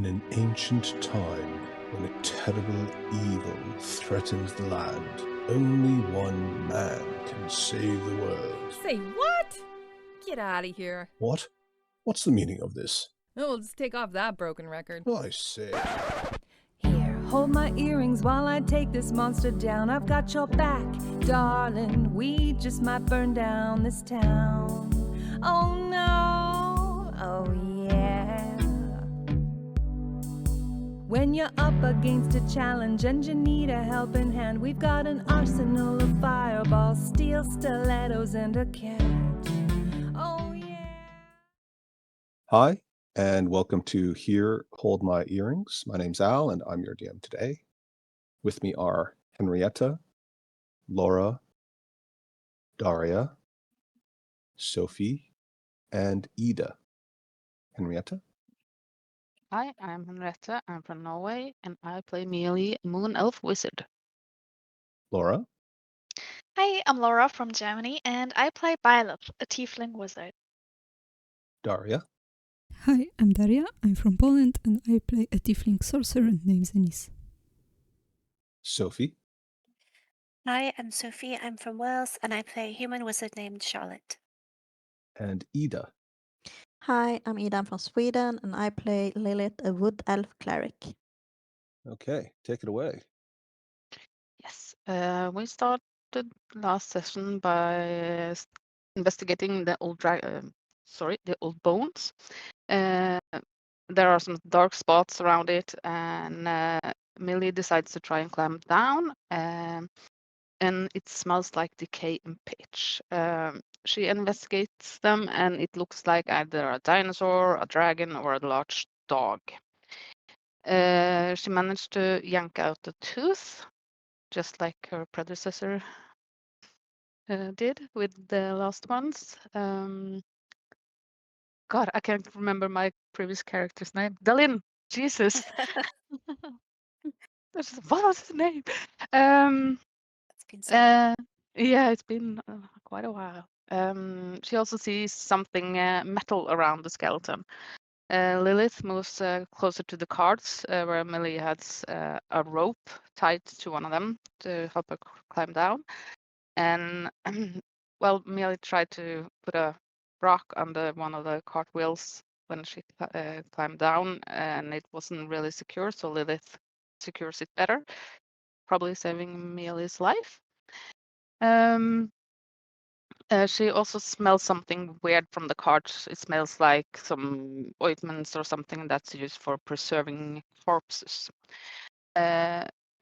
In an ancient time, when a terrible evil threatens the land, only one man can save the world. Say what? Get out of here. What? What's the meaning of this? Oh, we'll just take off that broken record. I say. Here, hold my earrings while I take this monster down. I've got your back, darling. We just might burn down this town. Oh no, oh yeah. When you're up against a challenge and you need a helping hand, we've got an arsenal of fireballs, steel stilettos, and a cat. Oh yeah. Hi, and welcome to Here, Hold My Earrings. My name's Al, and I'm your DM today. With me are Henrietta, Laura, Daria, Sophie, and Ida. Henrietta? Hi, I'm Henriette. I'm from Norway, and I play Mealy, a moon elf wizard. Laura? Hi, I'm Laura from Germany, and I play Byleth, a tiefling wizard. Daria? Hi, I'm Daria. I'm from Poland and I play a tiefling sorcerer named Zenis. Sophie? Hi, I'm Sophie. I'm from Wales and I play a human wizard named Charlotte. And Ida? Hi, I'm Ida from Sweden and I play Lilith, a wood elf cleric. Okay, take it away. Yes, we started last session by investigating the old the old bones. There are some dark spots around it, and Millie decides to try and climb down. And it smells like decay and pitch. She investigates them, and it looks like either a dinosaur, a dragon, or a large dog. She managed to yank out a tooth, just like her predecessor did with the last ones. God, I can't remember my previous character's name. Dalin, Jesus. What was his name? It's been so Yeah, it's been quite a while. She also sees something metal around the skeleton. Lilith moves closer to the carts where Millie has a rope tied to one of them to help her climb down. And well, Millie tried to put a rock under one of the cart wheels when she climbed down, and it wasn't really secure, so Lilith secures it better, probably saving Millie's life. She also smells something weird from the cart. It smells like some ointments or something that's used for preserving corpses.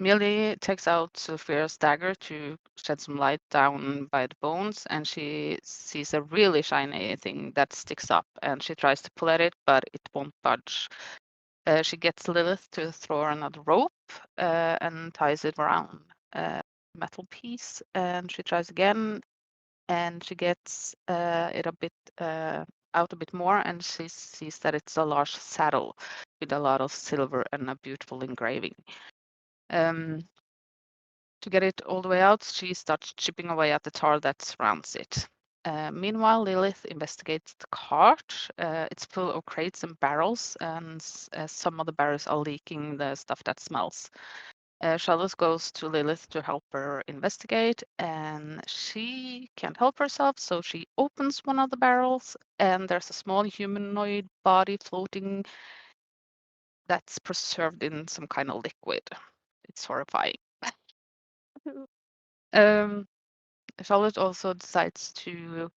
Millie takes out Sophia's dagger to shed some light down by the bones, and she sees a really shiny thing that sticks up, and she tries to pull at it, but it won't budge. She gets Lilith to throw her another rope and ties it around a metal piece, and she tries again, and she gets it a bit out a bit more, and she sees that it's a large saddle with a lot of silver and a beautiful engraving. To get it all the way out, she starts chipping away at the tar that surrounds it. Meanwhile, Lilith investigates the cart. It's full of crates and barrels, and some of the barrels are leaking the stuff that smells. Charlotte goes to Lilith to help her investigate, and she can't help herself, so she opens one of the barrels, and there's a small humanoid body floating that's preserved in some kind of liquid. It's horrifying. Charlotte also decides to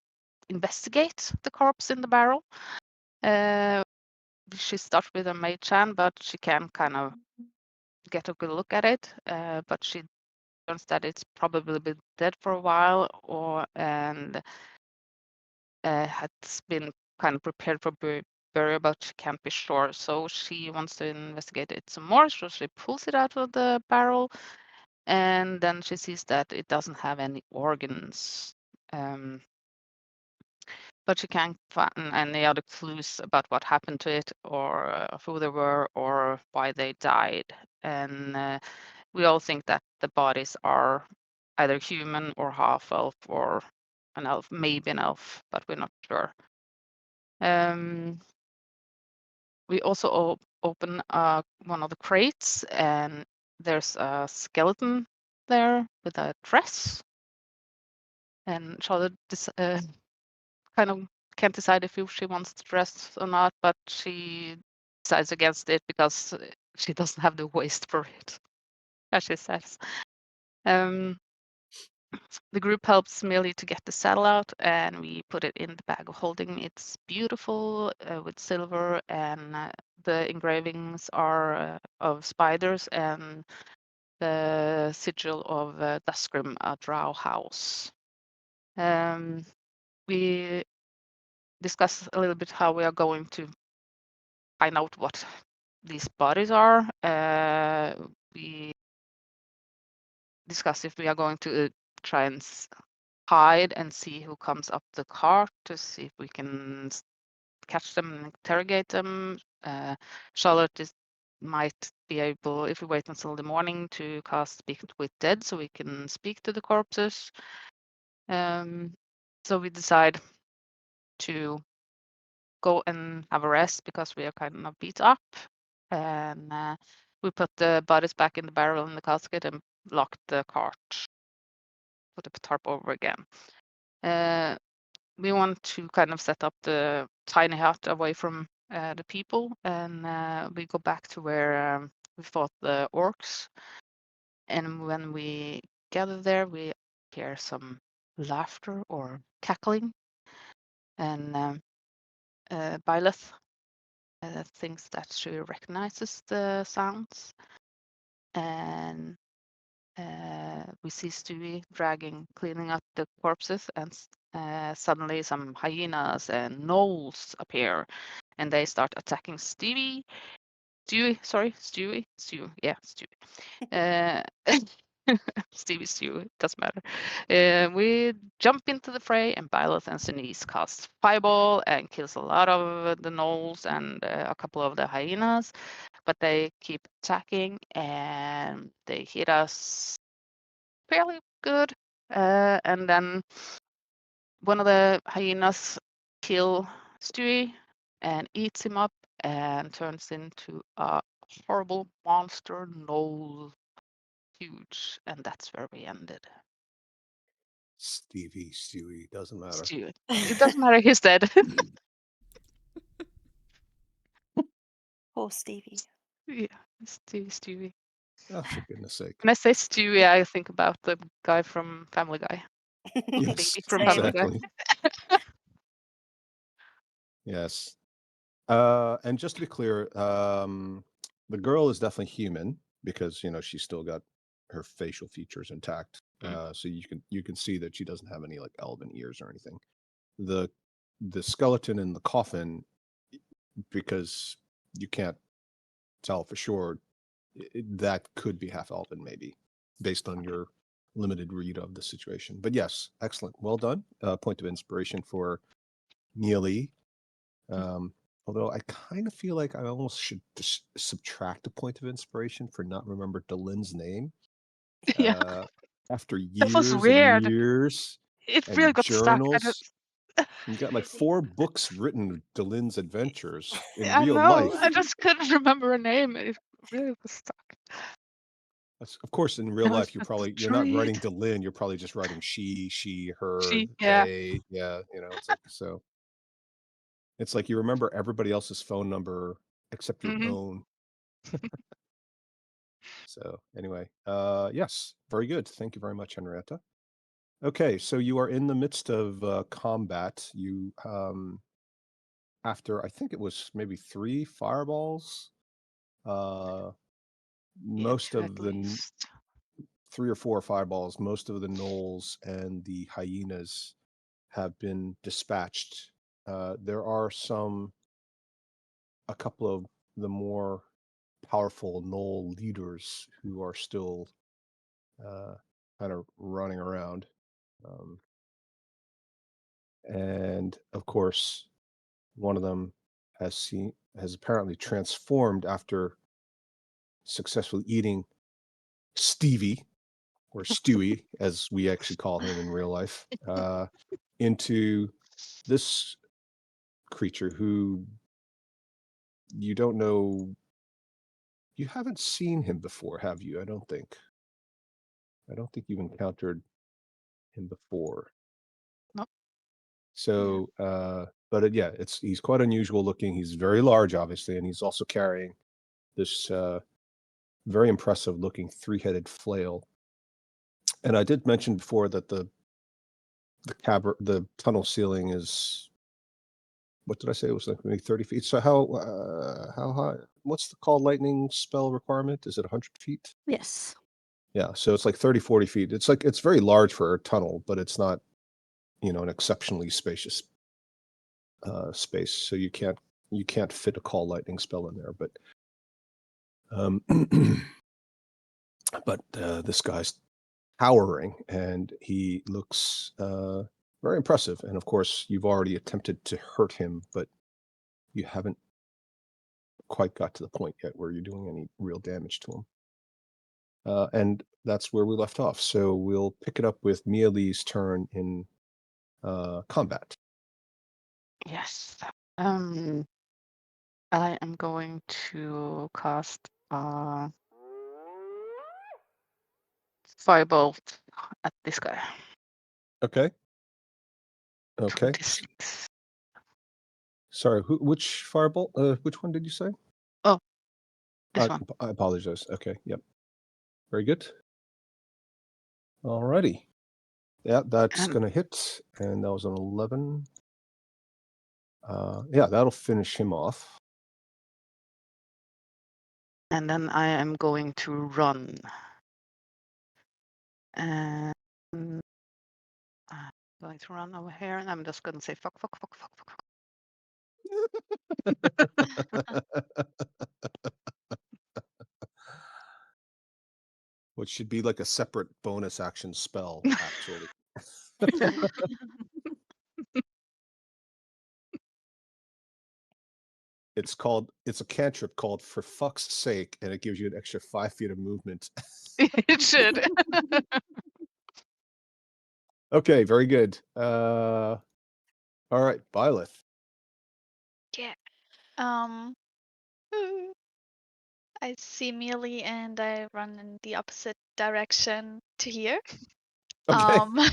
investigate the corpse in the barrel. She starts with a mage hand, but she can kind of get a good look at it. But she learns that it's probably been dead for a while, and has been kind of prepared for burial, but she can't be sure. So she wants to investigate it some more. So she pulls it out of the barrel, and then she sees that it doesn't have any organs. But she can't find any other clues about what happened to it, or who they were, or why they died. And we all think that the bodies are either human or half elf or an elf, maybe an elf, but we're not sure. We also open one of the crates, and there's a skeleton there with a dress. And Charlotte kind of can't decide if she wants the dress or not, but she decides against it because she doesn't have the waist for it, as she says. The group helps Millie to get the saddle out, and we put it in the bag of holding. It's beautiful with silver, and the engravings are of spiders and the sigil of Duskrim, a drow house. We discuss a little bit how we are going to find out what these bodies are. We discuss if we are going to try and hide and see who comes up the cart to see if we can catch them and interrogate them. Charlotte might be able, if we wait until the morning, to cast Speak with Dead so we can speak to the corpses. So we decide to go and have a rest because we are kind of beat up. And we put the bodies back in the barrel in the casket and locked the cart. Put the tarp over again. We want to kind of set up the tiny hut away from the people, and we go back to where we fought the orcs. And when we gather there, we hear some laughter or cackling, and Byleth thinks that she recognizes the sounds, and we see Stewie cleaning up the corpses, and suddenly some hyenas and gnolls appear, and they start attacking Stewie. Stewie. Yeah, Stewie. Stewie, doesn't matter. We jump into the fray, and Byleth and Sinise cast Fireball and kills a lot of the gnolls and a couple of the hyenas, but they keep attacking and they hit us fairly good. And then one of the hyenas kill Stewie and eats him up and turns into a horrible monster gnoll, huge, and that's where we ended. Stewie, doesn't matter. Stewie. It doesn't matter, he's dead. Poor Stevie. Yeah, Stewie. Oh, for goodness sake. When I say Stewie, I think about the guy from Family Guy. Yes, Baby from Family Guy. exactly. Yes. And just to be clear, the girl is definitely human because she's still got her facial features intact. So you can see that she doesn't have any like elven ears or anything. The skeleton in the coffin, because you can't tell for sure, that could be half elven maybe, based on your limited read of the situation. But yes, excellent, well done. Point of inspiration for Neely. Although I kind of feel like I almost should just subtract a point of inspiration for not remember Delin's name. Yeah. After That was years weird. and years It and really got stuck. journals. You got like 4 books written of Delin's adventures in I real know. life. I just couldn't remember her name. It really got stuck. Of course, in real It was life, you're not writing betrayed. Delin. You're probably just writing she, her, Yeah. they. Yeah, it's like so. It's like you remember everybody else's phone number except your own. So anyway, yes, very good. Thank you very much, Henrietta. Okay, so you are in the midst of combat. You after I think it was maybe 3 fireballs. Most of the 3 or 4 fireballs. Most of the gnolls and the hyenas have been dispatched. There are a couple of the more powerful gnoll leaders who are still kind of running around. And of course, one of them has apparently transformed after successfully eating Stevie, or Stewie, as we actually call him in real life, into this creature who you don't know You haven't seen him before, have you? I don't think. I don't think you've encountered him before. Nope. So, yeah, he's quite unusual looking. He's very large, obviously, and he's also carrying this very impressive looking 3-headed flail. And I did mention before that the tunnel ceiling is, what did I say? It was like maybe 30 feet. So how high? What's the call lightning spell requirement? Is it 100 feet? Yes. Yeah, so it's like 30, 40 feet. It's very large for a tunnel, but it's not, an exceptionally spacious space. So you can't fit a call lightning spell in there. But this guy's towering, and he looks very impressive. And of course, you've already attempted to hurt him, but you haven't quite got to the point yet where you're doing any real damage to him. And that's where we left off. So we'll pick it up with Mia Lee's turn in combat. Yes. I am going to cast firebolt at this guy. Okay. Okay. 26. Sorry, which firebolt? Which one did you say? Oh, this one. I apologize. Okay. Yep. Very good. Alrighty. Yeah, that's And- gonna hit, and that was an 11. Yeah, that'll finish him off. And then I am going to run. And I'm going to run over here, and I'm just going to say fuck, fuck, fuck, fuck, fuck. Which should be like a separate bonus action spell, actually. It's a cantrip called For Fuck's Sake, and it gives you an extra 5 feet of movement. It should. Okay, very good. All right, Byleth. Yeah. I see Mealy and I run in the opposite direction to here. Okay.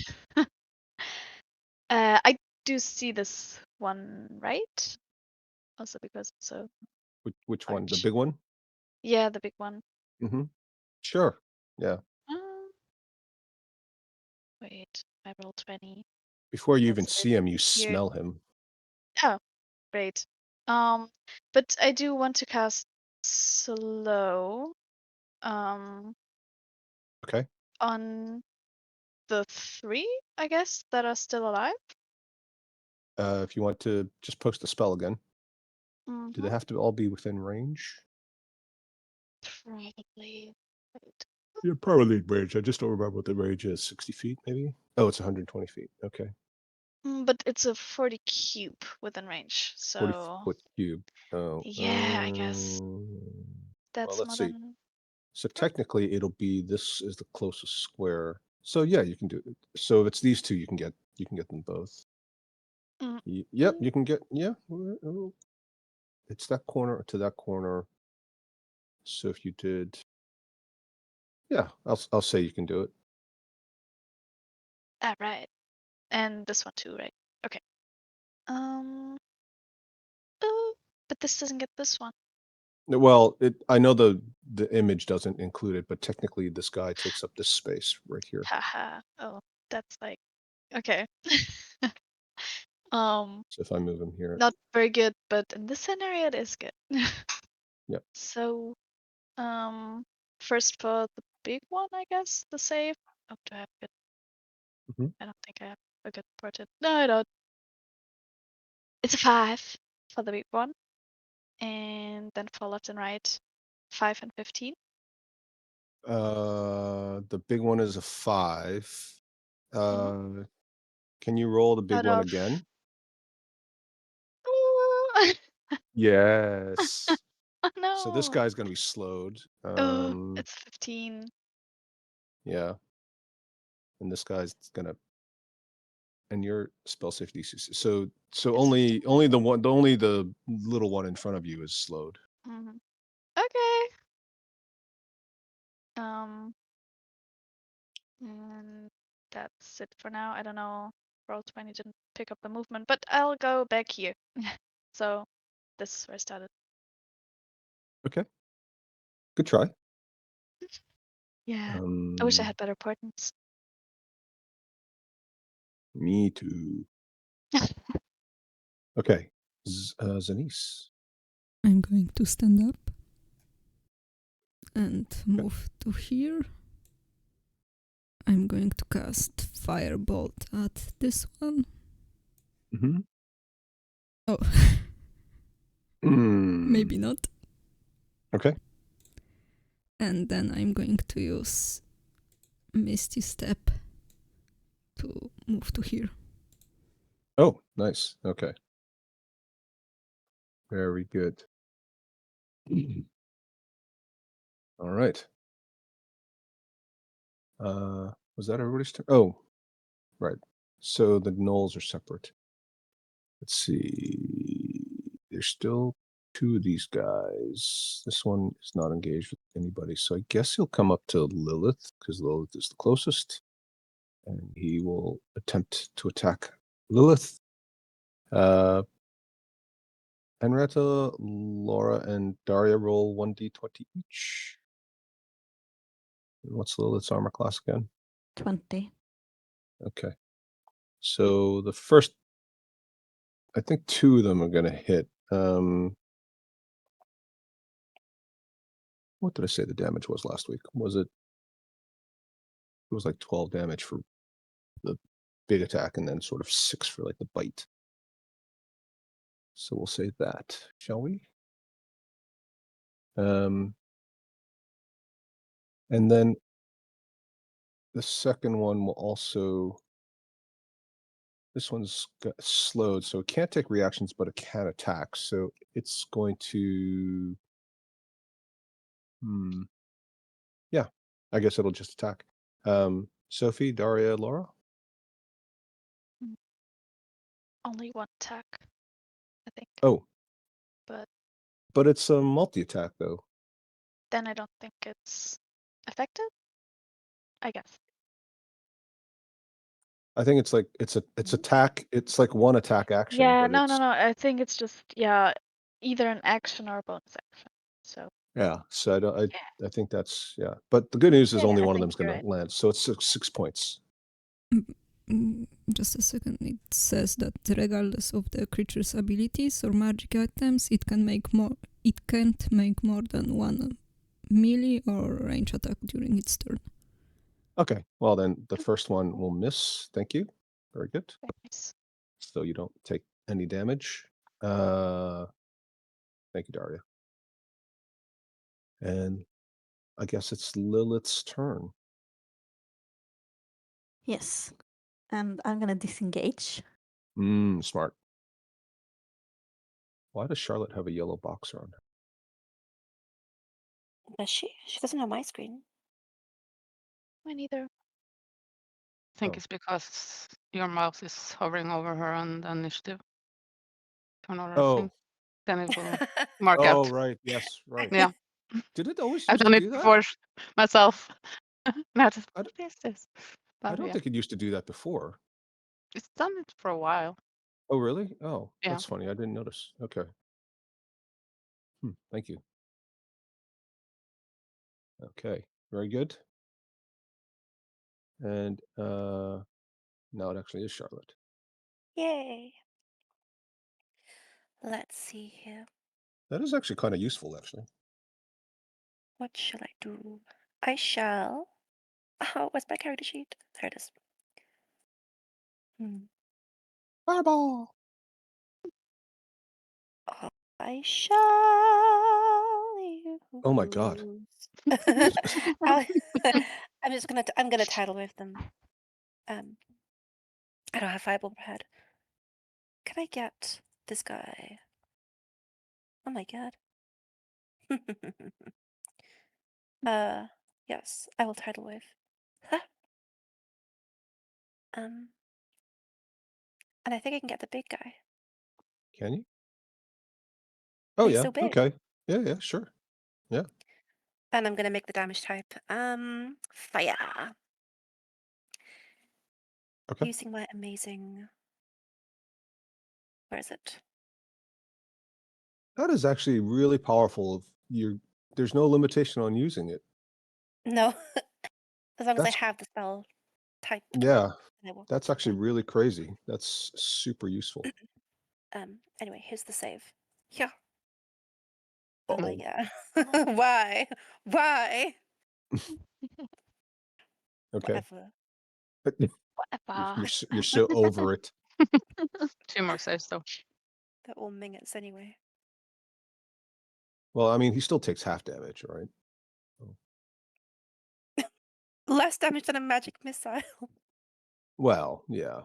I do see this one, right? Also because it's so Which one? The large. big one? Yeah, the big one. Mm-hmm. Sure. Yeah. Wait, I rolled 20. Before you even That's see him, you weird. smell him. Oh, great. But I do want to cast slow. Okay. On the 3, I guess, that are still alive. If you want to just post the spell again. Do they have to all be within range? Probably. Wait. Yeah, probably in range. I just don't remember what the range is. 60 feet, maybe? Oh, it's 120 feet. Okay. But it's a 40 cube within range, 40-foot cube. Oh. yeah, I guess that's let's more see. than. So technically, it'll be this is the closest square. So yeah, you can do it. So if it's these two, you can get them both. Yep, you can get It's that corner to that corner. So if you did, yeah, I'll say you can do it. Ah, right. And this one too, right? Okay. But this doesn't get this one. Well, I know the image doesn't include it, but technically this guy takes up this space right here. Haha. Oh, that's like okay. So if I move him here, Not very good, but in this scenario it is good. Yep. So, first for the big one, I guess, the save. Oh, do I have a good? I don't think I have a good portrait. No, I don't. It's a 5 for the big one. And then for left and right, 5 and 15. the big one is a 5. Can you roll the big Out one of. again? Ooh. Yes. Oh no. So this guy's gonna be slowed. Oh, it's 15. Yeah. And this guy's gonna. And your spell safety. So only the little one in front of you is slowed. Okay. And that's it for now. I don't know. Roll20 didn't pick up the movement, but I'll go back here. So this is where I started. Okay. Good try. Yeah. I wish I had better portents. Me too. Okay. Zanice. I'm going to stand up and move to here. I'm going to cast Firebolt at this one. Mm-hmm. Oh, maybe not. Okay. And then I'm going to use Misty Step to move to here. Oh, nice. Okay. Very good. All right. Was that everybody's turn? Oh, right. So the gnolls are separate. Let's see. There's still two of these guys. This one is not engaged with anybody. So I guess he'll come up to Lilith because Lilith is the closest. And he will attempt to attack Lilith. Henrietta, Laura, and Daria roll 1d20 each. And what's Lilith's armor class again? 20. Okay. So the first, I think two of them are going to hit. What did I say the damage was last week? Was it? It was like 12 damage for the big attack and then sort of 6 for like the bite. So we'll say that, shall we? And then the second one will also, this one's got slowed, so it can't take reactions, but it can attack. So it's going to, yeah, I guess it'll just attack. Sophie, Daria, Laura? Only one attack, I think. Oh. But it's a multi-attack though. then I don't think it's effective, I guess. I think it's like it's attack. It's like one attack action. Yeah, but no. I think it's just either an action or a bonus action. So Yeah, so I don't. I think that's But the good news is only I one of think them's going you're to land. So it's 6 points. Just a second. It says that regardless of the creature's abilities or magic items, it can make more. It can't make more than one melee or range attack during its turn. Okay, well then the first one will miss. Thank you. Very good. nice. So you don't take any damage. Thank you, Daria. And I guess it's Lilith's turn. Yes. And I'm gonna disengage. Smart. Why does Charlotte have a yellow box around her? Does she? She doesn't have my screen. Mine neither. I think it's because your mouse is hovering over her on the initiative. For another thing. Then it will mark out. Oh, right. Yes, right. Yeah. Did it always I've used done to it do that? before myself. What is this? I don't think it used to do that before. It's done it for a while. Oh, really? Oh, Yeah. that's funny. I didn't notice. Okay. Thank you. Okay, very good. And now it actually is Charlotte. Yay. Let's see here. That is actually kind of useful, actually. What shall I do? I shall. Oh, where's my character sheet? There it is. Fireball! I shall use. Oh my god. I'm gonna title with them. I don't have fireball prepared. Can I get this guy? Oh my god. Yes, I will title with. And I think I can get the big guy. Can you? Oh, He's yeah. so big. Okay. Yeah, sure. Yeah. And I'm gonna make the damage type. Fire. Okay. Using my amazing. Where is it? That is actually really powerful. There's no limitation on using it. No, as long as I That's have the spell type. yeah. then I will. That's actually really crazy. That's super useful. Anyway, here's the save. Yeah. Uh-oh. Yeah. Why? Why? Okay. Whatever. Whatever. You're so over it. 2 more saves though. They're all mingers anyway. Well, I mean, he still takes half damage, right? Less damage than a magic missile. Well, yeah.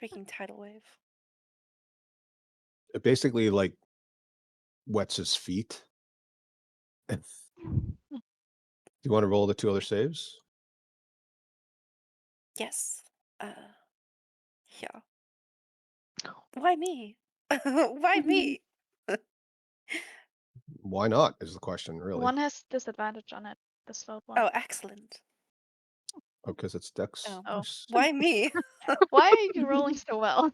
Freaking tidal wave. It basically like wets his feet. Do you want to roll the 2 other saves? Yes. Yeah. Why me? Why me? Why not is the question, really. One has disadvantage on it, the slowed one. Oh, excellent. Oh, because it's Dex. Oh. Nice. Why me? Why are you rolling so well?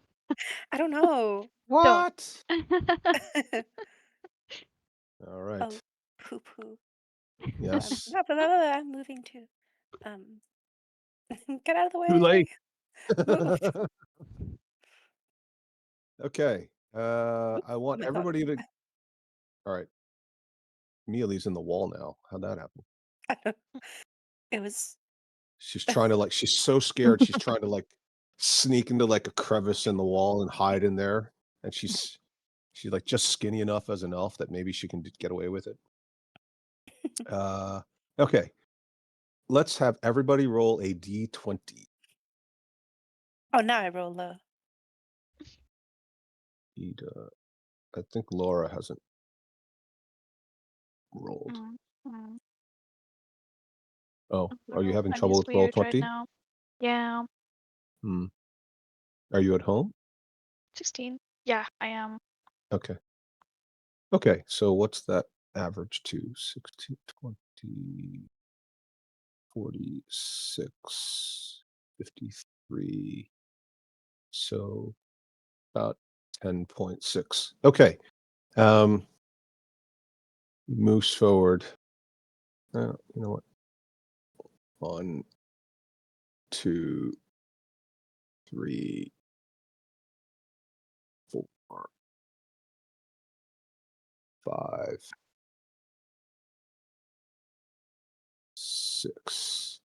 I don't know. What? Don't. All right. Oh, poo poo. Yes. I'm moving to. Get out of the way. Too late. Move. Okay. I Oh want my God. everybody to. All right. Mealy's in the wall now. How'd that happen? It was. She's trying to she's so scared. She's trying to sneak into a crevice in the wall and hide in there. And she's just skinny enough as an elf that maybe she can get away with it. Okay. Let's have everybody roll a d20. Oh, now I roll low. I think Laura hasn't rolled. Mm. Oh, are you having I'm trouble just with roll weird right 20? now. Yeah, Are you at home? 16. Yeah, I am. Okay. Okay, so what's that average to? 16, 20, 46, 53. So about 10.6. Okay. Moves forward. You know what? 1, 2, 3, 4, 5, 6.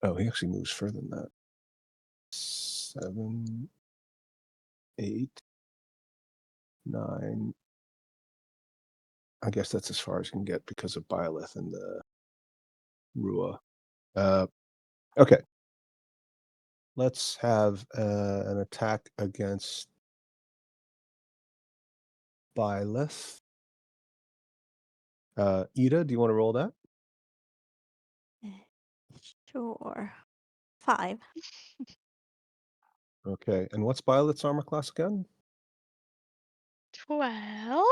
Oh, he actually moves further than that. 7, 8, 9. I guess that's as far as you can get because of Byleth and the Rua. Okay. Let's have an attack against Byleth. Ida, do you want to roll that? Sure. 5. Okay. And what's Byleth's armor class again? 12?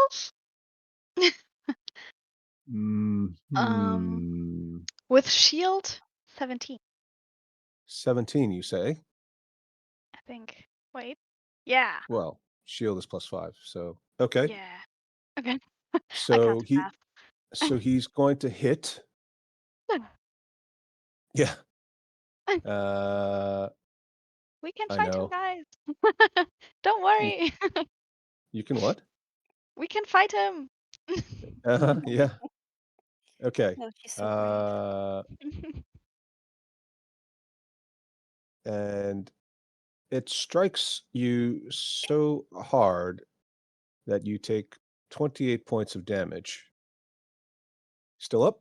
Hmm. With shield, 17, 17, you say? I think. Wait. Yeah. Well, shield is +5, so okay. Yeah. Okay. I So can't do math. he's going to hit. Yeah. We can I fight him, know. guys. Don't You, worry. you can what? We can fight him. Yeah. Okay. No, she's so brave. And it strikes you so hard that you take 28 points of damage. Still up?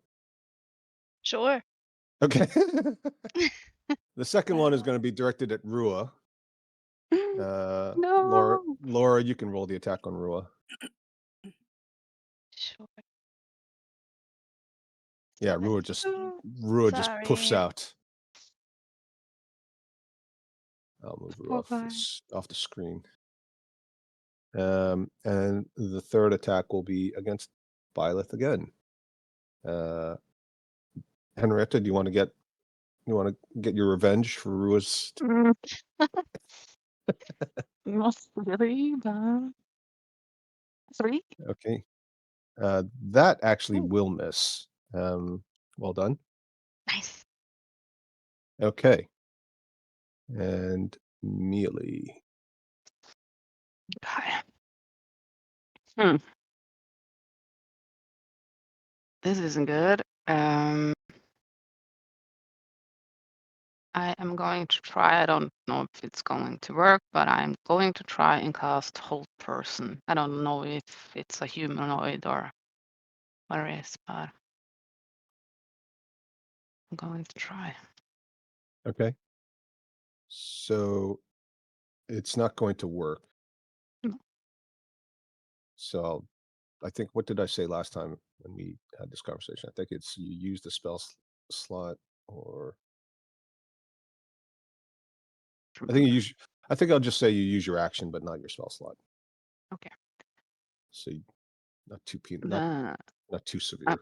Sure. Okay. The second one is going to be directed at Rua. No. Laura, you can roll the attack on Rua. Sure. Yeah, 17. Rua just poofs Sorry. out. I'll move her Poor off guy. off the screen. And the third attack will be against Byleth again. Henrietta, do you want to get your revenge for Rua's? Not really, but 3. Okay. That actually Ooh. will miss. Well done. Nice. Okay. And melee. Okay. This isn't good. I am going to try. I don't know if it's going to work, but I'm going to try and cast Hold Person. I don't know if it's a humanoid or what it is, but I'm going to try. Okay. So it's not going to work. No. So I think, what did I say last time when we had this conversation? I think it's you use the spell slot, or I think I'll just say you use your action, but not your spell slot. Okay. So not too Then not too severe.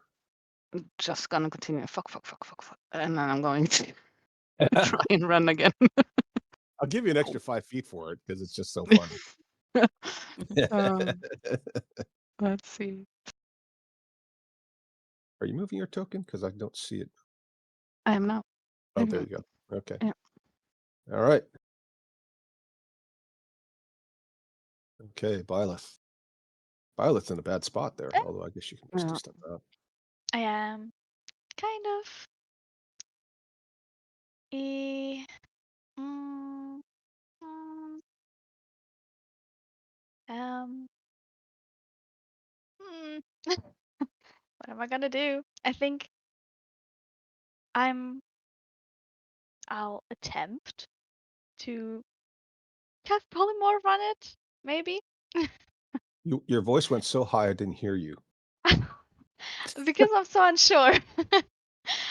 I'm just gonna continue. Fuck. And then I'm going to try and run again. I'll give you an extra 5 feet for it because it's just so funny. Let's see. Are you moving your token? Because I don't see it. I am now. Oh, there you go. Okay. Yeah. All right. Okay, Byleth. Byleth's in a bad spot there, although I guess you can just step out. I am kind of. Mm, mm, um. What am I gonna do? I think I'll attempt to cast polymorph on it, maybe. Your voice went so high I didn't hear you. Because I'm so unsure.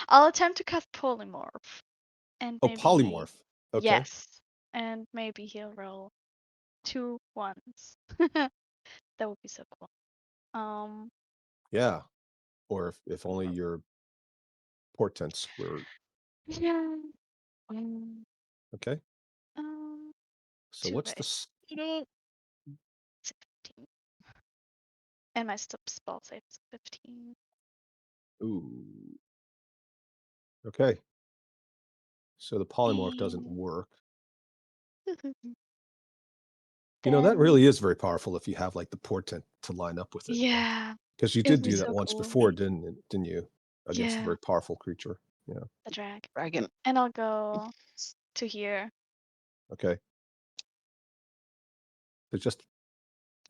I'll attempt to cast polymorph. And Oh, maybe polymorph. Okay. Yes. And maybe he'll roll 2 ones. That would be so cool. Yeah. Or if only your portents were Yeah. okay. So 2 what's rays. the 16. And my spell save is 15. ooh. Okay. So the polymorph doesn't work. You know, that really is very powerful if you have like the portent to line up with it. Yeah. Because you It would did be do that so once cool. before, didn't you? Against a Yeah. very powerful creature. Yeah. The Dragon. And I'll go to here. Okay.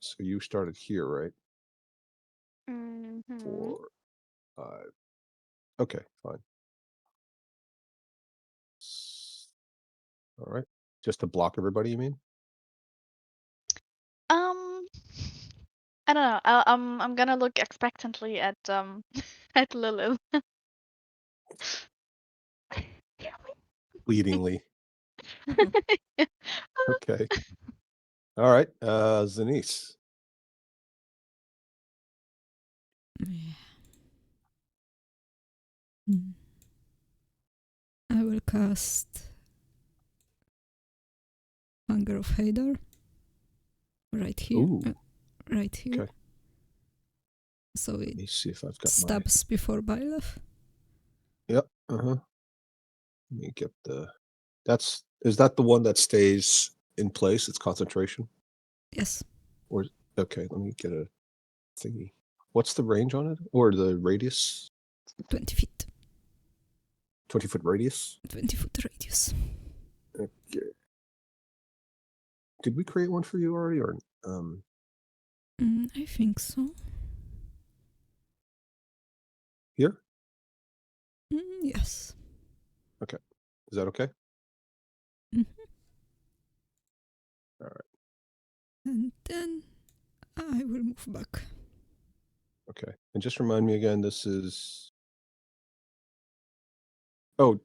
So you started here, right? 4, 5. Okay, fine. All right. Just to block everybody, you mean? I don't know. I'm gonna look expectantly at at Lilith. Pleadingly. Okay. All right. Zanice. I will cast Hunger of Hadar right here. Ooh. Right here. Okay. So Let me it see if I've got stabs before Byleth. Yep. Let me get is that the one that stays in place? It's concentration? Yes. Or okay, let me get a thingy. What's the range on it? Or the radius? 20 feet. 20-foot radius? 20-foot radius. Okay. Did we create one for you already, or I think so. here? Yes. Okay. Is that okay? All right. And then I will move back. Okay. And just remind me again, this is... Oh,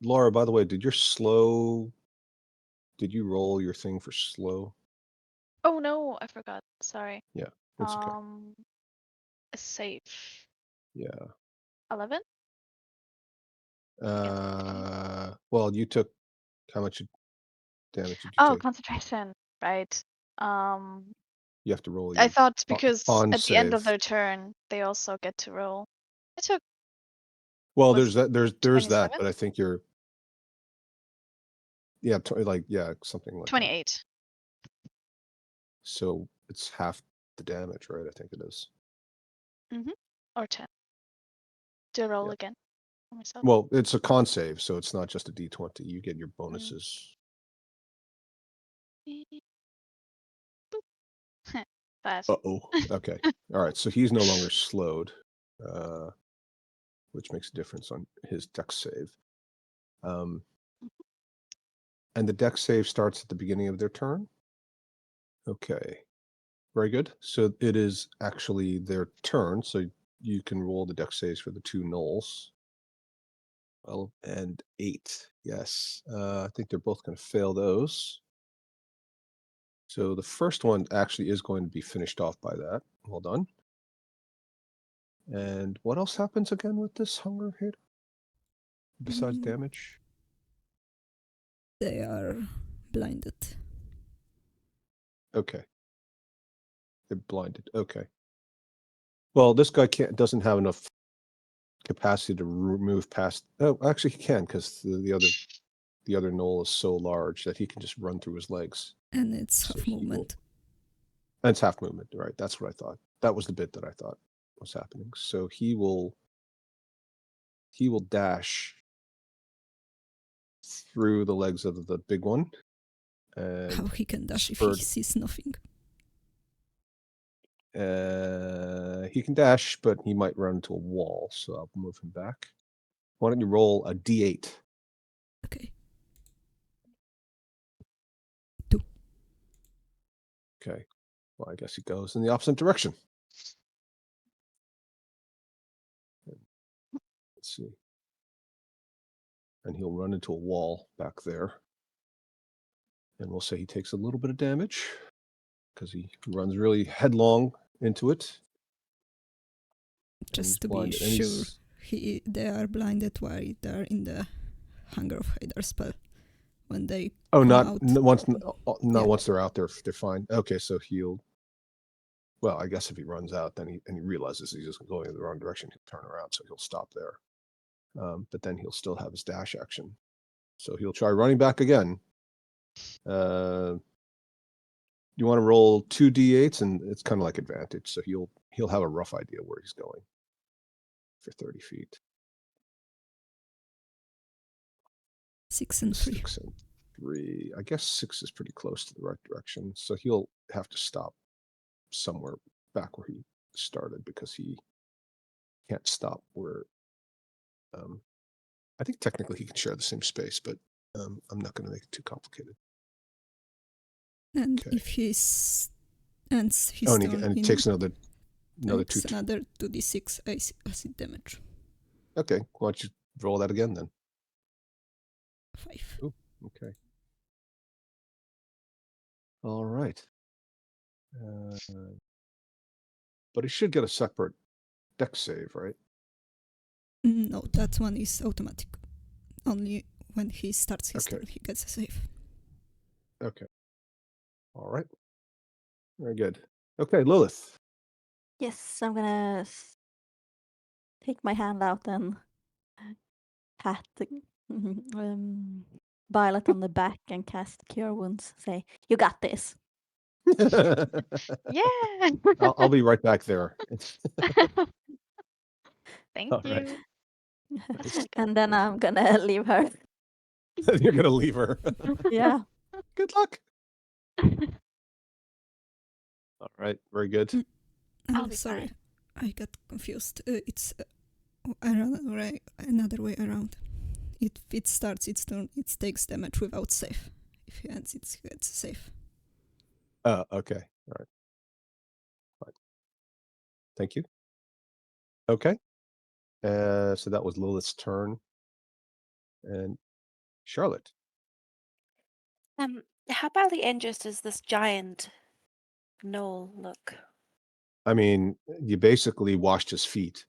Laura, by the way, did your slow Did you roll your thing for slow? Oh no, I forgot. Sorry. Yeah, it's okay. A save. Yeah. 11? Well, you took how much damage did you Oh, take? concentration. Right. You have to roll I your thought because on at the end of save. their turn, they also get to roll. I took Well, was there's that, 27? but I think you're, yeah, something like that. 28. So it's half the damage, right? I think it is. Or 10. Do I roll Yeah. again for myself? Well, it's a con save, so it's not just a d20. You get your bonuses. Boop. 5. Uh-oh. Okay. All right. So he's no longer slowed, which makes a difference on his dex save. And the dex save starts at the beginning of their turn. Okay. Very good. So it is actually their turn. So you can roll the dex saves for the two gnolls. 12 and 8. Yes. I think they're both going to fail those. So the first one actually is going to be finished off by that. Well done. And what else happens again with this hunger hit? Besides damage? They are blinded. Okay. They're blinded. Okay. Well, this guy doesn't have enough capacity to move past. Oh, actually, he can, because the other gnoll is so large that he can just run through his legs. And it's So half movement. And it's half movement, right? That's what I thought. That was the bit that I thought was happening. So he will dash through the legs of the big one. And How he can dash if he sees nothing? He can dash, but he might run into a wall, so I'll move him back. Why don't you roll a d8? Okay. 2. Okay. Well, I guess he goes in the opposite direction. Let's see. And he'll run into a wall back there. And we'll say he takes a little bit of damage because he runs really headlong into it. Just to be sure, they are blinded while they're in the Hunger of Hader spell. When they come out. Once they're out there, they're fine. Okay, so well, I guess if he runs out, then he realizes he's just going in the wrong direction, he'll turn around, so he'll stop there. But then he'll still have his dash action. So he'll try running back again. You want to roll 2 d8s, and it's kind of like advantage. So he'll have a rough idea where he's going for 30 feet. 6 and 3. 6 and 3. I guess 6 is pretty close to the right direction. So he'll have to stop somewhere back where he started because he can't stop where. I think technically he can share the same space, but I'm not going to make it too complicated. And if he's ends his turn, and it takes another 2d6 acid damage. Okay, why don't you roll that again then? 5. Ooh, okay. All right. But he should get a separate dex save, right? No, that one is automatic. Only when he starts his turn, he gets a save. Okay. All right. Very good. Okay, Lilith. Yes, I'm gonna take my hand out and pat Violet on the back and cast Cure Wounds. Say, "You got this." Yeah. I'll be right back there. Thank All you. right. And then I'm gonna leave her. You're gonna leave her. Yeah. Good luck. All right. Very good. I'll be sorry, fine. I got confused. It's another way around. If it starts its turn, it takes damage without save. If it ends, it gets a save. Okay. All right. Fine. Thank you. Okay. So that was Lilith's turn. And Charlotte. How badly injured does this giant gnoll look? I mean, you basically washed his feet.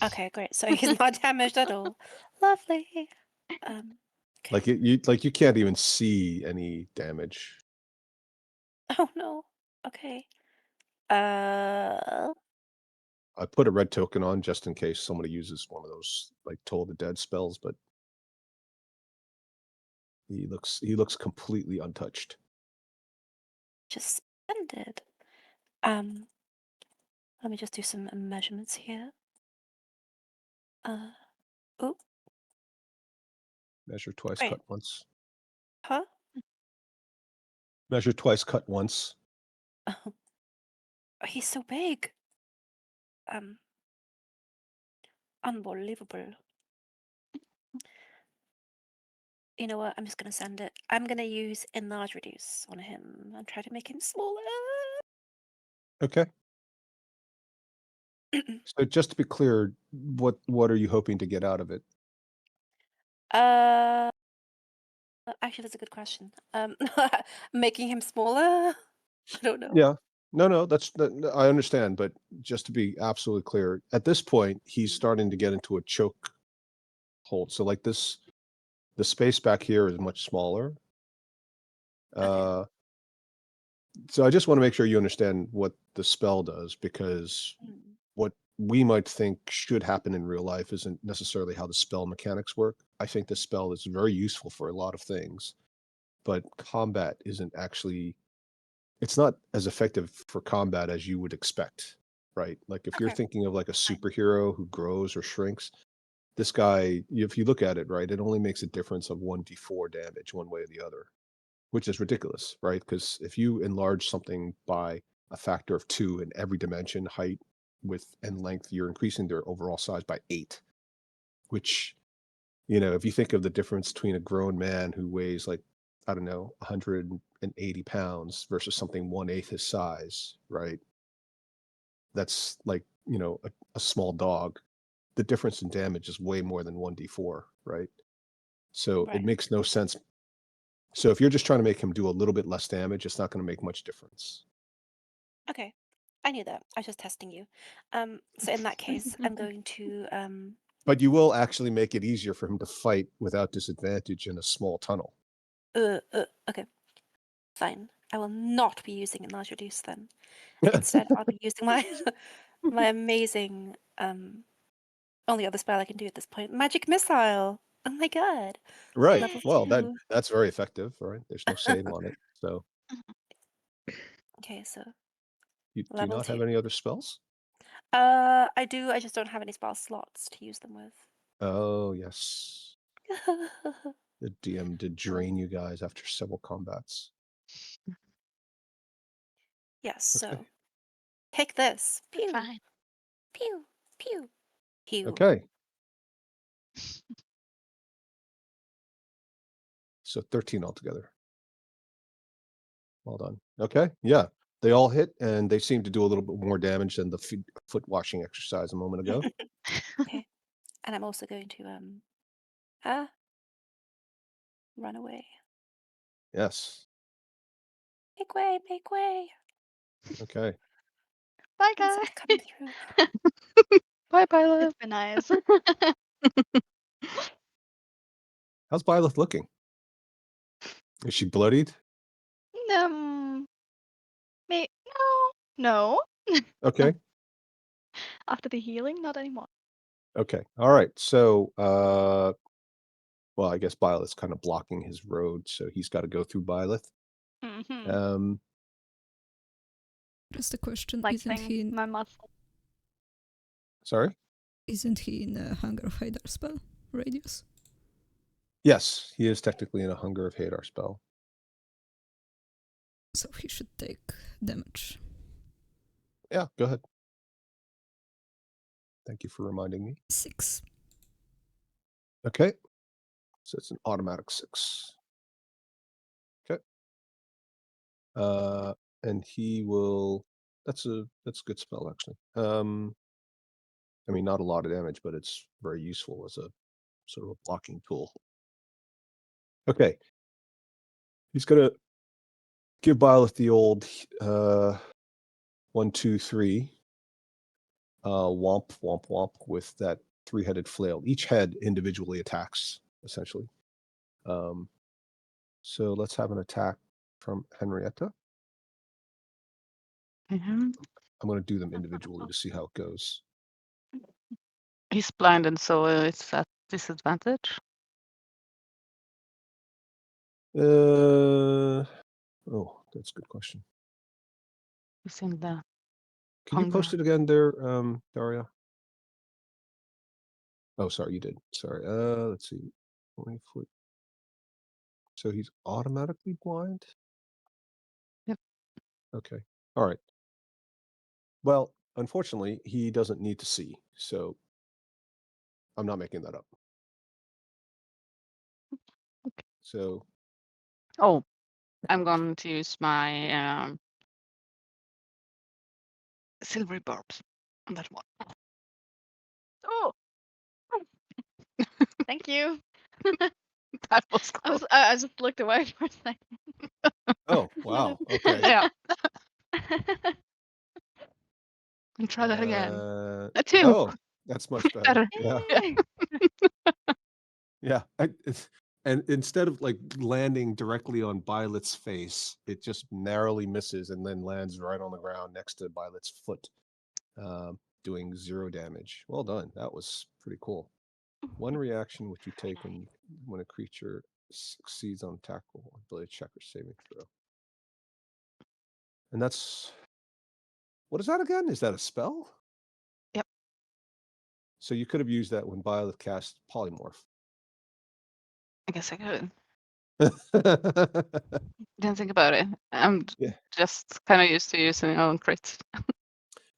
Okay, great. So he's not damaged at all. Lovely. Okay. You can't even see any damage. Oh no. Okay. I put a red token on just in case somebody uses one of those like Toll the Dead spells, but he looks completely untouched. Just splendid. Let me just do some measurements here. Oh, Measure twice, Great. cut once. huh? Measure twice, cut once. Oh, he's so big. Unbelievable. You know what? I'm just gonna send it. I'm gonna use enlarge reduce on him and try to make him smaller. Okay. So just to be clear, what are you hoping to get out of it? uh, Actually, that's a good question. Making him smaller? I don't know. Yeah. No, I understand, but just to be absolutely clear, at this point, he's starting to get into a choke hold. So like this, the space back here is much smaller. Okay. So I just want to make sure you understand what the spell does, because Hmm. what we might think should happen in real life isn't necessarily how the spell mechanics work. I think the spell is very useful for a lot of things, but combat isn't actually, it's not as effective for combat as you would expect, right? Like if you're Okay. thinking of like a Fine. superhero who grows or shrinks, this guy, if you look at it, right, it only makes a difference of 1d4 damage one way or the other, which is ridiculous, right? Because if you enlarge something by a factor of 2 in every dimension, height, width, and length, you're increasing their overall size by 8, which, if you think of the difference between a grown man who weighs like, I don't know, 180 pounds versus something 1/8 his size, right? That's like, a small dog. The difference in damage is way more than 1d4, right? So it Right. makes no sense. So if you're just trying to make him do a little bit less damage, it's not going to make much difference. Okay. I knew that. I was just testing you. So in that case, I'm going to But you will actually make it easier for him to fight without disadvantage in a small tunnel. okay. Fine. I will not be using enlarge reduce then. Instead, I'll be using my my amazing only other spell I can do at this point, magic missile. Oh my god. Right. Level Well, 2. that's very effective, right? There's no save on it. So Okay, so you do you level not 2. have any other spells? I do. I just don't have any spell slots to use them with. Oh, yes. The DM did drain you guys after several combats. Yes, so Okay. take this. We're Pew, fine. pew, pew, pew. Okay. So 13 altogether. Well done. Okay. Yeah. They all hit and they seem to do a little bit more damage than the foot washing exercise a moment ago. Okay. And I'm also going to run away. Yes. Make way, make way. Okay. Bye, Once guys. I'm coming through. Bye bye, It's Liv. been nice. How's Byleth looking? Is she bloodied? um, no. Okay. After the healing, not anymore. Okay. All right. So, well, I guess Byleth's kind of blocking his road, so he's got to go through Byleth. Mm-hmm. Just a question, Like thing, my muscle. Sorry? isn't he in a Hunger of Hadar spell radius? Yes, he is technically in a Hunger of Hadar spell. So he should take damage. Yeah, go ahead. Thank you for reminding me. 6. Okay. So it's an automatic 6. Okay. And he will, that's a good spell actually. I mean, not a lot of damage, but it's very useful as a sort of a blocking tool. Okay. He's gonna give Byleth the old 1, 2, 3. Womp, womp, womp with that 3-headed flail. Each head individually attacks, essentially. So let's have an attack from Henrietta. Mhm. I'm going to do them individually to see how it goes. He's blinded, so it's at disadvantage. Oh, that's a good question. He's in the Can you post it again there, Daria? Oh, sorry, you did. Sorry. Let's see. 20 foot. So he's automatically blind? Yep. Okay. All right. Well, unfortunately, he doesn't need to see, so I'm not making that up. Okay. So. Oh, I'm going to use my silvery barbs on that one. Oh. Thank you. That was close. I just looked away for a second. Oh, wow. Okay. Yeah. And try that again. A 2. Oh, that's much better. Better. Yeah. Yeah. And instead of like landing directly on Byleth's face, it just narrowly misses and then lands right on the ground next to Byleth's foot, doing 0 damage. Well done. That was pretty cool. 1 reaction which you take when a creature succeeds on tackle ability check or saving throw. And that's, what is that again? Is that a spell? Yep. So you could have used that when Byleth cast Polymorph. I guess I could. Didn't think about it. I'm just kind of used to using it on crits.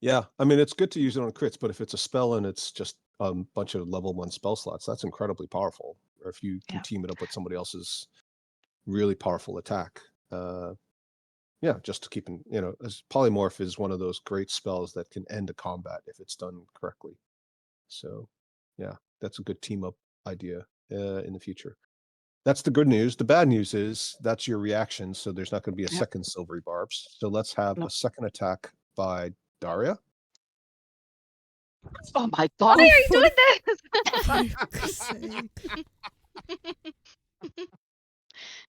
Yeah, I mean, it's good to use it on crits, but if it's a spell and it's just a bunch of level 1 spell slots, that's incredibly powerful. Or if you can team it up with somebody else's really powerful attack. Yeah, just to keep in, as Polymorph is one of those great spells that can end a combat if it's done correctly. So, yeah, that's a good team up idea in the future. That's the good news. The bad news is that's your reaction, so there's not going to be a second Silvery Barbs. So let's have a second attack by Daria. Oh my god! Why are you doing this?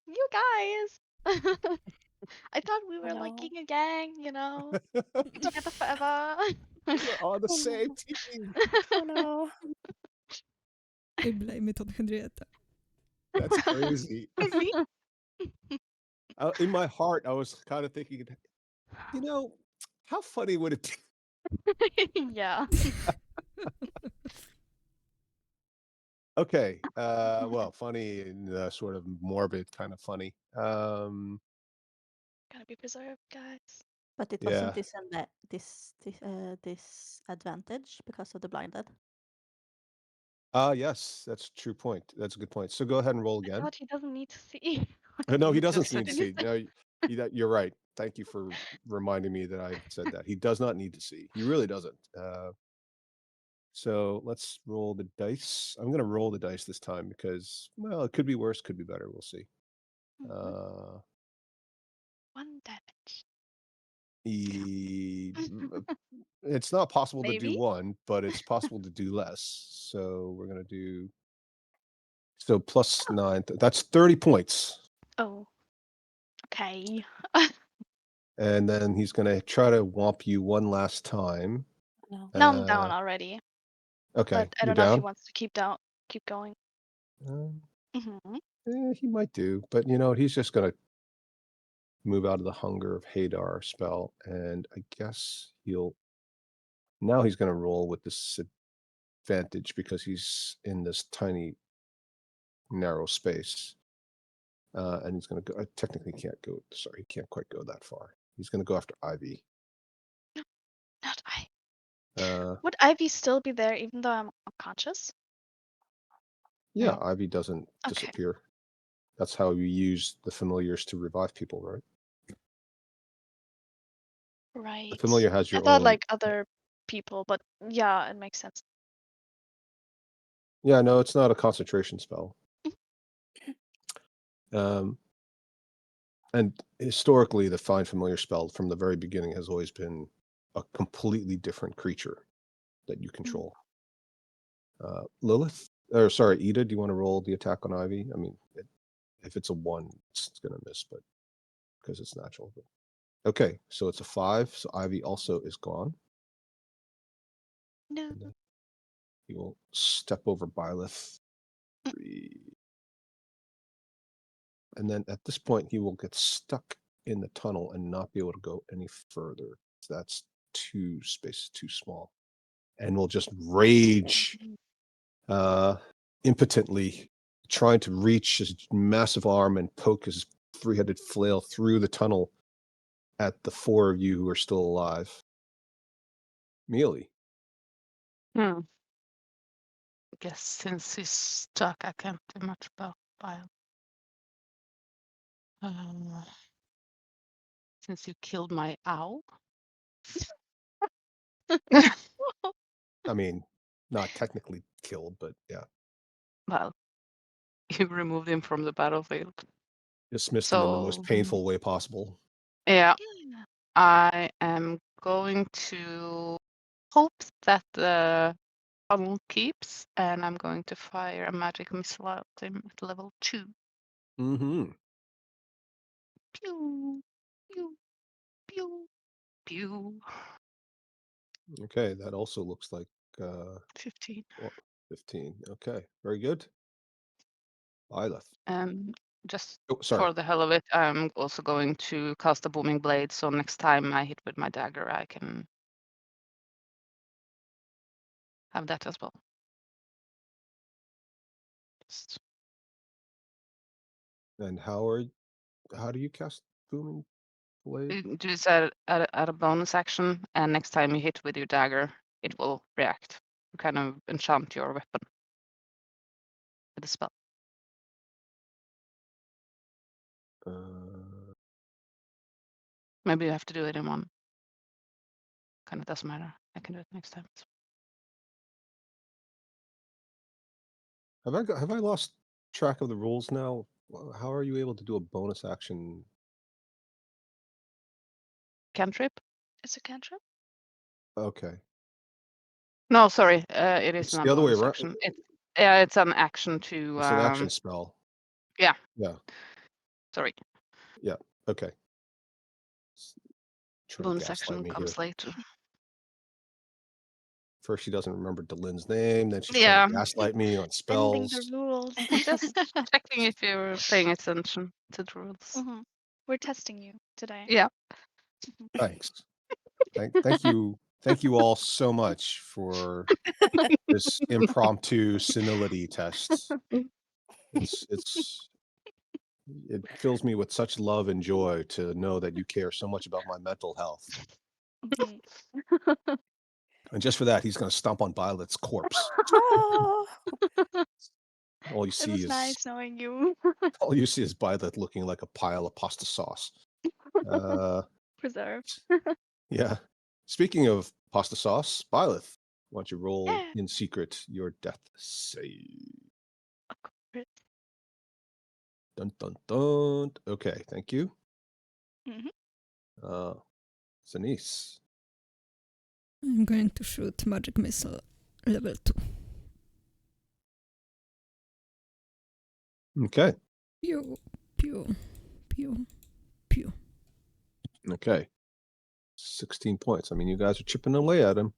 You guys. I thought we were like king and gang, together forever. We're on the same team. Oh no. I blame it on Henrietta. That's crazy. In my heart, I was kind of thinking, how funny would it be? Yeah. Okay. Well, funny and sort of morbid kind of funny. Gotta be preserved, guys. But it wasn't disadvantage because of the blinded. Yes, that's a true point. That's a good point. So go ahead and roll I again. thought he doesn't need to see. No, he doesn't need to see. No, you're right. Thank you for reminding me that I said that. He does not need to see. He really doesn't. So let's roll the dice. I'm going to roll the dice this time because, well, it could be worse, could be better. We'll see. 1 damage. It's not possible to Maybe? do 1, but it's possible to do less. So we're going to do, so plus 9. That's 30 points. Oh. Okay. And then he's going to try to whomp you 1 last time. No. Now I'm down already. Okay, But I don't know if he wants to keep going. He might do, but he's just going to move out of the Hunger of Hadar spell, and I guess he's going to roll with this advantage because he's in this tiny, narrow space, and he's going to go. I technically can't go. Sorry, he can't quite go that far. He's going to go after Ivy. Not I. Would Ivy still be there even though I'm unconscious? Yeah, Ivy doesn't disappear. That's how you use the familiars to revive people, right? Right. The familiar has your I thought own. like other people, but yeah, it makes sense. Yeah, no, it's not a concentration spell. And historically, the Find Familiar spell from the very beginning has always been a completely different creature that you control. Lilith, or sorry, Ida, do you want to roll the attack on Ivy? I mean, if it's a 1, it's going to miss, but because it's natural. But. Okay, so it's a 5, so Ivy also is gone. No. He will step over Byleth. 3. And then at this point, he will get stuck in the tunnel and not be able to go any further. So that's 2 spaces too small. And will just rage impotently, trying to reach his massive arm and poke his 3-headed flail through the tunnel at the 4 of you who are still alive. Mealy. I guess since he's stuck, I can't do much about Bile. Since you killed my owl. I mean, not technically killed, but yeah. Well, you removed him from the battlefield. Dismissed him in the most painful way possible. Yeah, Yeah. I am going to hope that the tunnel keeps, and I'm going to fire a magic missile at him at level 2. Mm-hmm. Pew, pew, pew, pew. Okay, that also looks like 15. 15. Okay, very good. Byleth. Just Oh, sorry. for the hell of it, I'm also going to cast a booming blade, so next time I hit with my dagger, I can have that as well. Just And how do you cast booming blade? do this at a bonus action, and next time you hit with your dagger, it will react. You kind of enchant your weapon with a spell. Maybe you have to do it in one. Kind of doesn't matter. I can do it next time. Have I lost track of the rules now? How are you able to do a bonus action? Cantrip? It's a cantrip? Okay. No, sorry. It is It's not the a other way bonus around. action. It's an action to. It's an action spell. Yeah. Yeah. Sorry. Yeah. Okay. Bonus action comes later. First, she doesn't remember Delyn's name. Then she's Yeah. trying to gaslight me on Bending spells. the rules. Just checking if you're paying attention to the rules. We're testing you today. Yeah. Thanks. Thank you. Thank you all so much for this impromptu senility test. It fills me with such love and joy to know that you care so much about my mental health. And just for that, he's going to stomp on Violet's corpse. Oh, All you It see was is nice knowing you. all you see is Violet looking like a pile of pasta sauce. Preserved. Yeah. Speaking of pasta sauce, Violet, why don't you roll Yeah. in secret your death save? Dun dun dun. Okay, thank you. Zanice. I'm going to shoot magic missile level 2. Okay. Pew, pew, pew, pew. Okay. 16 points. I mean, you guys are chipping away at him.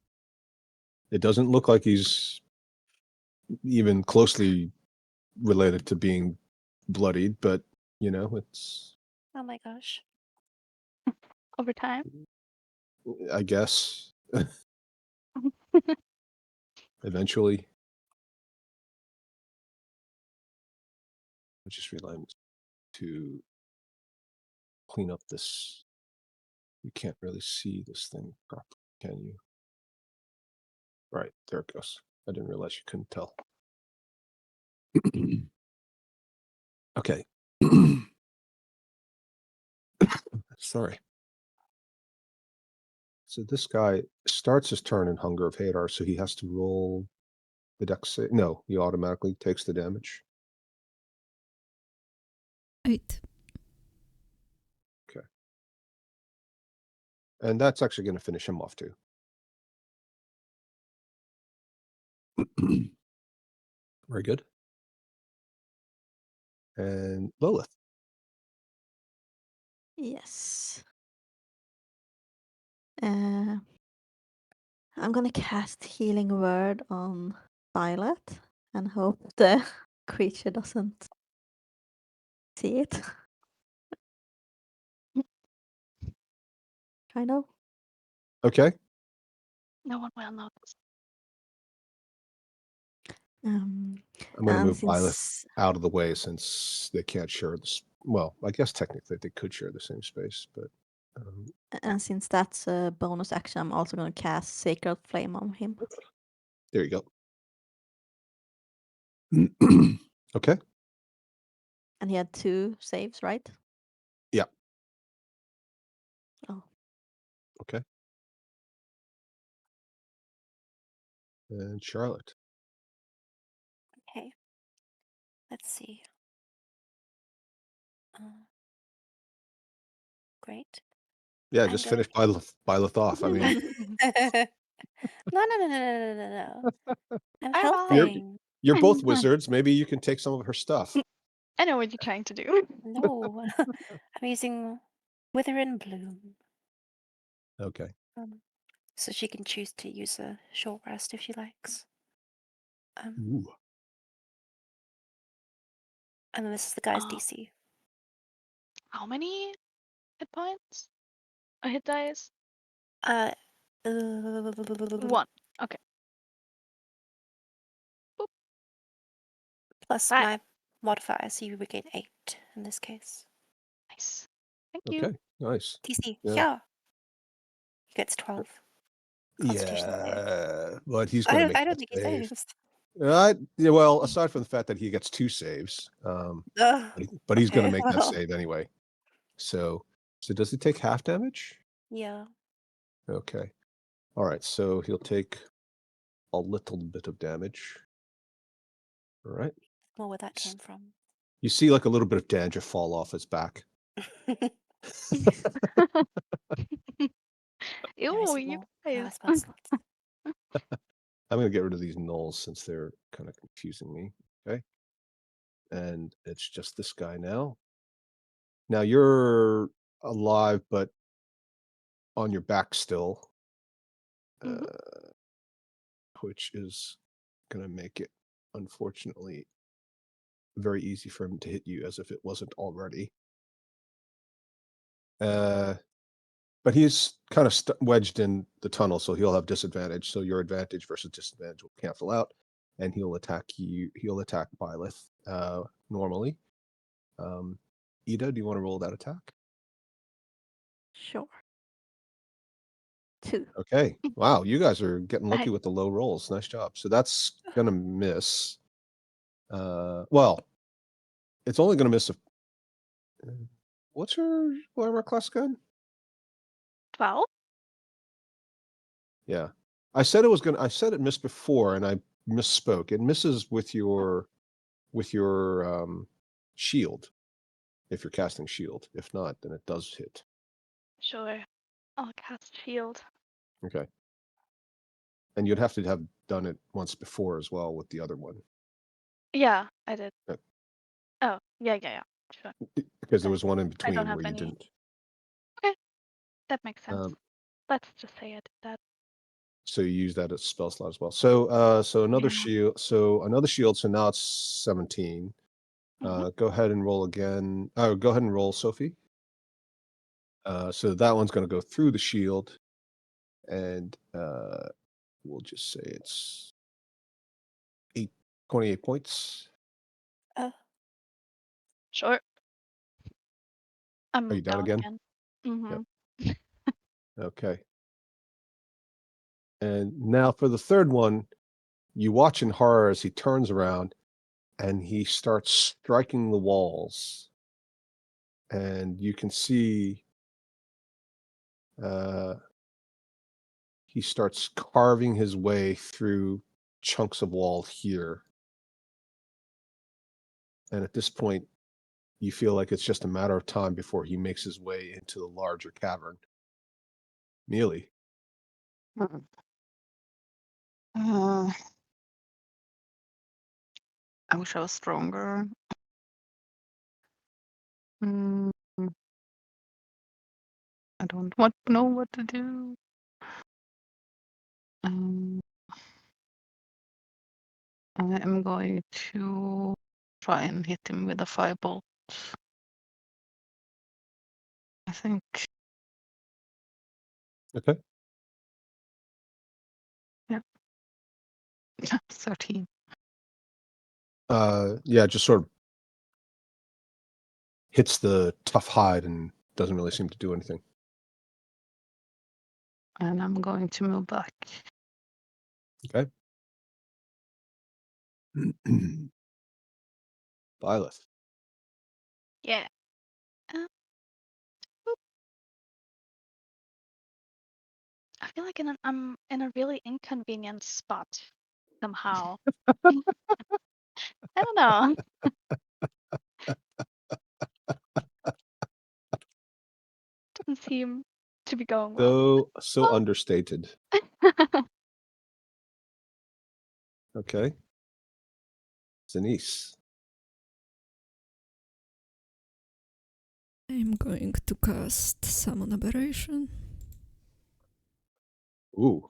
It doesn't look like he's even closely related to being bloodied, but you know, it's. oh my gosh. Over time. I guess. Eventually. I just realized to clean up this. You can't really see this thing properly, can you? Right, there it goes. I didn't realize you couldn't tell. Okay. Sorry. So this guy starts his turn in Hunger of Hadar, so he has to roll the dex save. No, he automatically takes the damage. 8. And that's actually going to finish him off too. Very good. And Lilith. Yes. I'm gonna cast Healing Word on Violet and hope the creature doesn't see it. Kind of. Okay. No one will notice. Um, I'm going to and move Violet since out of the way since they can't share this. Well, I guess technically they could share the same space, but since that's a bonus action, I'm also gonna cast Sacred Flame on him. there you go. Okay. And he had 2 saves, right? Yeah. Oh. Okay. And Charlotte. Okay. Let's see. Great. Yeah, I'm just gonna finish Byleth off. I mean, No. I'm I'm helping. you're both wizards. Maybe you can take some of her stuff. I know what you're trying to do. No. I'm using Wither and Bloom. Okay. So she can choose to use a short rest if she likes. Ooh. And then this is the guy's Oh. DC. How many hit points? Or hit dice? 1. 1. Okay. Boop. Plus 5. my modifier, so you regain 8 in this case. Nice. Thank you. Okay. Nice. DC. Yeah. Yeah. He gets 12. Constitution save. Yeah, but he's going to make I don't that think he save. saves. Yeah, well, aside from the fact that he gets 2 saves, but he's going to Okay, make that well. save anyway. So does he take half damage? Yeah. Okay. All right. So he'll take a little bit of damage. All right. More where that came from. You see like a little bit of dandruff fall off his back. Ew, you guys. spell slots. I'm going to get rid of these gnolls since they're kind of confusing me. Okay. And it's just this guy now. Now you're alive, but on your back still, which is going to make it, unfortunately, very easy for him to hit you as if it wasn't already. But he's kind of wedged in the tunnel, so he'll have disadvantage. So your advantage versus disadvantage will cancel out, and he'll attack you. He'll attack Byleth normally. Ida, do you want to roll that attack? Sure. 2. Okay. Wow, you guys are getting lucky with the low rolls. Nice job. So that's gonna miss. Well, it's only gonna miss if. What's her armor class gun? 12? Yeah, I said it missed before, and I misspoke. It misses with your shield, if you're casting shield. If not, then it does hit. Sure. I'll cast shield. Okay. And you'd have to have done it once before as well with the other one. Yeah, I did. Okay. Oh, yeah. Sure. Because there was one in I between don't have where you any. didn't. Okay. That makes sense. Let's just say I did that. So you use that as spell slot as well. So another shield. So another shield. So now it's 17. Go ahead and roll again. Oh, go ahead and roll, Sophie. So that one's going to go through the shield, and we'll just say it's 28 points. Sure. Are you down again? Mm-hmm. Okay. And now for the third one, you watch in horror as he turns around and he starts striking the walls. And you can see he starts carving his way through chunks of wall here. And at this point, you feel like it's just a matter of time before he makes his way into the larger cavern. Mealy. I wish I was stronger. Mm, I don't know what to do. I am going to try and hit him with a firebolt. I think. Okay. Yeah. 13. Yeah, just sort of hits the tough hide and doesn't really seem to do anything. And I'm going to move back. Okay. Byleth. Yeah. I feel like I'm in a really inconvenient spot somehow. I don't know. Doesn't seem to be going well. So understated. Okay. Zanice. I'm going to cast Summon Aberration. Ooh.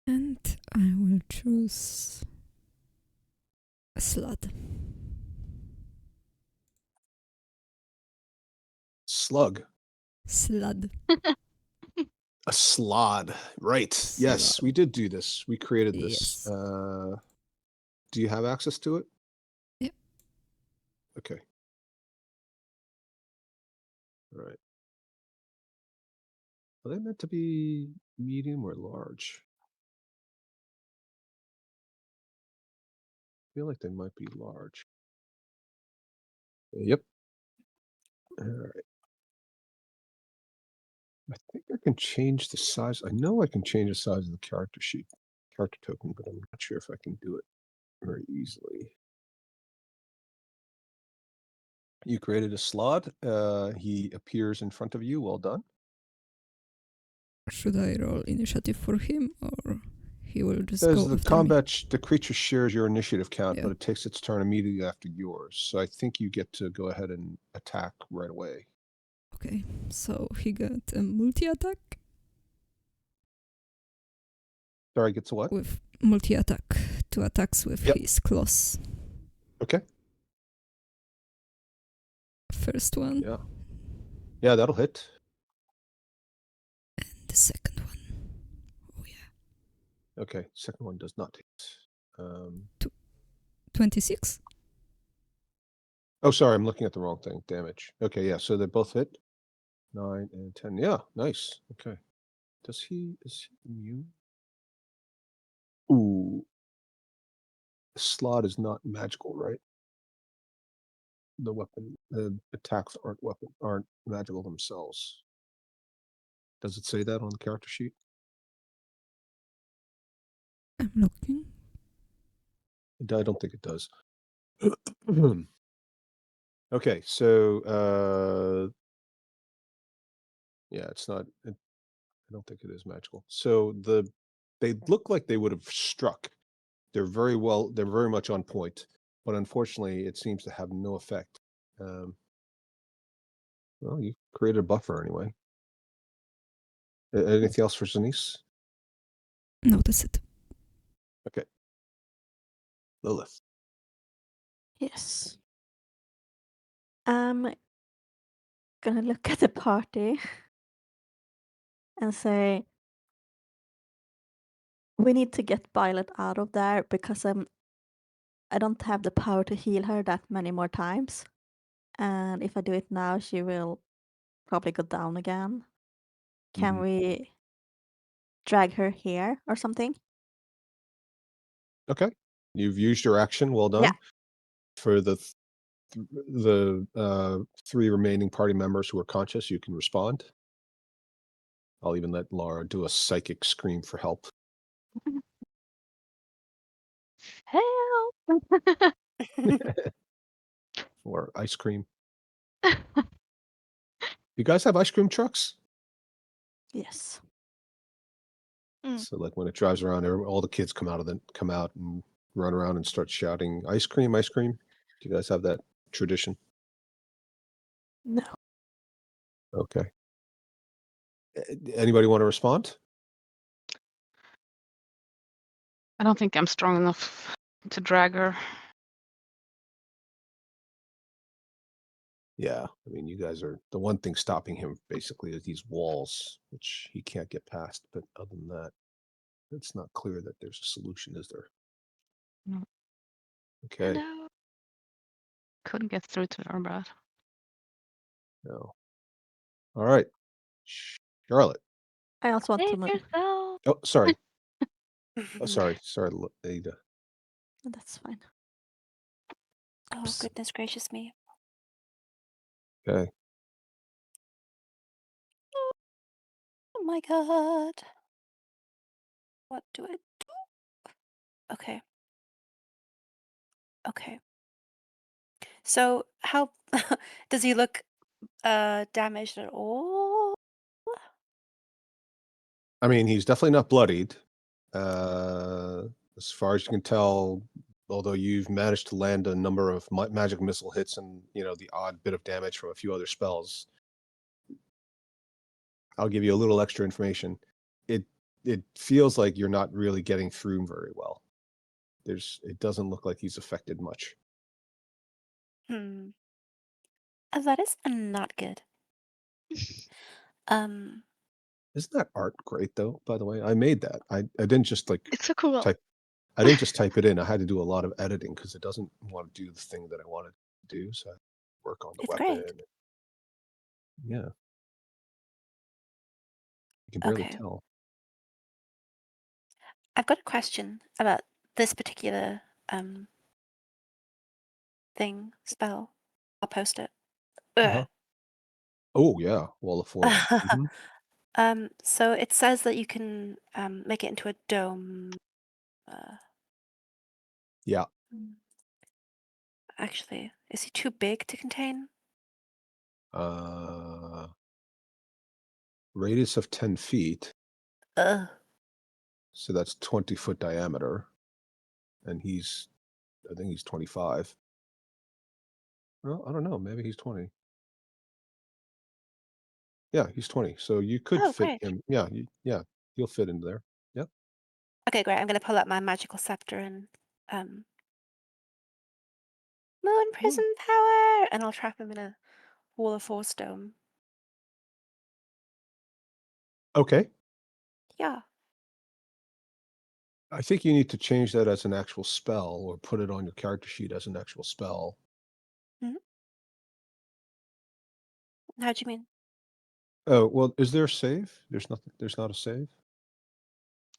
And I will choose a slud. Slug. Slud. A slod. Right. Yes, Slod. we did do this. We created this. Yes. Do you have access to it? Yeah. Okay. All right. Are they meant to be medium or large? I feel like they might be large. Yep. All right. I think I can change the size. I know I can change the size of the character sheet, character token, but I'm not sure if I can do it very easily. You created a slot. He appears in front of you. Well done. Should I roll initiative for him, or he will just Says go the after combat, me? the creature shares your initiative count, Yeah. but it takes its turn immediately after yours. So I think you get to go ahead and attack right away. Okay, so he got a multi-attack? Sorry, gets a what? With multi-attack. 2 attacks with his claws. Okay. First one. Yeah. Yeah, that'll hit. And the second one. Oh yeah. Okay, second one does not hit. 26? Oh, sorry, I'm looking at the wrong thing. Damage. Okay, yeah, so they both hit. 9 and 10. Yeah, nice. Okay. Is he immune? Ooh. The slot is not magical, right? The attacks aren't magical themselves. Does it say that on the character sheet? I'm looking. I don't think it does. Okay, so yeah, it's not. I don't think it is magical. So they look like they would have struck. They're very much on point, but unfortunately, it seems to have no effect. Well, you created a buffer anyway. Anything else for Zanice? No, that's it. Okay. Lilith. Yes. I'm gonna look at the party and say, we need to get Violet out of there because I don't have the power to heal her that many more times. And if I do it now, she will probably go down again. Can we drag her here or something? Okay. You've used your action. Well done. Yeah. For the 3 remaining party members who are conscious, you can respond. I'll even let Laura do a psychic scream for help. Help! Or ice cream. You guys have ice cream trucks? Yes. So like when it drives around, all the kids come out and run around and start shouting, "Ice cream, ice cream." Do you guys have that tradition? No. Okay. Anybody want to respond? I don't think I'm strong enough to drag her. Yeah, I mean, you guys are the one thing stopping him basically is these walls, which he can't get past. But other than that, it's not clear that there's a solution, is there? No. Okay. No. Couldn't get through to her, but No. All right. Charlotte. I also want to Save move. yourself. Oh, sorry. Sorry, Ada. That's fine. Oh, goodness gracious me. Okay. Oh my god. What do I do? Okay. Okay. So how does he look damaged at all? I mean, he's definitely not bloodied. As far as you can tell, although you've managed to land a number of magic missile hits and, the odd bit of damage from a few other spells, I'll give you a little extra information. It feels like you're not really getting through very well. It doesn't look like he's affected much. That is not good. Isn't that art great though, by the way? I made that. I didn't just It's so cool. type I didn't just type it in. I had to do a lot of editing because it doesn't want to do the thing that I wanted to do. So I work on the It's weapon. great. Yeah. You can barely Okay. tell. I've got a question about this particular spell. I'll post it. Uh-huh. Oh yeah, Wall of Force. So it says that you can make it into a dome. Yeah. Actually, is he too big to contain? Radius of 10 feet. Ugh. So that's 20-foot diameter. And I think he's 25. Well, I don't know. Maybe he's 20. Yeah, he's 20. So you could Oh, fit great. him. Yeah, he'll fit into there. Yep. Okay, great. I'm gonna pull out my magical scepter and moon prism power, and I'll trap him in a Wall of Force dome. Okay. Yeah. I think you need to change that as an actual spell or put it on your character sheet as an actual spell. How do you mean? Oh, well, is there a save? There's not a save?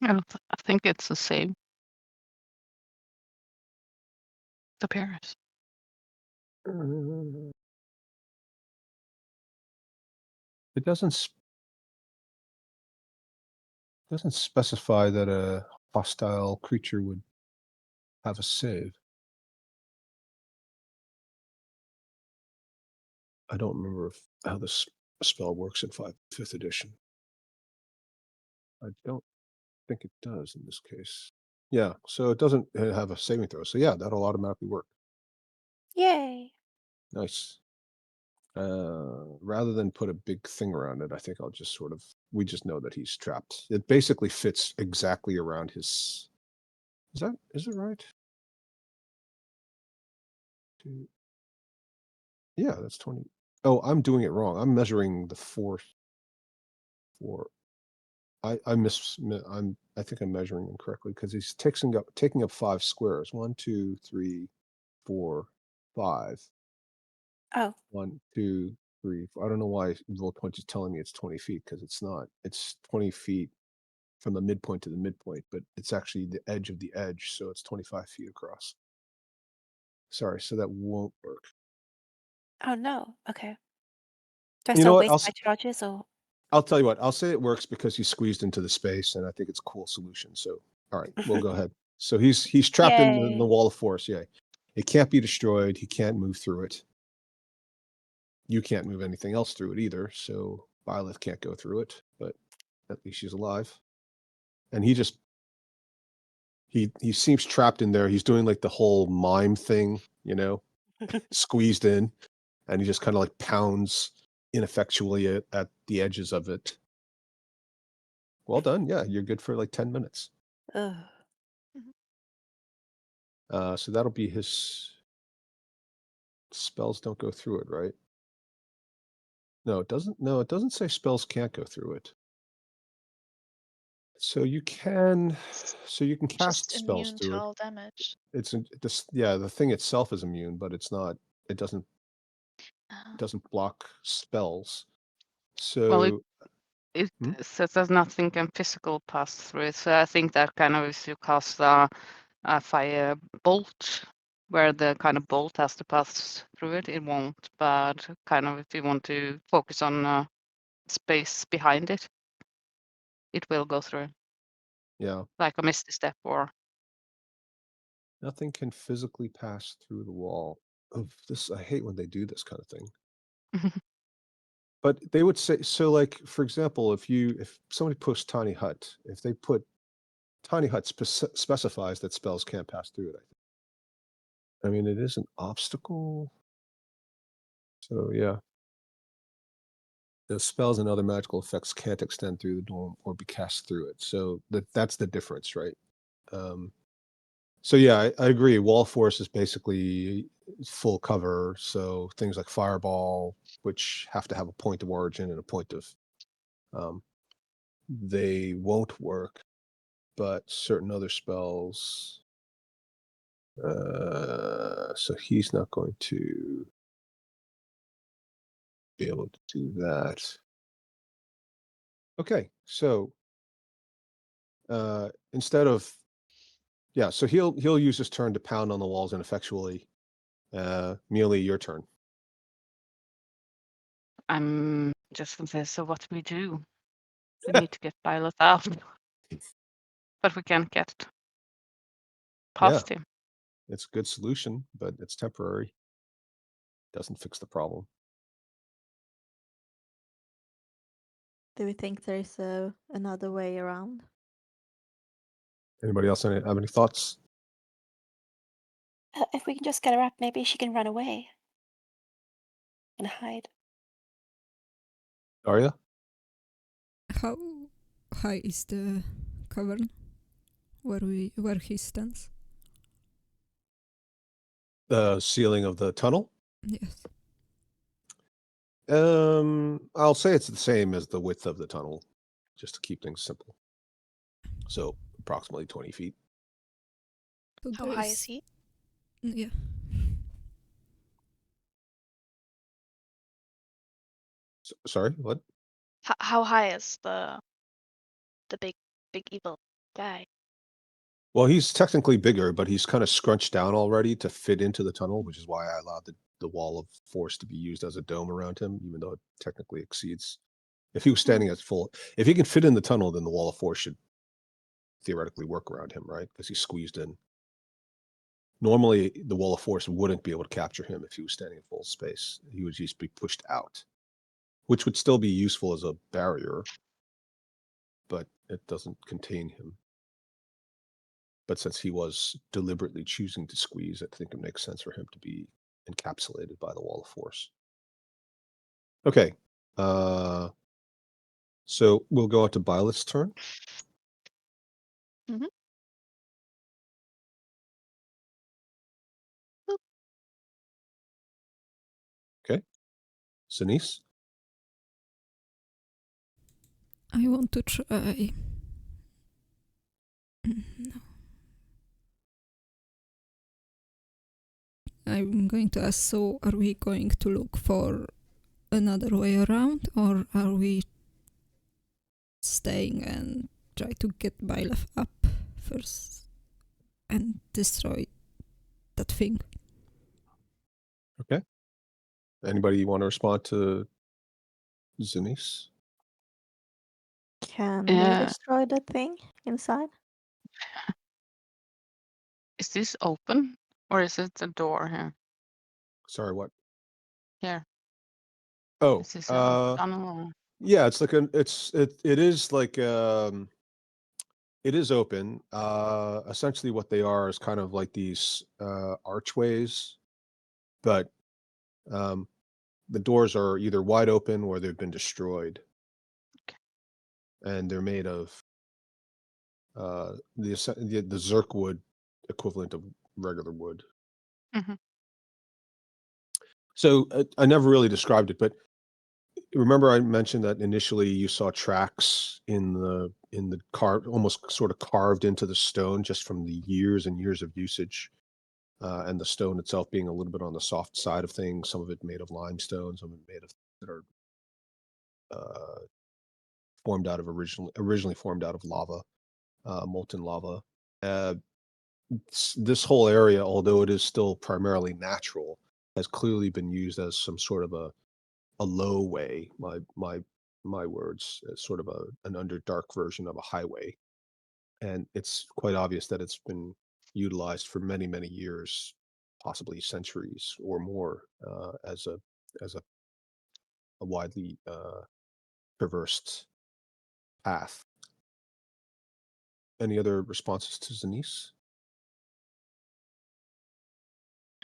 I think it's the same. The Paris. It doesn't specify that a hostile creature would have a save. I don't remember how this spell works in 5th edition. I don't think it does in this case. Yeah, so it doesn't have a saving throw. So yeah, that'll automatically work. Yay. Nice. Rather than put a big thing around it, I think I'll just we just know that he's trapped. It basically fits exactly around his. Is it right? Yeah, that's 20. Oh, I'm doing it wrong. I'm measuring the four. I think I'm measuring incorrectly because he's taking up 5 squares. 1, 2, 3, 4, 5. Oh. 1, 2, 3, 4. I don't know why Roll20 is telling me it's 20 feet because it's not. It's 20 feet from the midpoint to the midpoint, but it's actually the edge of the edge, so it's 25 feet across. Sorry, so that won't work. Oh no. Okay. Do I You know still what? waste my charges or? I'll tell you what. I'll say it works because he's squeezed into the space, and I think it's a cool solution. So, all right, we'll go ahead. So he's trapped in the Yay. Wall of Force. Yeah, it can't be destroyed. He can't move through it. You can't move anything else through it either. So Byleth can't go through it. But At least she's alive. And he just he seems trapped in there. He's doing like the whole mime thing, you know, squeezed in, and he just kind of like pounds ineffectually at the edges of it. Well done. Yeah, you're good for like 10 minutes. Ugh. So that'll be his spells don't go through it, right? No, it doesn't. No, it doesn't say spells can't go through it. So you can cast Just spells immune through to it. all damage. It's this, yeah, the thing itself is immune, but it's not. It doesn't block spells. Well, So it says there's nothing can physical pass through it. So I think that kind of if you cast a fire bolt, where the kind of bolt has to pass through it, it won't. But kind of if you want to focus on space behind it, it will go through, yeah, like a misty step or. nothing can physically pass through the wall. Of this, I hate when they do this kind of thing. But they would say so. Like for example, if somebody posts tiny hut, if they put tiny hut specifies that spells can't pass through it. I mean, it is an obstacle. So yeah, the spells and other magical effects can't extend through the dome or be cast through it. So that's the difference, right? So yeah, I agree. Wall force is basically full cover. So things like fireball, which have to have a point of origin and a point of, they won't work. But certain other spells. So he's not going to be able to do that. Okay, so instead of, yeah, so he'll use his turn to pound on the walls ineffectually. Mealy, your turn. I'm just gonna say, so what do we do? We need to get Violet out, but we can't get past him. It's a good solution, but it's temporary. Doesn't fix the problem. Do we think there's another way around? Anybody else have any thoughts? If we can just get her up, maybe she can run away and hide. Arya? How high is the cavern where he stands? The ceiling of the tunnel? Yes. I'll say it's the same as the width of the tunnel, just to keep things simple. So approximately 20 feet. So How high is he? Yeah. Sorry, what? How high is the big evil guy? Well, he's technically bigger, but he's kind of scrunched down already to fit into the tunnel, which is why I allowed the wall of force to be used as a dome around him, even though it technically exceeds. If he was standing at full, if he can fit in the tunnel, then the wall of force should theoretically work around him, right? Because he's squeezed in. Normally, the wall of force wouldn't be able to capture him if he was standing in full space. He would just be pushed out, which would still be useful as a barrier, but it doesn't contain him. But since he was deliberately choosing to squeeze, I think it makes sense for him to be encapsulated by the wall of force. Okay. So we'll go on to Violet's turn. Mm-hmm. Okay. Sinise? I want to try. No. I'm going to ask, so are we going to look for another way around, or are we staying and try to get Byleth up first and destroy that thing? Okay. Anybody want to respond to Sinise? Can we destroy that thing inside? Is this open or is it a door here? Sorry, what? Here. Oh, Is this a tunnel? Or... Yeah, it's like it is like it is open. Essentially what they are is kind of like these archways, but um the doors are either wide open or they've been destroyed. And they're made of the zerk wood equivalent of regular wood. Hmm. So I never really described it, but remember I mentioned that initially you saw tracks in the carved, almost sort of carved into the stone just from the years and years of usage, and the stone itself being a little bit on the soft side of things. Some of it made of limestone, some of it made of that are uh, originally formed out of lava, molten lava. Uh, this whole area, although it is still primarily natural, has clearly been used as some sort of a low way. My words, as sort of an underdark version of a highway, and it's quite obvious that it's been utilized for many years, possibly centuries or more, as a widely traversed path. Any other responses to Zanice?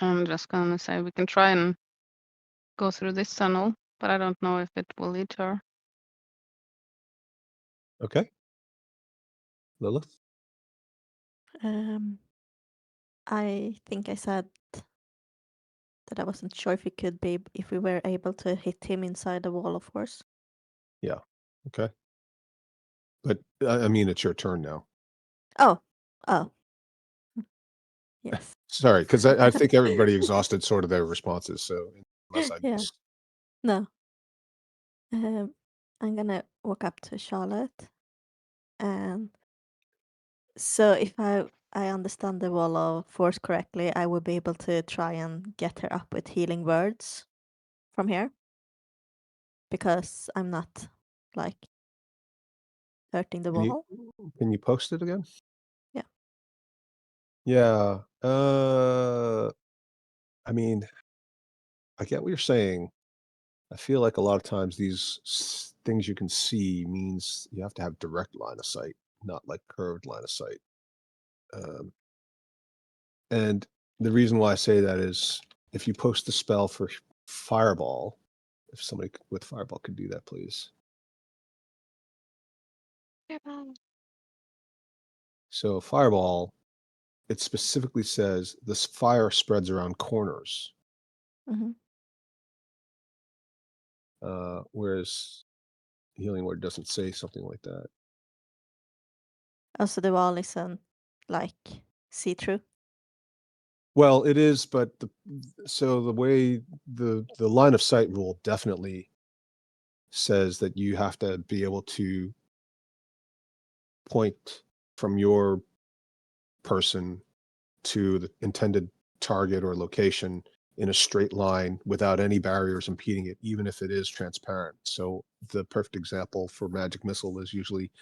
I'm just gonna say we can try and go through this tunnel, but I don't know if it will lead to her. Okay, Lilith. I think I said that I wasn't sure if we were able to hit him inside the wall, of course. Yeah. Okay. But I mean, it's your turn now. Oh, oh, yes. Sorry, because I think everybody exhausted sort of their responses. So unless I Yeah. missed. No. I'm gonna walk up to Charlotte, and so if I understand the wall of force correctly, I will be able to try and get her up with healing words from here, because I'm not like hurting the wall. Can you post it again? Yeah. Yeah. I mean, I get what you're saying. I feel like a lot of times these things you can see means you have to have direct line of sight, not like curved line of sight. Um, and the reason why I say that is if you post the spell for fireball, if somebody with fireball could do that, please. So fireball, it specifically says this fire spreads around corners, Mm-hmm. whereas healing word doesn't say something like that. Also, the wall isn't like see-through. Well, it is, but so the way the line of sight rule definitely says that you have to be able to point from your person to the intended target or location in a straight line without any barriers impeding it, even if it is transparent. So the perfect example for magic missile is usually,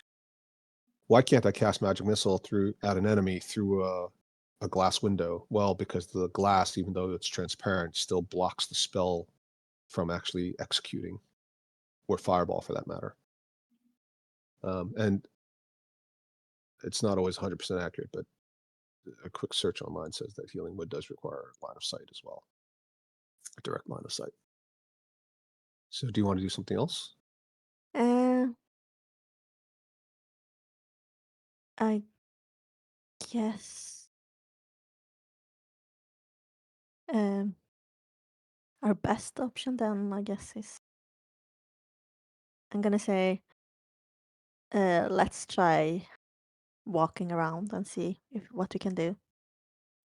why can't I cast magic missile at an enemy through a glass window? Well, because the glass, even though it's transparent, still blocks the spell from actually executing, or fireball for that matter. And it's not always 100% accurate, but a quick search online says that healing wood does require line of sight as well, a direct line of sight. So do you want to do something else? I guess our best option then, I guess, is I'm gonna say let's try walking around and see what we can do.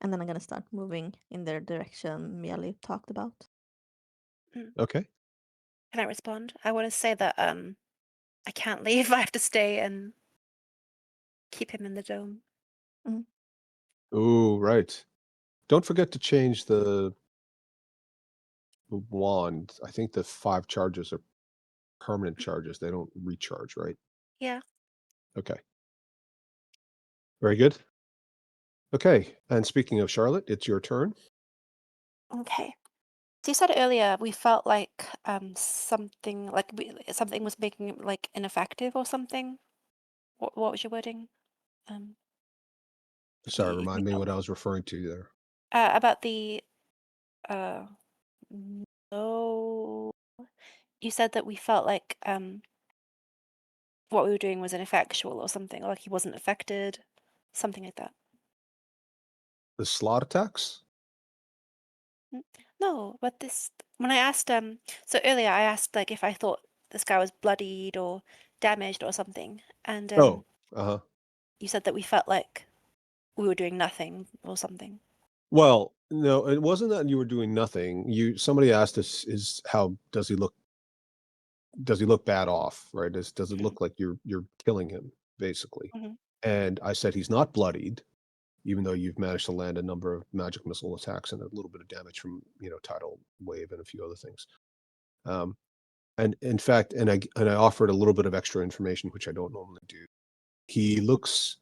And then I'm gonna start moving in the direction Miali talked about. Okay. Can I respond? I want to say that I can't leave. I have to stay and keep him in the dome. Oh, right. Don't forget to change the wand. I think the 5 charges are permanent charges. They don't recharge, right? Yeah. Okay. Very good. Okay. And speaking of Charlotte, it's your turn. Okay. So you said earlier we felt like something something was making it like ineffective or something. What was your wording? Um, Sorry, we remind me felt what I was referring to there. about the uh no. You said that we felt like what we were doing was ineffectual or something, or like he wasn't affected, something like that. The slot attacks? Mm, No, but this when I asked so earlier I asked like if I thought this guy was bloodied or damaged or something, and Oh, uh-huh. you said that we felt like we were doing nothing or something. Well, no, it wasn't that you were doing nothing. Somebody asked us, is how does he look? Does he look bad off? Right? Does it Mhm, look like you're killing him, basically? mhm, And I said he's not bloodied, even though you've managed to land a number of magic missile attacks and a little bit of damage from tidal wave and a few other things. Um, and in fact, and I offered a little bit of extra information, which I don't normally do. He looks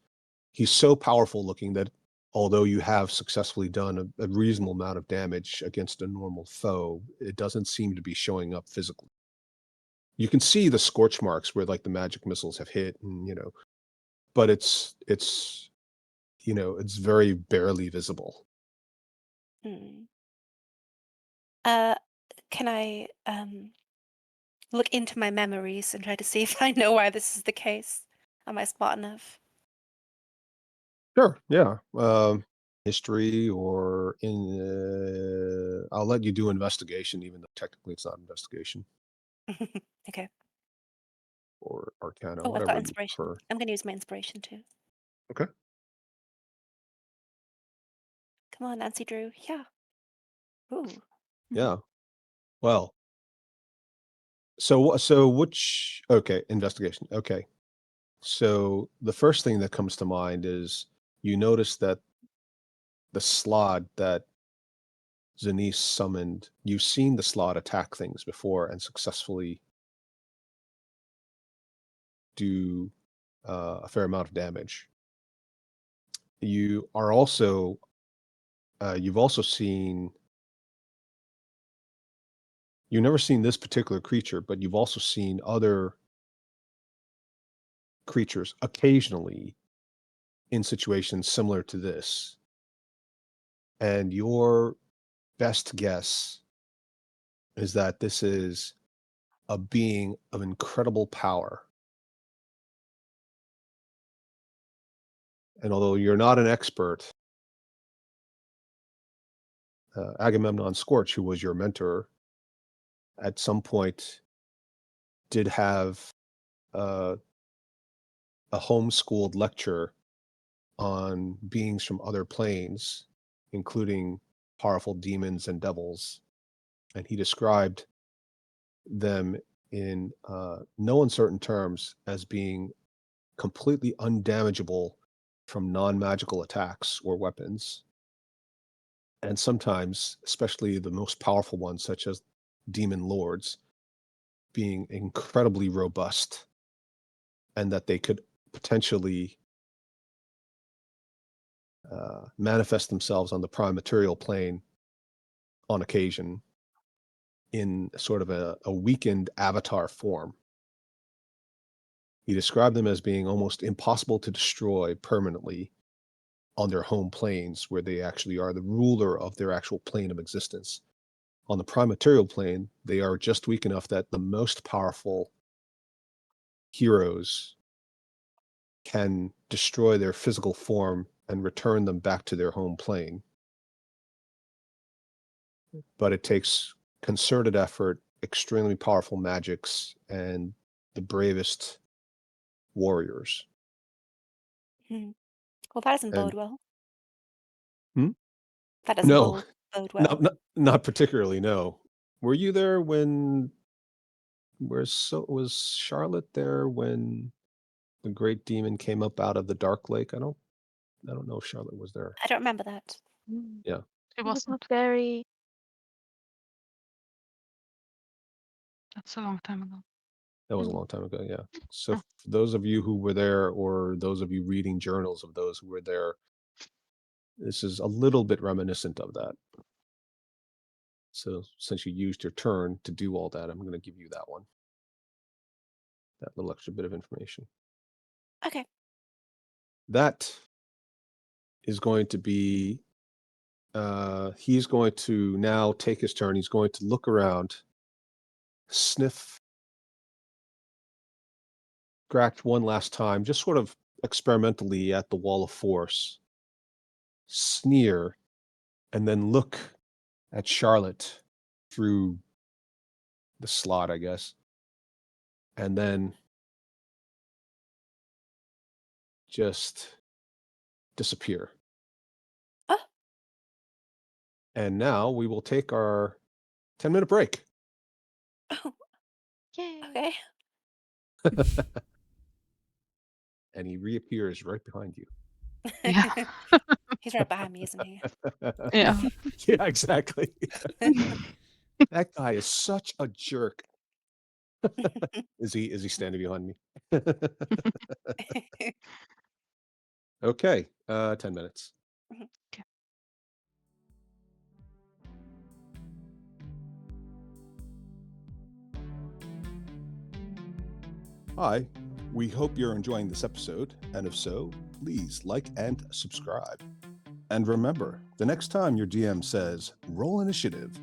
he's so powerful looking that although you have successfully done a reasonable amount of damage against a normal foe, it doesn't seem to be showing up physically. You can see the scorch marks where like the magic missiles have hit, and but it's very barely visible. mm. Uh, can I look into my memories and try to see if I know why this is the case? Am I smart enough? Sure, yeah. History or I'll let you do investigation, even though technically it's not investigation, Okay. or arcana, Oh, I've got whatever you inspiration. prefer. I'm gonna use my inspiration too. Okay. Come on, Nancy Drew. Yeah. Ooh. Yeah. Well, so which okay, investigation. Okay. So the first thing that comes to mind is you notice that the slot that Zanice summoned, you've seen the slot attack things before and successfully do a fair amount of damage. You are also you've also seen you've never seen this particular creature, but you've also seen other creatures occasionally in situations similar to this. And your best guess is that this is a being of incredible power. And although you're not an expert, Agamemnon Scorch, who was your mentor, at some point did have uh, a homeschooled lecture on beings from other planes, including powerful demons and devils. And he described them in no uncertain terms as being completely undamageable from non-magical attacks or weapons. And sometimes, especially the most powerful ones, such as demon lords, being incredibly robust, and that they could potentially manifest themselves on the prime material plane on occasion in sort of a weakened avatar form. He described them as being almost impossible to destroy permanently on their home planes, where they actually are the ruler of their actual plane of existence. On the prime material plane, they are just weak enough that the most powerful heroes can destroy their physical form and return them back to their home plane. But it takes concerted effort, extremely powerful magics, and the bravest warriors. Hmm. Well, that doesn't bode And well. hmm? That doesn't No, bode not, well. not not particularly. No. Were you there when? Was Charlotte there when the great demon came up out of the dark lake? I don't know if Charlotte was there. I don't remember that. Mm. Yeah, It It was wasn't. not very. That's a long time ago. that was a Mm. long time ago. Yeah. So Mm. for those of you who were there, or those of you reading journals of those who were there, this is a little bit reminiscent of that. So since you used your turn to do all that, I'm going to give you that one. That little extra bit of information. Okay. That is going to be, he's going to now take his turn. He's going to look around, sniff, scratch one last time, just sort of experimentally at the wall of force, sneer, and then look at Charlotte through the slot, I guess, and then just disappear. Oh. And now we will take our 10-minute break. Oh. Yay. Okay. And he reappears right behind you. Yeah. He's right behind me, isn't he? Yeah. Yeah, exactly. That guy is such a jerk. Is he standing behind me? Okay, 10 minutes. Hi, we hope you're enjoying this episode, and if so, please like and subscribe. And remember, the next time your DM says, roll initiative,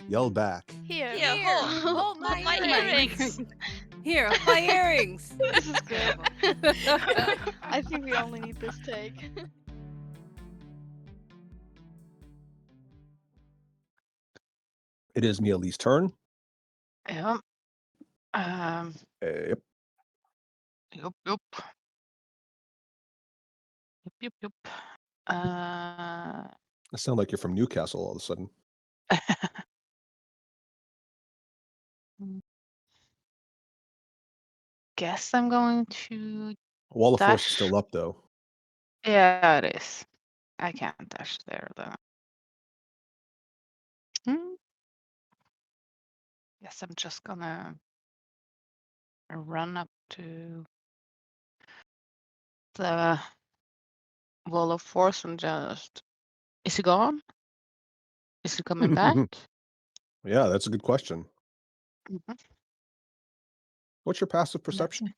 yell back, Here. Hold my earrings. Here, hold my earrings. This is good. I think we only need this take. it is Mieli's turn. Yeah. Yep. Yup, yup. Yup, yup, yup. I sound like you're from Newcastle all of a sudden. Guess I'm going to Wall of Force is dash. still up, though. Yeah, it is. I can't dash there though. Guess I'm just gonna run up to the wall of force and just. Is he gone? Is he coming back? Yeah, that's a good question. Mhm. What's your passive Let's perception? see.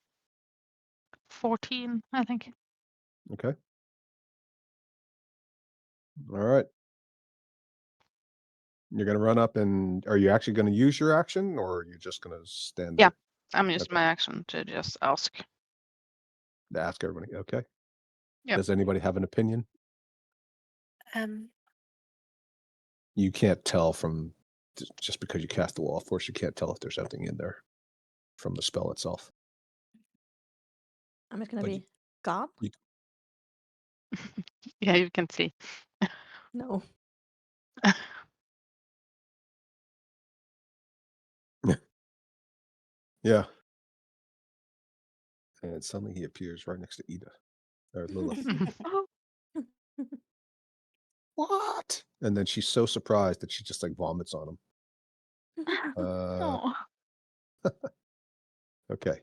14, I think. Okay. All right. You're going to run up and are you actually going to use your action or are you just going to stand Yeah. there I'm using Okay. my action to just ask. to ask everybody? Okay. Yep. Does anybody have an opinion? You can't tell from just because you cast the wall of force, you can't tell if there's something in there from the spell itself. I'm just gonna But be gone. Yeah, you can see. No. Yeah. And suddenly he appears right next to Ida or Lilith. Oh. What? And then she's so surprised that she just like vomits on him. Oh. Okay.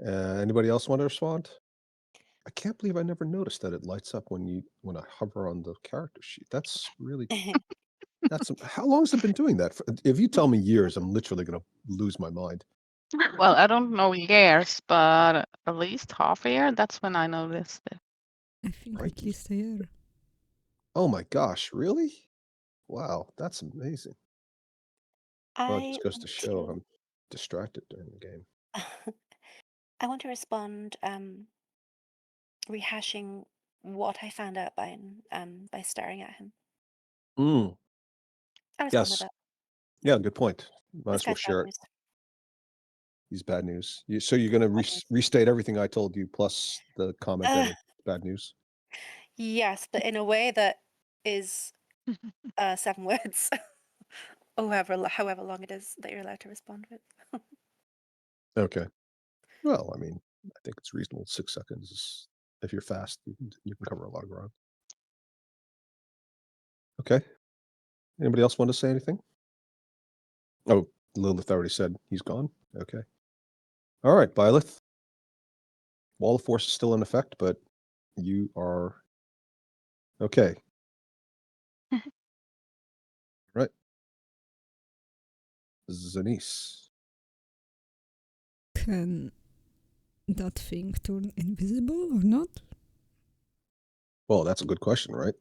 Anybody else want to respond? I can't believe I never noticed that it lights up when I hover on the character sheet. That's really how long has it been doing that? If you tell me years, I'm literally going to lose my mind. Well, I don't know years, but at least half a year. That's when I noticed it. I think Right. at least a year. Oh my gosh, really? Wow, that's amazing. Well, it just goes to show I'm distracted during the game. I want to respond rehashing what I found out by staring at him. I respond with Yes. it. Yeah, good point. Might This as well guy's bad share it. news. He's bad news. So you're going to Bad news. restate everything I told you plus the comment that it's bad news? Yes, but in a way that is 7 words. However long it is that you're allowed to respond with. Okay. Well, I mean, I think it's reasonable. 6 seconds. If you're fast, you can cover a lot of ground. Okay. Anybody else want to say anything? Oh, Lilith already said he's gone. Okay. All right, Violet. Wall of Force is still in effect, but you are okay. Right. Zanice. Can that thing turn invisible or not? Well, that's a good question, right?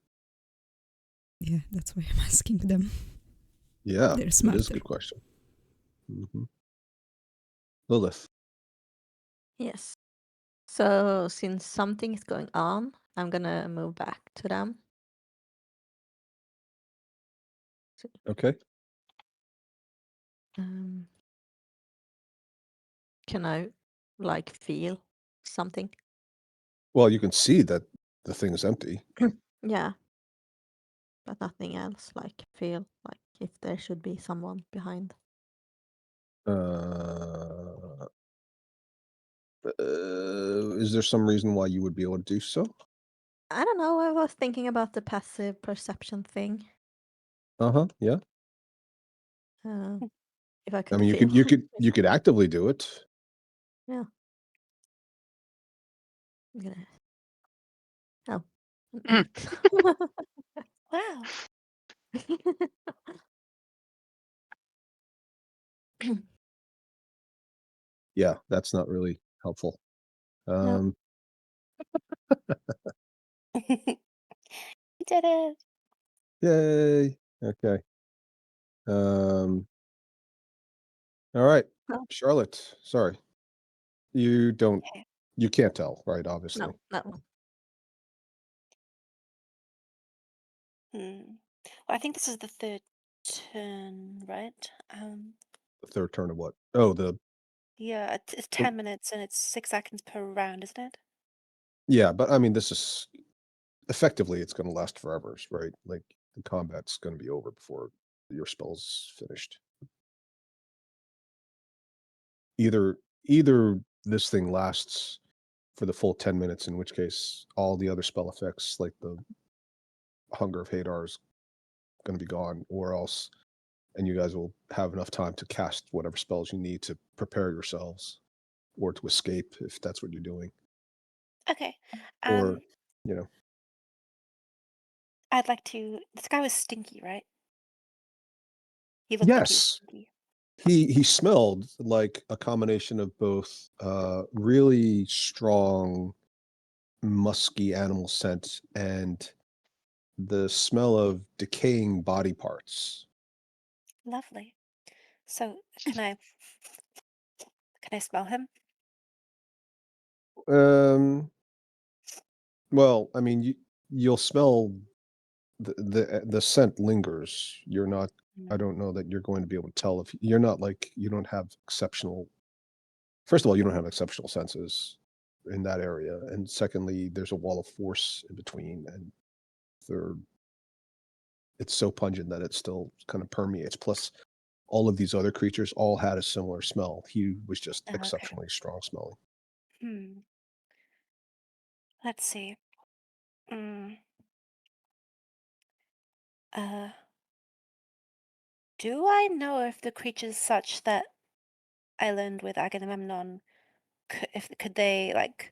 Yeah, that's why I'm asking them. Yeah, They're it smarter. is a good question. Mm-hmm. Lilith. Yes. So since something is going on, I'm gonna move back to them. Okay. Can I like feel something? Well, you can see that the thing is empty. Yeah. But nothing else, like feel like if there should be someone behind. Is there some reason why you would be able to do so? I don't know, I was thinking about the passive perception thing. Uh-huh. Yeah. If I I could mean, feel. you could actively do it. Yeah. I'm gonna. Oh. an 8. Wow. Yeah, that's not really helpful. No. You did it. Yay. Okay. All right. No. Charlotte, sorry. You Okay. can't tell, right? Obviously. No. No. Well, I think this is the third turn, right? The third turn of what? Oh, Yeah, it's 10 minutes and it's 6 seconds per round, isn't it? yeah, but I mean, this is effectively it's going to last forever, right? Like the combat's going to be over before your spell's finished. Either this thing lasts for the full 10 minutes, in which case all the other spell effects like the Hunger of Hadar is going to be gone, or else, and you guys will have enough time to cast whatever spells you need to prepare yourselves or to escape if that's what you're doing. Okay. Or, you know, I'd like to. This guy was stinky, right? He looked like he was yes, stinky. he smelled like a combination of both really strong musky animal scent and the smell of decaying body parts. Lovely. So can I smell him? Well, I mean, you'll smell the scent lingers. You're not. I don't know that you're going to be able to tell if you're not like you don't have exceptional. First of all, you don't have exceptional senses in that area, and secondly, there's a wall of force in between, and third, it's so pungent that it still kind of permeates. Plus, all of these other creatures all had a similar smell. He was just Okay. exceptionally strong smelling. Let's see. Do I know if the creatures such that I learned with Agamemnon could they like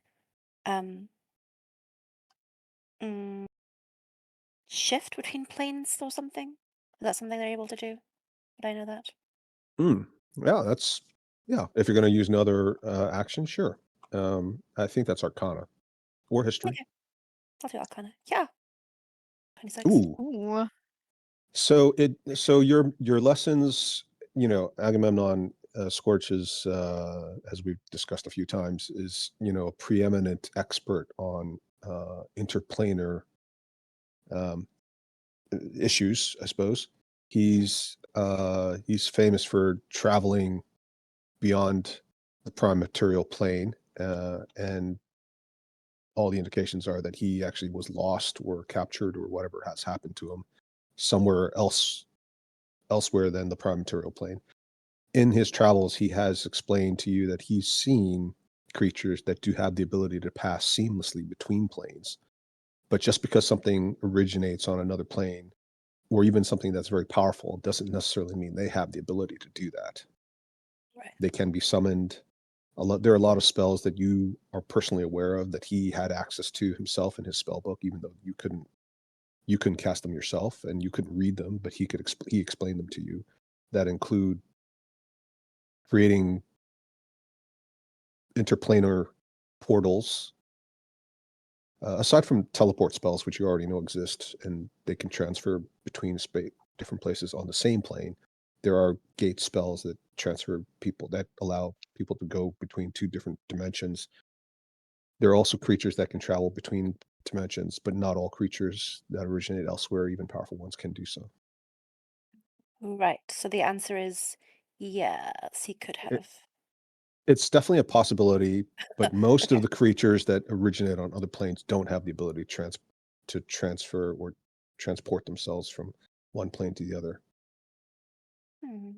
shift between planes or something? Is that something they're able to do? Would I know that? Yeah, that's yeah. If you're going to use another action, sure. I think that's Arcana or History. Okay, I'll do Arcana. Yeah, 26. Ooh, Ooh. so your lessons, you know, Agamemnon Scorch's, as we've discussed a few times, is a preeminent expert on interplanar issues, I suppose. He's famous for traveling beyond the prime material plane, and all the indications are that he actually was lost or captured or whatever has happened to him somewhere elsewhere than the prime material plane. In his travels, he has explained to you that he's seen creatures that do have the ability to pass seamlessly between planes. But just because something originates on another plane, or even something that's very powerful, doesn't necessarily mean they have the ability to do that. Right. They can be summoned. There are a lot of spells that you are personally aware of that he had access to himself in his spell book, even though you couldn't cast them yourself and you couldn't read them, but he explained them to you. That include creating interplanar portals. Aside from teleport spells, which you already know exist, and they can transfer between different places on the same plane, there are gate spells that transfer people, that allow people to go between two different dimensions. There are also creatures that can travel between dimensions, but not all creatures that originate elsewhere, even powerful ones, can do so. Right. So the answer is yes, he could have. It's definitely a possibility, but most Okay. of the creatures that originate on other planes don't have the ability to transfer or transport themselves from one plane to the other. Hmm.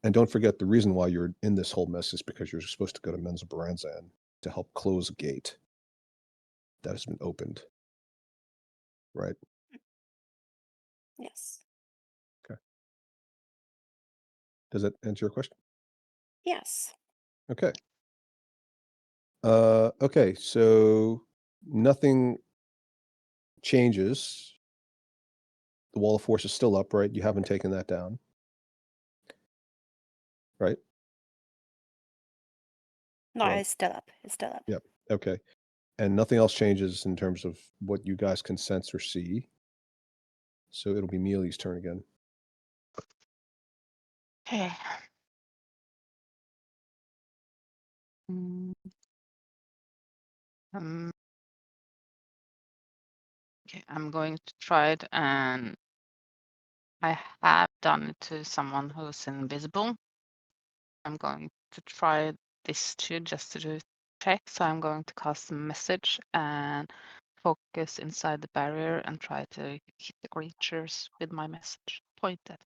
And don't forget, the reason why you're in this whole mess is because you're supposed to go to Menzoberranzan to help close a gate that has been opened. Right? Yes. Okay. Does that answer your question? Yes. Okay. Okay, so nothing changes. The wall of force is still up, right? You haven't taken that down. Right? No, Hello? it's still up. It's still up. Yep. Okay. And nothing else changes in terms of what you guys can sense or see. So it'll be Mealy's turn again. Okay. Mm. Okay, I'm going to try it, and I have done it to someone who's invisible. I'm going to try this too, just to do a check. So I'm going to cast a message and focus inside the barrier and try to hit the creatures with my message pointed.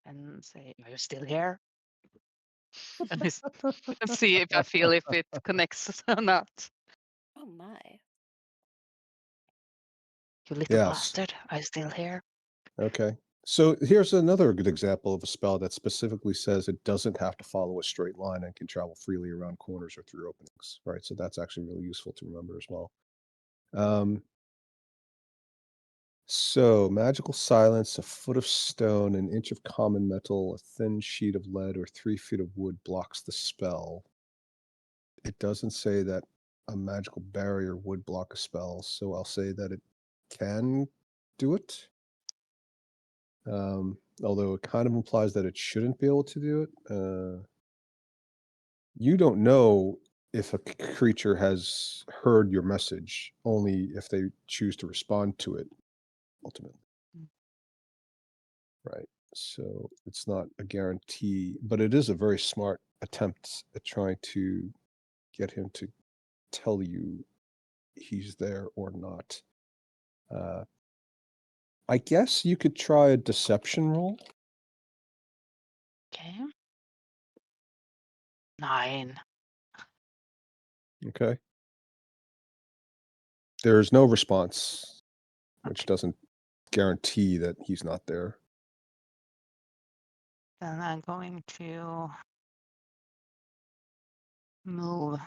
And say, "Are you still here?" And see if I feel if it connects or not. Oh my. You little Yes. bastard, are you still here? Okay. So here's another good example of a spell that specifically says it doesn't have to follow a straight line and can travel freely around corners or through openings, right? So that's actually really useful to remember as well. So magical silence, a foot of stone, an inch of common metal, a thin sheet of lead, or 3 feet of wood blocks the spell. It doesn't say that a magical barrier would block a spell, so I'll say that it can do it. Although it kind of implies that it shouldn't be able to do it. You don't know if a creature has heard your message, only if they choose to respond to it, ultimately. Right. So it's not a guarantee, but it is a very smart attempt at trying to get him to tell you he's there or not. I guess you could try a deception roll. Okay. 9. Okay. There's no response, which doesn't guarantee that he's not there. Then I'm going to move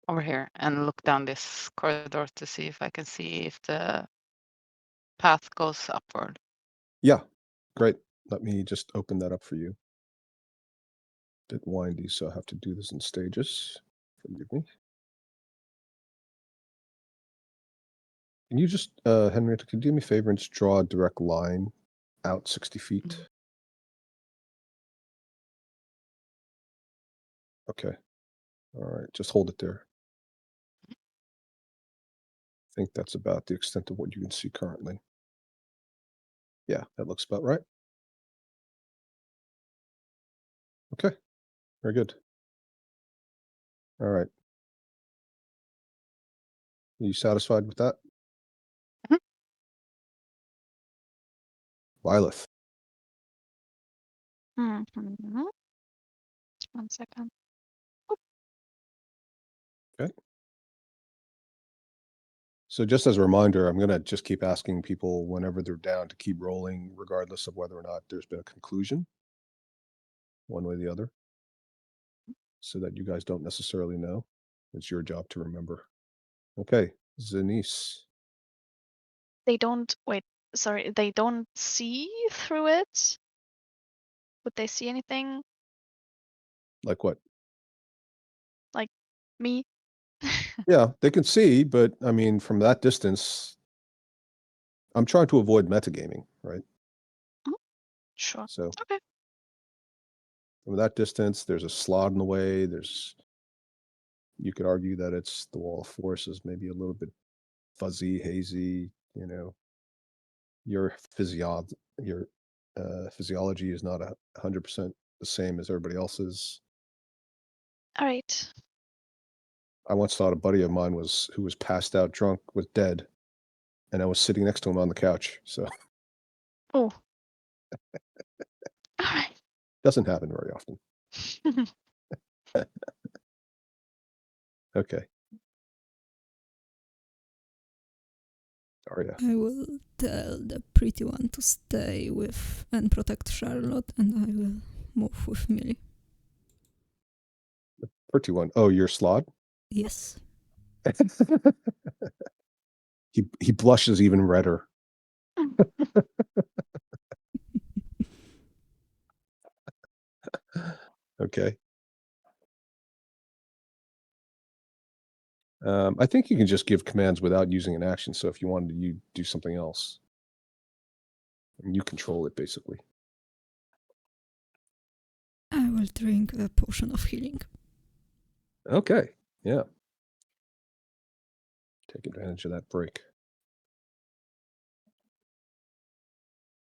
over here and look down this corridor to see if I can see if the path goes upward. Yeah, great. Let me just open that up for you. Bit windy, so I have to do this in stages. Forgive me. Can you just, Henrietta, could you do me a favor and just draw a direct line out 60 feet? Okay. All right, just hold it there. I think that's about the extent of what you can see currently. Yeah, that looks about right. Okay, very good. All right. Are you satisfied with that? Mhm. Lilith. Mhm. 1 second. Okay. So just as a reminder, I'm gonna just keep asking people whenever they're down to keep rolling, regardless of whether or not there's been a conclusion, one way or the other, so that you guys don't necessarily know. It's your job to remember. Okay, Zanice. They don't wait. Sorry, they don't see through it. Would they see anything? Like what? Like me? Yeah, they can see, but I mean, from that distance, I'm trying to avoid metagaming, right? Sure. So Okay. from that distance, there's a slot in the way. You could argue that it's the wall of force is maybe a little bit fuzzy, hazy, you know. Your physiology is not 100% the same as everybody else's. All right. I once thought a buddy of mine who was passed out drunk was dead, and I was sitting next to him on the couch. So Oh. All right. doesn't happen very often. Okay. Daria. I will tell the pretty one to stay with and protect Charlotte, and I will move with Millie. The pretty one. Oh, you're Slod? Yes. He blushes even redder. Okay. I think you can just give commands without using an action. So if you wanted to do something else, and you control it basically. I will drink a potion of healing. Okay. Yeah. Take advantage of that break.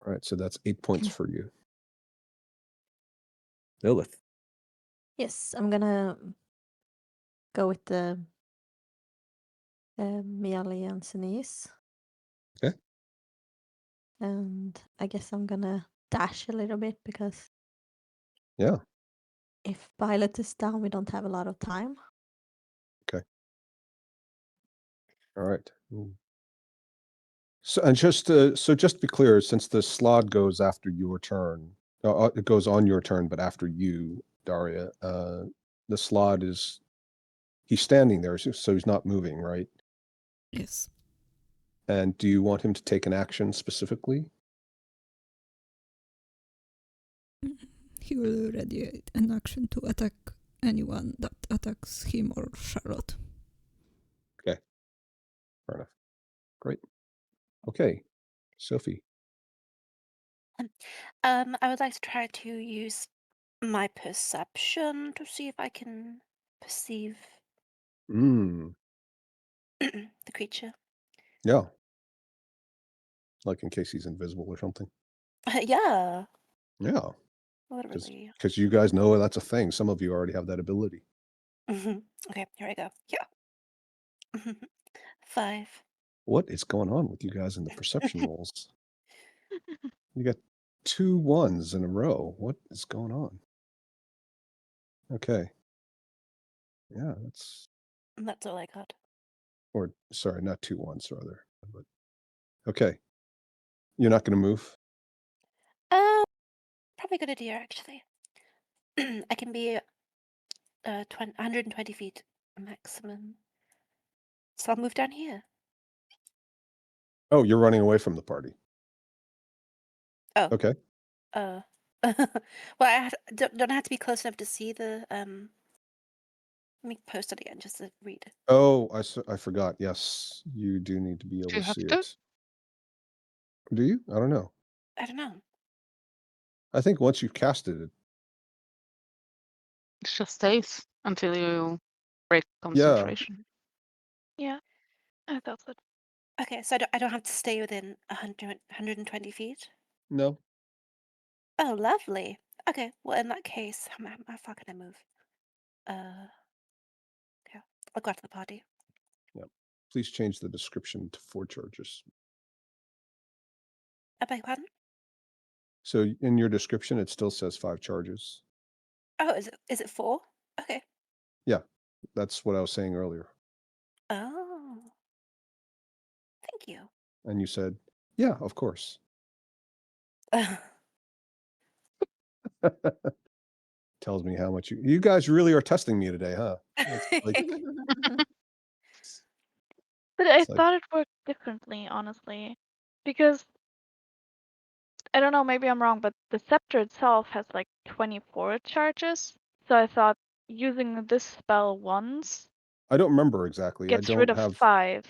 All right. So that's 8 points for you. Lilith. Yes, I'm gonna go with the melee and Sinise. Okay. And I guess I'm gonna dash a little bit because Yeah. if Violet is down, we don't have a lot of time. Okay. All right. Ooh. So and just to be clear, since the slot goes after your turn, it goes on your turn, but after you, Daria, the slot he's standing there, so he's not moving, right? Yes. And do you want him to take an action specifically? He will radiate an action to attack anyone that attacks him or Charlotte. Okay. Fair enough. Great. Okay. Sophie. I would like to try to use my perception to see if I can perceive Mm. the creature. Yeah. Like in case he's invisible or something. Yeah, Yeah. literally. Because you guys know that's a thing. Some of you already have that ability. Okay, here I go. Yeah. 5. What is going on with you guys in the perception rolls? You got 2 1s in a row. What is going on? Okay. Yeah, That's all I got. or sorry, not 2 1s rather. But okay. You're not going to move? Probably a good idea actually. I can be 120 feet maximum. So I'll move down here. Oh, you're running away from the party. Oh. Okay. Well, don't I have to be close enough to see the Let me post it again just to read. Oh, I forgot. Yes, you do need to be able Do you to have see to? it. Do you? I don't know. I don't know. I think once you've casted it. It just stays until you break Yeah. concentration. Yeah, I thought so. Okay, so I don't have to stay within 120 feet? No. Oh, lovely. Okay, well, in that case, how far can I move? Okay, I'll go after the party. Yeah. Please change the description to 4 charges. I beg your pardon? So in your description, it still says 5 charges. Oh, is it 4? Okay. Yeah, that's what I was saying earlier. Oh. Thank you. And you said, yeah, of course. Tells me how much you guys really are testing me today, huh? It's like, But I It's like- thought it worked differently, honestly, because I don't know, maybe I'm wrong, but the scepter itself has like 24 charges. So I thought using this spell once I don't remember exactly. I gets rid don't of have. 5.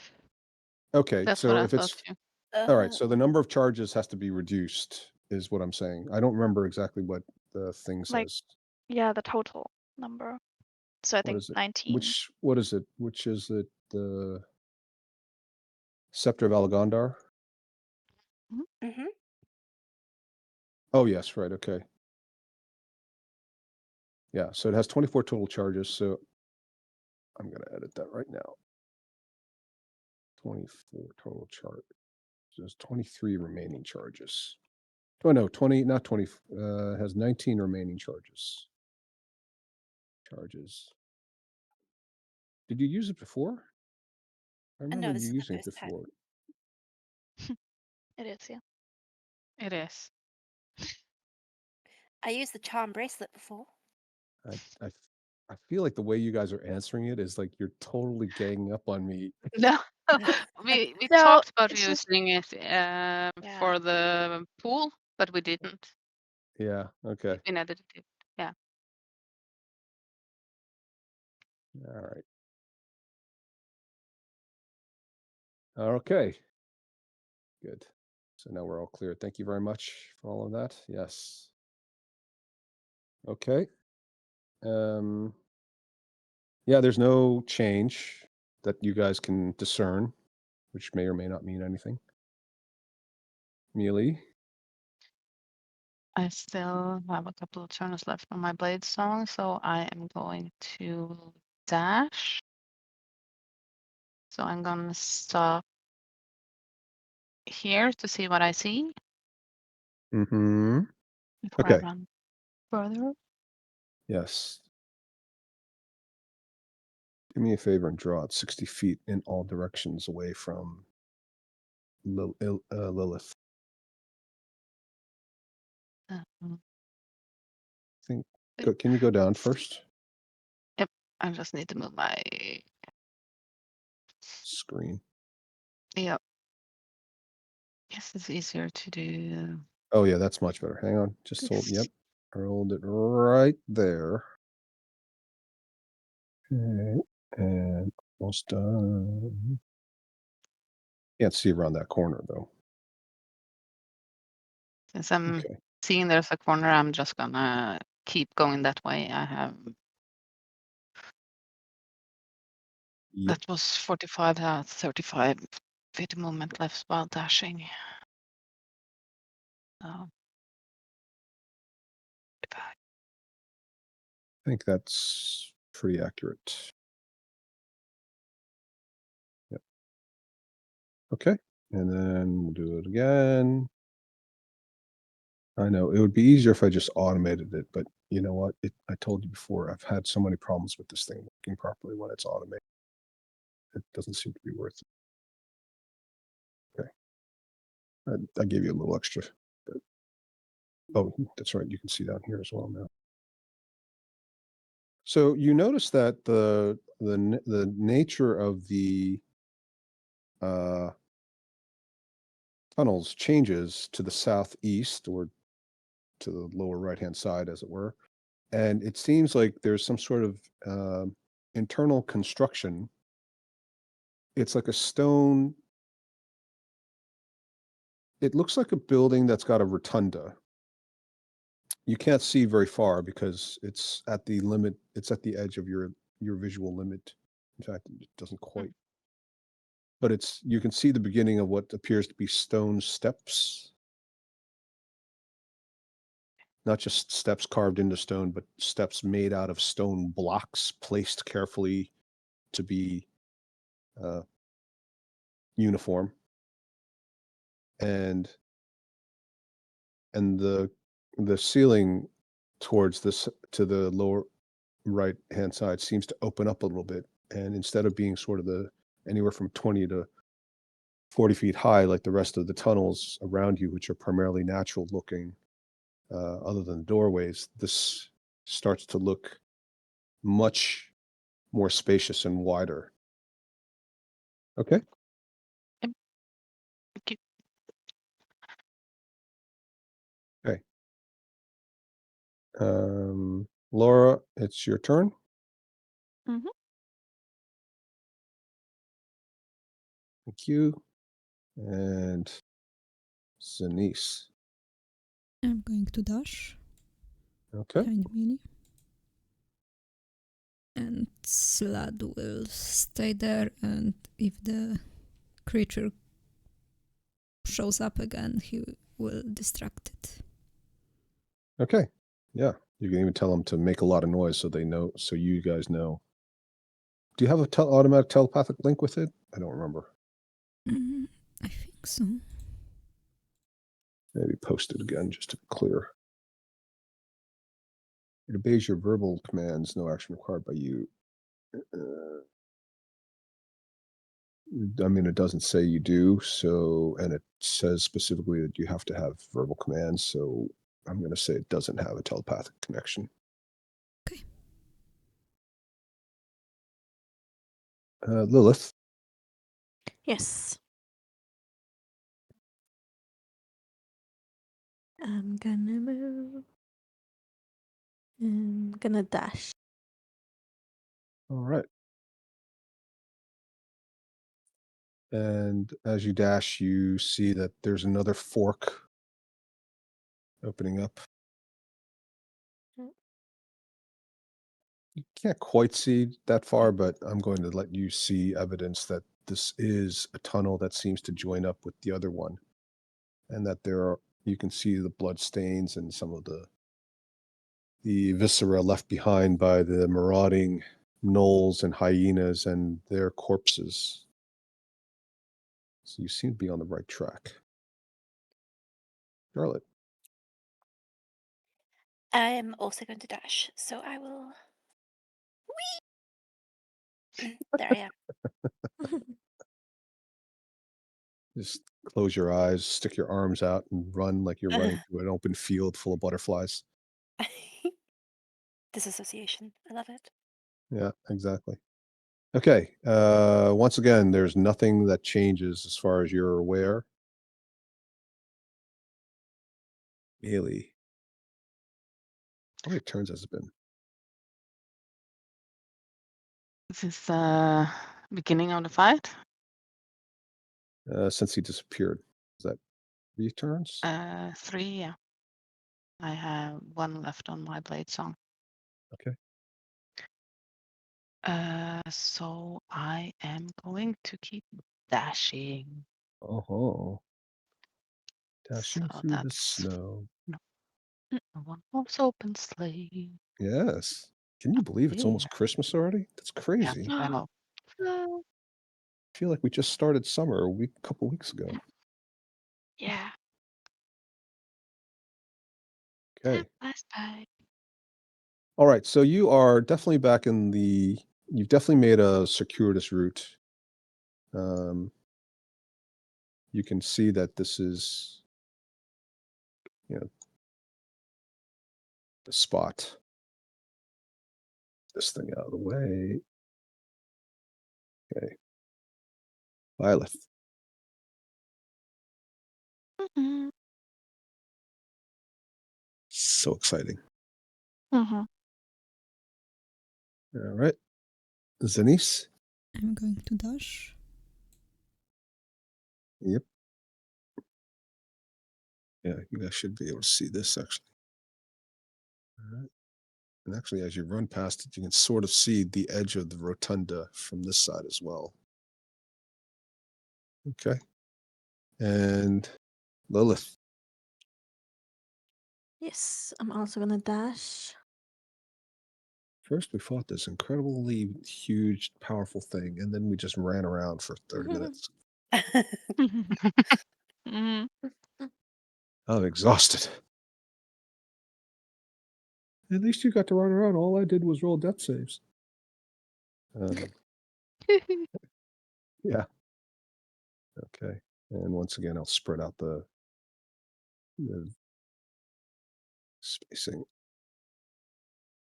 Okay, That's what so I if thought it's too. all right, so the number of charges has to be reduced, is what I'm saying. I don't remember exactly what the thing Like, says. yeah, the total number. So I What think is it? 19. What is it? Which is it? The Scepter of Alagondar? Mm-hmm. Oh yes, right. Okay. Yeah, so it has 24 total charges. So I'm going to edit that right now. 24 total charges. There's 23 remaining charges. Oh no, 20, not 20. Has 19 remaining charges. Did you use it before? I remember No, this you is the using it first time. before. It is, yeah. It is. I used the charm bracelet before. I feel like the way you guys are answering it is like you're totally ganging up on me. No, we No, talked about it's just using it yeah. for the pool, but we didn't. Yeah. Okay. We needed it. Yeah. All right. Okay. Good. So now we're all clear. Thank you very much for all of that. Yes. Okay. Yeah, there's no change that you guys can discern, which may or may not mean anything. Mealy. I still have a couple of turns left on my blade song, so I am going to dash. So I'm gonna stop here to see what I see Mm-hmm. before I Okay. run further. Yes. Do me a favor and draw it 60 feet in all directions away from Lilith. Um, Can you go down first? Yep, I just need to move my Screen. Yep. Yes, it's easier to do. Oh yeah, that's much better. Hang on. Just hold. Yep. Hold it right there. Okay. And almost done. Can't see around that corner though. Since I'm Okay. seeing there's a corner, I'm just gonna keep going that way. I have Yep. that was 45, 35 feet movement left while dashing. So I think that's pretty accurate. Yep. Okay. And then we'll do it again. I know it would be easier if I just automated it, but you know what? I told you before, I've had so many problems with this thing working properly when it's automated. It doesn't seem to be worth it. Okay. I gave you a little extra. But, oh, that's right. You can see down here as well now. So you notice that the nature of the tunnels changes to the southeast or to the lower right-hand side, as it were. And it seems like there's some sort of internal construction. It's like a stone. It looks like a building that's got a rotunda. You can't see very far because it's at the limit. It's at the edge of your visual limit. In fact, it doesn't quite. But you can see the beginning of what appears to be stone steps. Not just steps carved into stone, but steps made out of stone blocks placed carefully to be uniform. And the ceiling towards this to the lower right hand side seems to open up a little bit, and instead of being sort of the anywhere from 20 to 40 feet high like the rest of the tunnels around you, which are primarily natural looking, other than the doorways, this starts to look much more spacious and wider. Okay. Thank you. Laura, it's your turn. Mhm. Thank you. And Zanice. I'm going to dash Okay. behind Millie. And Slad will stay there, and if the creature shows up again, he will distract it. Okay. Yeah. You can even tell them to make a lot of noise so they know, so you guys know. Do you have a automatic telepathic link with it? I don't remember. I think so. Maybe post it again just to be clear. It obeys your verbal commands, no action required by you. I mean, it doesn't say you do, so, and it says specifically that you have to have verbal commands, so I'm going to say it doesn't have a telepathic connection. Okay. Lilith. Yes. I'm gonna move. I'm gonna dash. All right. And as you dash, you see that there's another fork opening up. You can't quite see that far, but I'm going to let you see evidence that this is a tunnel that seems to join up with the other one, and that you can see the blood stains and some of the viscera left behind by the marauding gnolls and hyenas and their corpses. So you seem to be on the right track. Charlotte. I am also going to dash, so I will. Whee! There I am. Just close your eyes, stick your arms out, and run like you're running through an open field full of butterflies. Disassociation. I love it. Yeah, exactly. Okay. Once again, there's nothing that changes as far as you're aware. Really? How many turns has it been? This is the beginning of the fight. Since he disappeared. Is that 3 turns? 3, yeah. I have 1 left on my blade song. Okay. So I am going to keep dashing. Oh. Dashing So through the that's snow. no one horse open sleigh. Yes. Can you believe it's almost Yeah. Christmas already? That's Yeah, crazy. I know. No. I feel like we just started summer a couple weeks ago. Yeah. Okay. Last time. All right. So you are definitely back you've definitely made a circuitous route. You can see that this is, the spot. This thing out of the way. Okay. Violet. Mhm. So exciting. Mhm. All right. Zanice. I'm going to dash. Yep. Yeah, you guys should be able to see this actually. All right. And actually, as you run past it, you can sort of see the edge of the rotunda from this side as well. Okay. And Lilith. Yes, I'm also gonna dash. First, we fought this incredibly huge, powerful thing, and then we just ran around for 30 minutes. Mhm. I'm exhausted. At least you got to run around. All I did was roll death saves. Yeah. Okay. And once again, I'll spread out the spacing.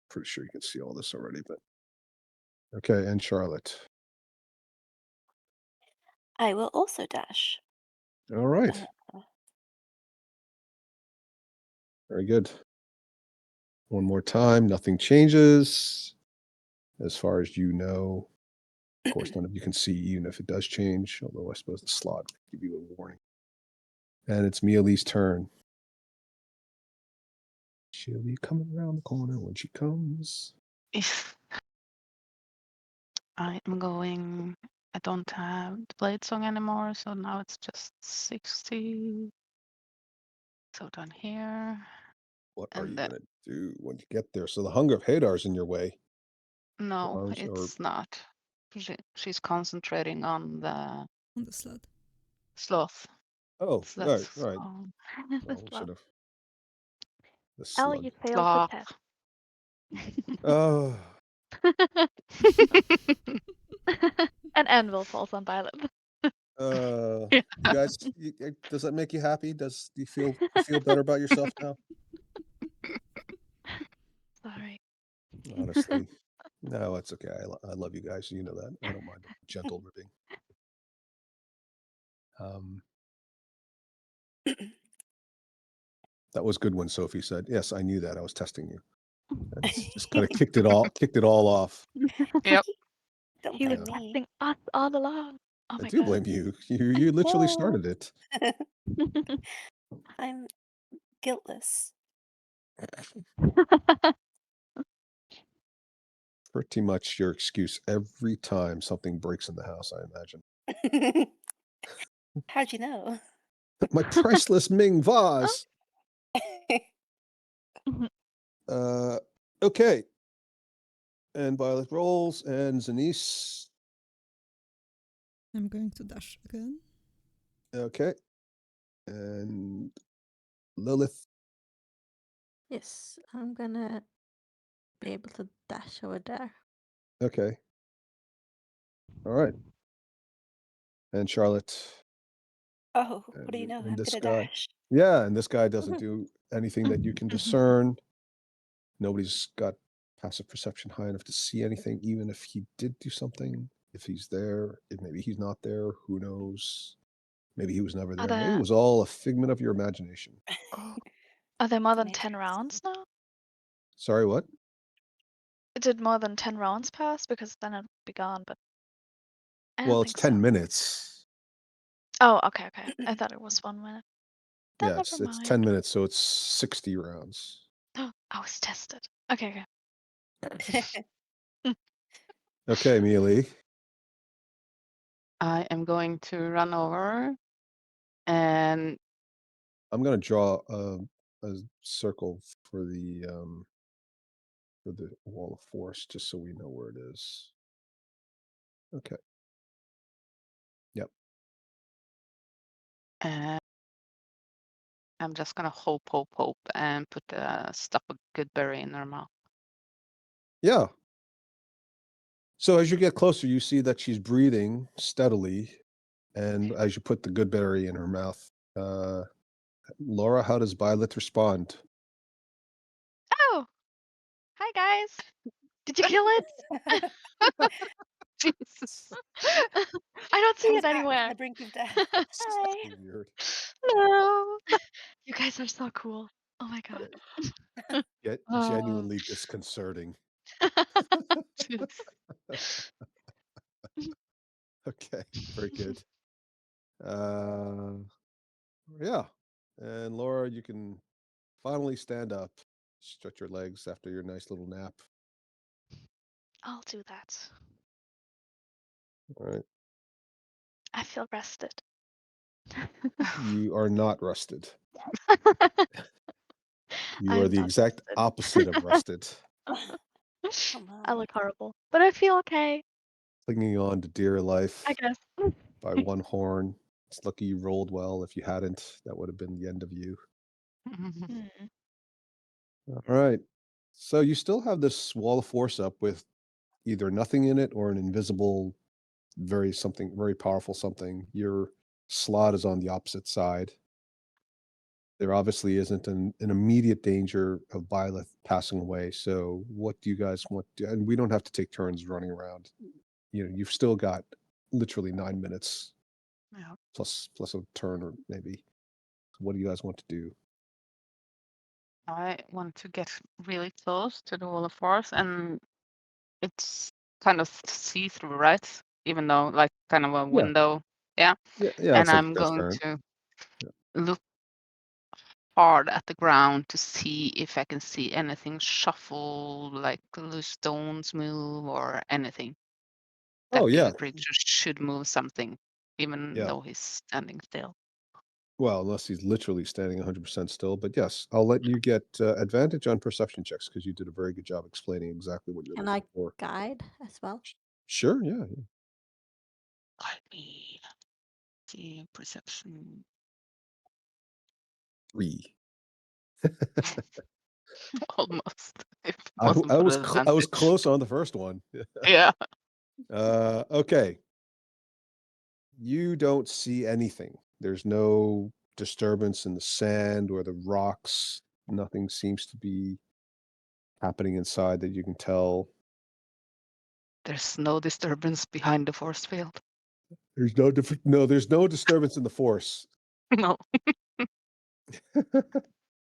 Pretty sure you can see all this already, but okay. And Charlotte. I will also dash. All right. Uh, Very good. One more time, nothing changes as far as you know. Of course, none of you can see even if it does change, although I suppose the slot will give you a warning. And it's Miali's turn. She'll be coming around the corner when she comes. If I am going, I don't have the blade song anymore, so now it's just 60. So down here. What are And you then, going to do when you get there? So the Hunger of Hadar's in your way. no, Or- it's not. She's concentrating on the On the slot. sloth. Oh, So right, that's right. The Well, we slug. should have. The Elle, slug. you failed the sloth. test. Oh, An anvil falls on Violet. you guys, does that make you happy? Do you feel better about yourself now? Sorry. Honestly, no, it's okay. I love you guys. You know that. I don't mind a gentle ribbing. That was good when Sophie said, "Yes, I knew that. I was testing you." That's just kind of kicked it all off. Yep. Don't He was blame me. testing us all along. Oh I my do god. blame you. You literally started it. I'm guiltless. Pretty much your excuse every time something breaks in the house, I imagine. How'd you know? My priceless Ming vase. Okay. And Violet rolls, and Zanice. I'm going to dash again. Okay. And Lilith. Yes, I'm gonna be able to dash over there. Okay. All right. And Charlotte. Oh, what do you know? And I'm this gonna guy. dash. Yeah, and this guy doesn't do anything that you can discern. Nobody's got passive perception high enough to see anything, even if he did do something. If he's there, maybe he's not there. Who knows? Maybe he was never there. Maybe it was all a figment of your imagination. Are there more than Amazing. 10 rounds now? Sorry, what? Did more than 10 rounds pass? Because then it'd be gone, but I don't Well, it's think 10 so. minutes. Oh, okay. I thought it was 1 minute. Then Yeah, never it's mind. 10 minutes, so it's 60 rounds. I was tested. Okay. Okay, Mealy. I am going to run over and I'm going to draw a circle for the wall of force, just so we know where it is. Okay. Yep. I'm just gonna hope and put a stuff of good berry in her mouth. Yeah. So as you get closer, you see that she's breathing steadily, and as you put the good berry in her mouth, Laura, how does Violet respond? Oh, hi guys. Did you kill it? Jesus. I don't see Comes it back anywhere. from the brink of death. That's Hi. weird. No. You guys are so cool. Oh my god. Genuinely disconcerting. Okay, very good. Yeah. And Laura, you can finally stand up, stretch your legs after your nice little nap. I'll do that. All right. I feel rested. You are not rested. You I are am the not exact rested. opposite of rested. Come I on. look horrible, but I feel okay. Clinging on to dear life I guess. by one horn. It's lucky you rolled well. If you hadn't, that would have been the end of you. Hmm. All right. So you still have this wall of force up with either nothing in it or an invisible, very powerful something. Your slot is on the opposite side. There obviously isn't an immediate danger of Violet passing away. So what do you guys want to, and we don't have to take turns running around. You've still got literally 9 minutes Yeah. plus a turn or maybe. What do you guys want to do? I want to get really close to the wall of force, and it's kind of see-through, right? Even though, like, kind of a Yeah. window. Yeah. Yeah, And it's like I'm going transparent. to Yeah. look hard at the ground to see if I can see anything shuffle, like loose stones move or anything. That Oh, yeah. the creature should move something, even Yeah. though he's standing still. Well, unless he's literally standing 100% still. But yes, I'll let you get advantage on perception checks because you did a very good job explaining exactly what you're Can looking I for. guide as well? Sure, yeah. Let me see perception. 3. Almost. If it I wasn't for was the I was advantage. close on the first one. Yeah. Okay. You don't see anything. There's no disturbance in the sand or the rocks. Nothing seems to be happening inside that you can tell. There's no disturbance behind the force field. There's no disturbance in the force. No.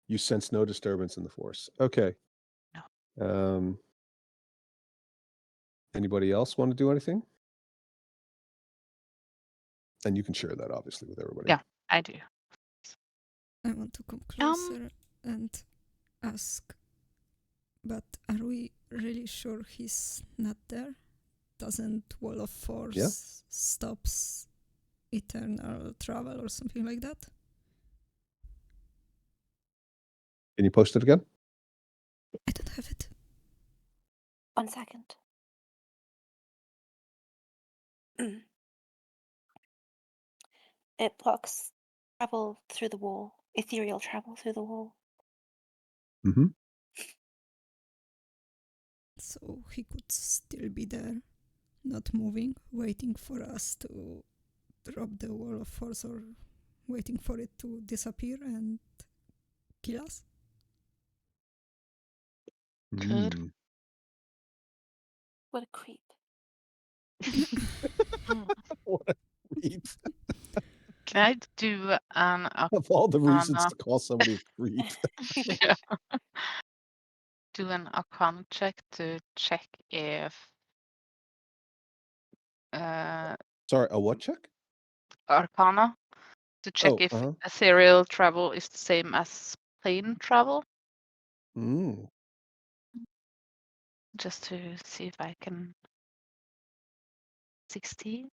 You sense no disturbance in the force. Okay. No. Anybody else want to do anything? And you can share that obviously with everybody. Yeah, I do. I want to come closer and ask, but are we really sure he's not there? Doesn't Wall of Force stops eternal travel or something like that? Can you post it again? I don't have it. 1 second. It blocks travel through the wall, ethereal travel through the wall. Mm-hmm. So he could still be there, not moving, waiting for us to drop the Wall of Force or waiting for it to disappear and kill us? Could. Mm. What a creep. What a creep. Can I do an Of all the reasons Arcana? to call somebody a creep. Yeah. Do an Arcana check to check if Sorry, a what check? Arcana to check Oh, if uh-huh. ethereal travel is the same as plane travel, Mm. just to see if I can. 16.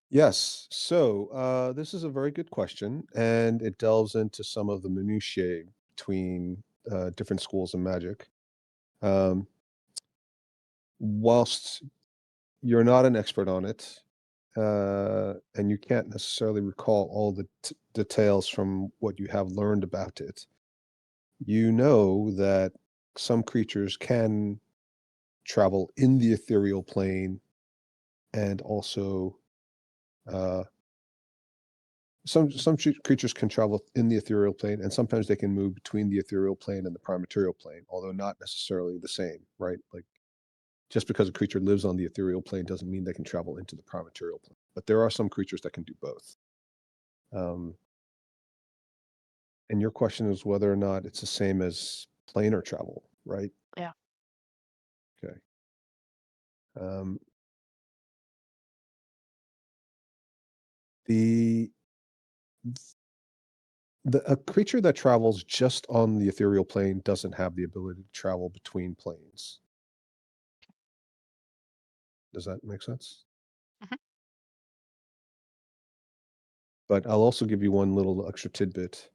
Yes. So this is a very good question, and it delves into some of the minutiae between different schools of magic. Whilst you're not an expert on it, and you can't necessarily recall all the details from what you have learned about it, you know that some creatures can travel in the ethereal plane and also some creatures can travel in the ethereal plane, and sometimes they can move between the ethereal plane and the prime material plane, although not necessarily the same, right? Like just because a creature lives on the ethereal plane doesn't mean they can travel into the prime material plane. But there are some creatures that can do both. And your question is whether or not it's the same as planar travel, right? Yeah. Okay. Um, the a creature that travels just on the ethereal plane doesn't have the ability to travel between planes. Does that make sense? Mhm. But I'll also give you one little extra tidbit.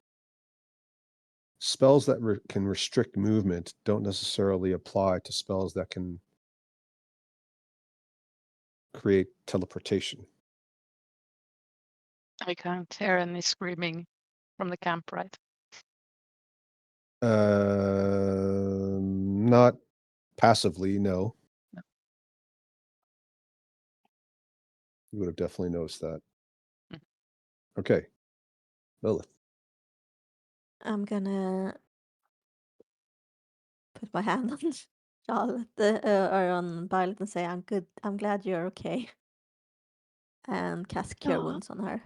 Spells that can restrict movement don't necessarily apply to spells that can create teleportation. I can't hear any screaming from the camp, right? Not passively, no. No. You would have definitely noticed that. Mhm. Okay. Lilith. I'm gonna put my hand on Charlotte or on Violet and say, "I'm good. I'm glad you're okay," and cast Cure Aw. Wounds on her.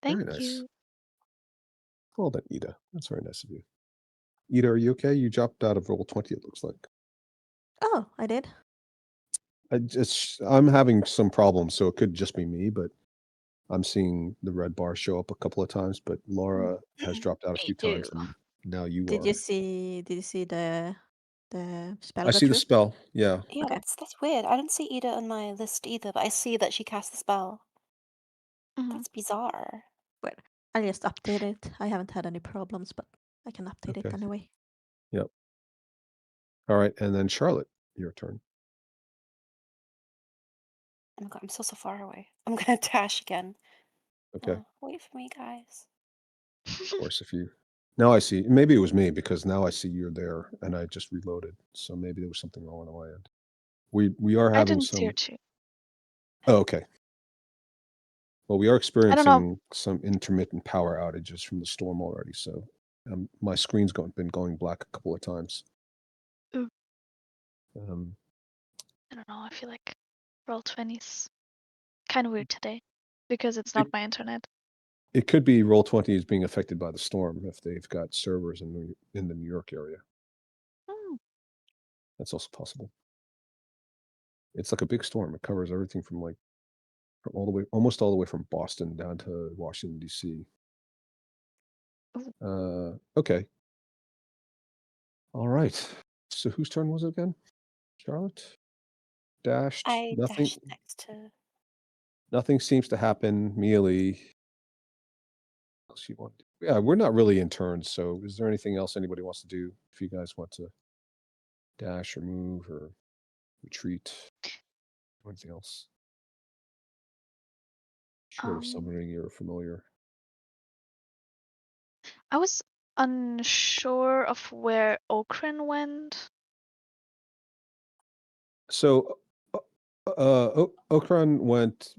Thank Very nice. you. Well done, Ida. That's very nice of you. Ida, are you okay? You dropped out of roll 20, it looks like. Oh, I did. I'm having some problems, so it could just be me, but I'm seeing the red bar show up a couple of times, but Laura has dropped out a few times, and now you Did are. you see the spell I go see the through? spell, yeah. Yeah, Okay. that's weird. I don't see Ida on my list either, but I see that she cast the spell. That's bizarre. Well, I just update it. I haven't had any problems, but I can update it Okay. anyway. Yep. All right, and then Charlotte, your turn. Oh my god, I'm so far away. I'm gonna dash again. Okay. Wait for me, guys. Of course, if you... Now I see. Maybe it was me, because now I see you're there, and I just reloaded. So maybe there was something wrong on my end. We are I having didn't see some... her too. Oh, okay. Well, we are I don't know. experiencing some intermittent power outages from the storm already, so my screen's been going black a couple of times. Ooh. Um, I don't know. I feel like Roll20's kind of weird today because it's not my internet. It could be Roll20 is being affected by the storm if they've got servers in the New York area. That's also possible. It's like a big storm. It covers everything from almost all the way from Boston down to Washington, D.C. Okay. All right. So whose turn was it again? Charlotte? Dashed. I Nothing. dashed next to... Nothing seems to happen. Mealy. Yeah, we're not really in turns, so is there anything else anybody wants to do? If you guys want to dash or move or retreat, or anything else? Short of summoning your familiar. I was unsure of where Okran went. So Okran went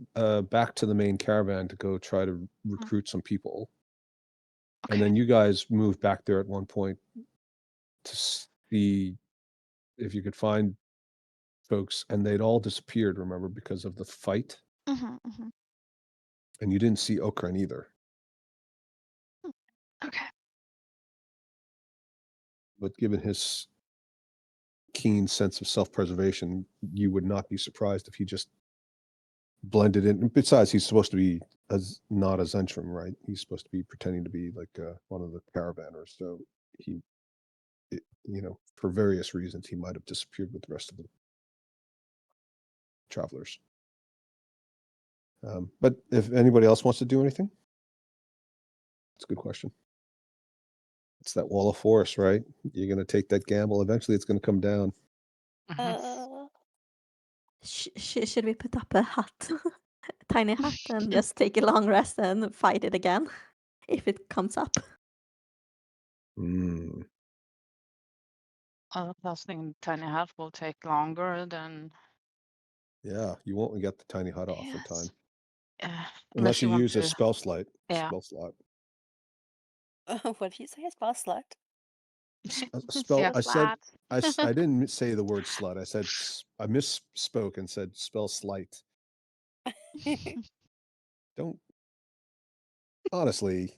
back to the main caravan to go try to recruit some people. And then you guys moved back there at one point to see if you could find folks, and they'd all disappeared, remember, because of the fight. And you didn't see Okran either. Okay. But given his keen sense of self-preservation, you would not be surprised if he just blended in. Besides, he's supposed to be not a Zentrum, right? He's supposed to be pretending to be like one of the caravanners. So he, for various reasons, he might have disappeared with the rest of the travelers. But if anybody else wants to do anything, it's a good question. It's that wall of force, right? You're going to take that gamble. Eventually, it's going to come down. Should we put up a hut, a tiny hut, and just take a long rest and fight it again if it comes up? Casting tiny hat will take longer than... Yeah, you won't get the tiny hut off in time. Unless you you want use a to... spell slot. Yeah. Spell slot. What did you say? A spell slut? Spell. Yeah. I didn't say the word slut. I said I misspoke and said spell slight. Don't. Honestly,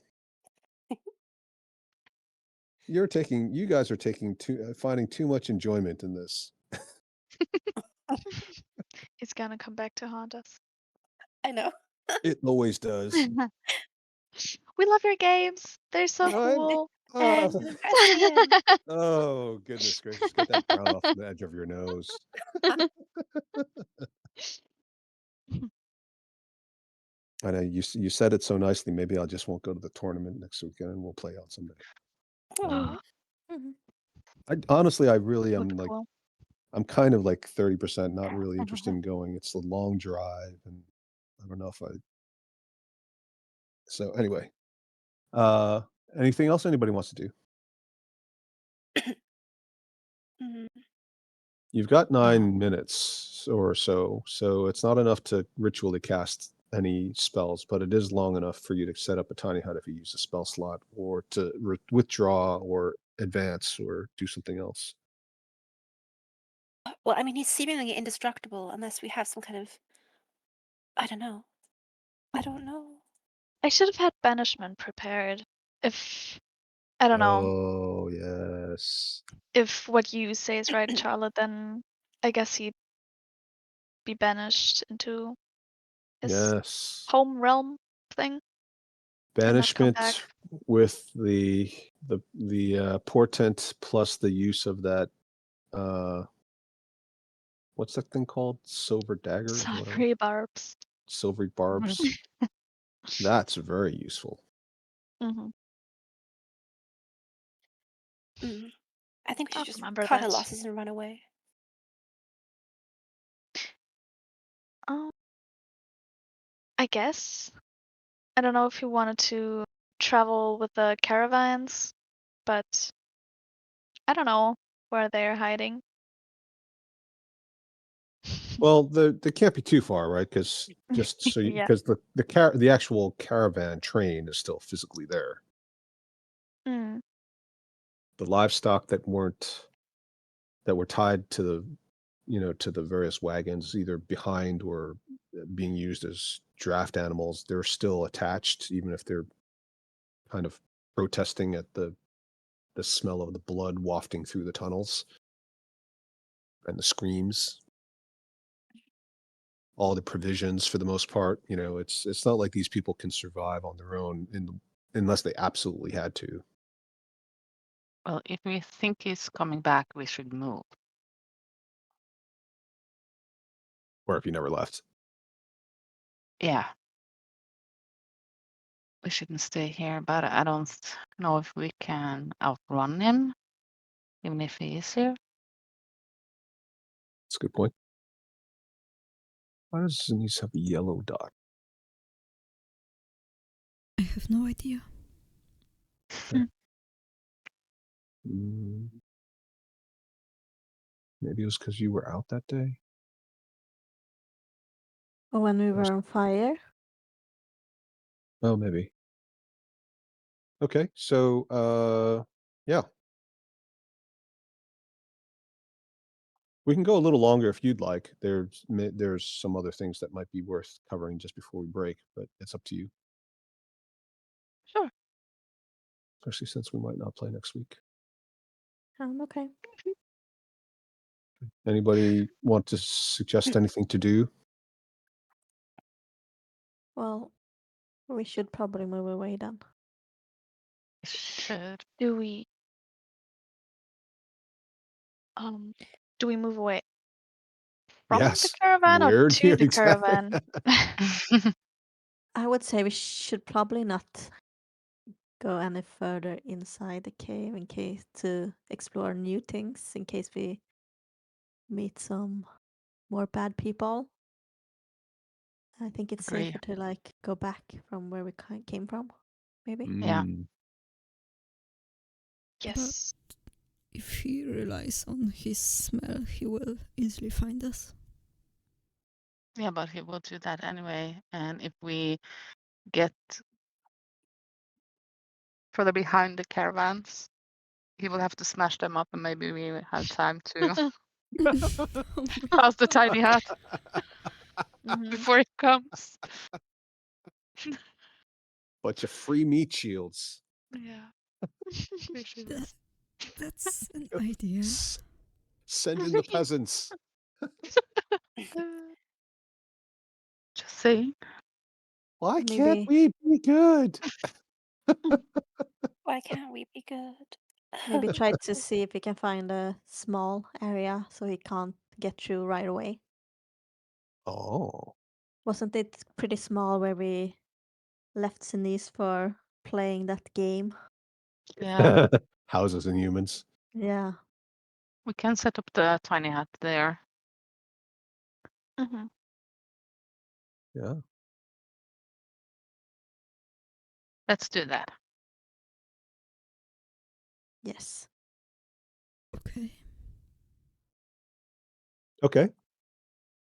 you guys are finding too much enjoyment in this. It's gonna come back to haunt us. I know. It always does. We love your games. They're so cool. And depressing. Oh, goodness gracious. Get that brown off the edge of your nose. I know you said it so nicely. Maybe I just won't go to the tournament next weekend and we'll play out someday. Honestly, I really am like, I'm kind of like 30% not really interested in going. It's a long drive, and I don't know if so anyway, anything else anybody wants to do? You've got 9 minutes or so it's not enough to ritually cast any spells, but it is long enough for you to set up a tiny hut if you use a spell slot, or to withdraw or advance or do something else. Well, I mean, he's seemingly indestructible unless we have some kind of... I don't know. I should have had banishment prepared. if I don't know. Oh, yes. If what you say is right, Charlotte, then I guess he'd be banished into his Yes. home realm thing. And not come back. Banishment with the portent plus the use of that what's that thing called? Silver dagger? or whatever? Silvery barbs. Silvery barbs. That's very useful. Mm-hmm. I think we I'll should just remember cut our that. losses and run away. I guess. I don't know if you wanted to travel with the caravans, but I don't know where they're hiding. Well, they can't be too far, right? Because just so Yeah. because the actual caravan train is still physically there. Mm. The livestock that were tied to the various wagons, either behind or being used as draft animals, they're still attached, even if they're kind of protesting at the smell of the blood wafting through the tunnels and the screams. All the provisions, for the most part, it's not like these people can survive on their own unless they absolutely had to. Well, if we think he's coming back, we should move. Or if you never left. Yeah. We shouldn't stay here, but I don't know if we can outrun him, even if he is here. That's a good point. Why does Zenise have a yellow dot? I have no idea. Maybe it was because you were out that day. Or when we were on fire. Oh, maybe. Okay, so yeah. We can go a little longer if you'd like. There's some other things that might be worth covering just before we break, but it's up to you. Sure. Especially since we might not play next week. Okay. Anybody want to suggest anything to do? Well, we should probably move away then. Should. Do we move away from the Yes. caravan Where or do you to the caravan? I would say we should probably not go any further inside the cave in case to explore new things in case we meet some more bad people. I think it's Agree. safer to go back from where we came from, maybe. Yeah. Yes. But if he relies on his smell, he will easily find us. Yeah, but he will do that anyway. And if we get further behind the caravans, he will have to smash them up, and maybe we will have time to pass the tiny hut before it comes. Bunch of free meat shields. Yeah. That's an idea. Send in the peasants. Just saying. Why Maybe- can't we be good? Why can't we be good? Maybe try to see if we can find a small area so he can't get through right away. Oh. Wasn't it pretty small where we left Zenise for playing that game? Yeah. Houses and humans. Yeah. We can set up the tiny hut there. Mm-hmm. Yeah. Let's do that. Yes. Okay. Okay.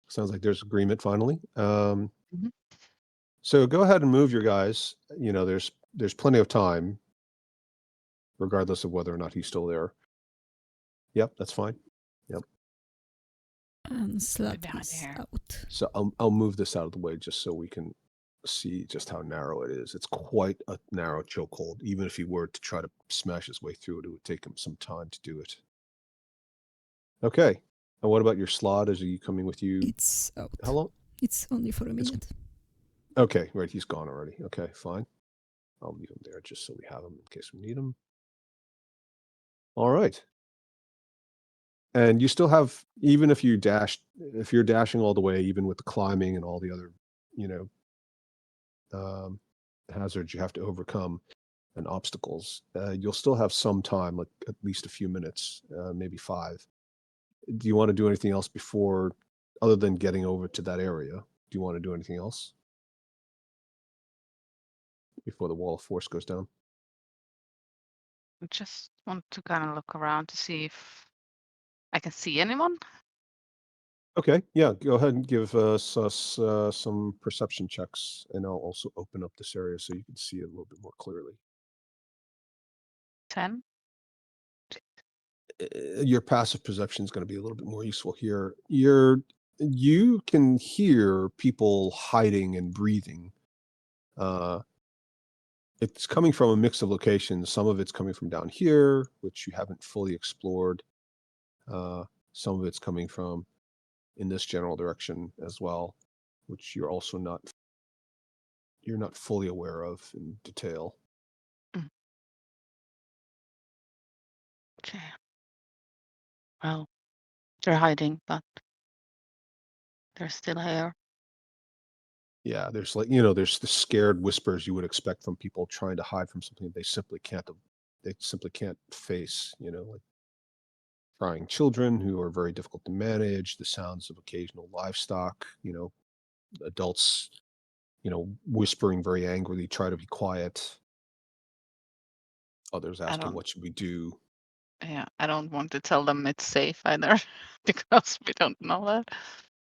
Sounds like there's agreement finally. Mhm. So go ahead and move your guys. There's plenty of time, regardless of whether or not he's still there. Yep, that's fine. Yep. And Slap behind is here. out. So I'll move this out of the way just so we can see just how narrow it is. It's quite a narrow chokehold. Even if he were to try to smash his way through it, it would take him some time to do it. Okay. And what about your slot? Is he coming with you? It's out. How long? It's only for a minute. Okay, right. He's gone already. Okay, fine. I'll leave him there just so we have him in case we need him. All right. And you still have, even if you're dashing all the way, even with the climbing and all the other, hazards you have to overcome and obstacles, you'll still have some time, like at least a few minutes, maybe 5. Do you want to do anything else before, other than getting over to that area? Do you want to do anything else before the wall of force goes down? I just want to kind of look around to see if I can see anyone. Okay, yeah, go ahead and give us some perception checks, and I'll also open up this area so you can see it a little bit more clearly. 10. Your passive perception is going to be a little bit more useful here. You can hear people hiding and breathing. It's coming from a mix of locations. Some of it's coming from down here, which you haven't fully explored. Some of it's coming from in this general direction as well, which you're also not fully aware of in detail. Okay. Well, they're hiding, but they're still here. Yeah, there's there's the scared whispers you would expect from people trying to hide from something they simply can't face, like crying children who are very difficult to manage, the sounds of occasional livestock, adults, whispering very angrily, try to be quiet. Others asking, what should we do? Yeah, I don't want to tell them it's safe either because we don't know that.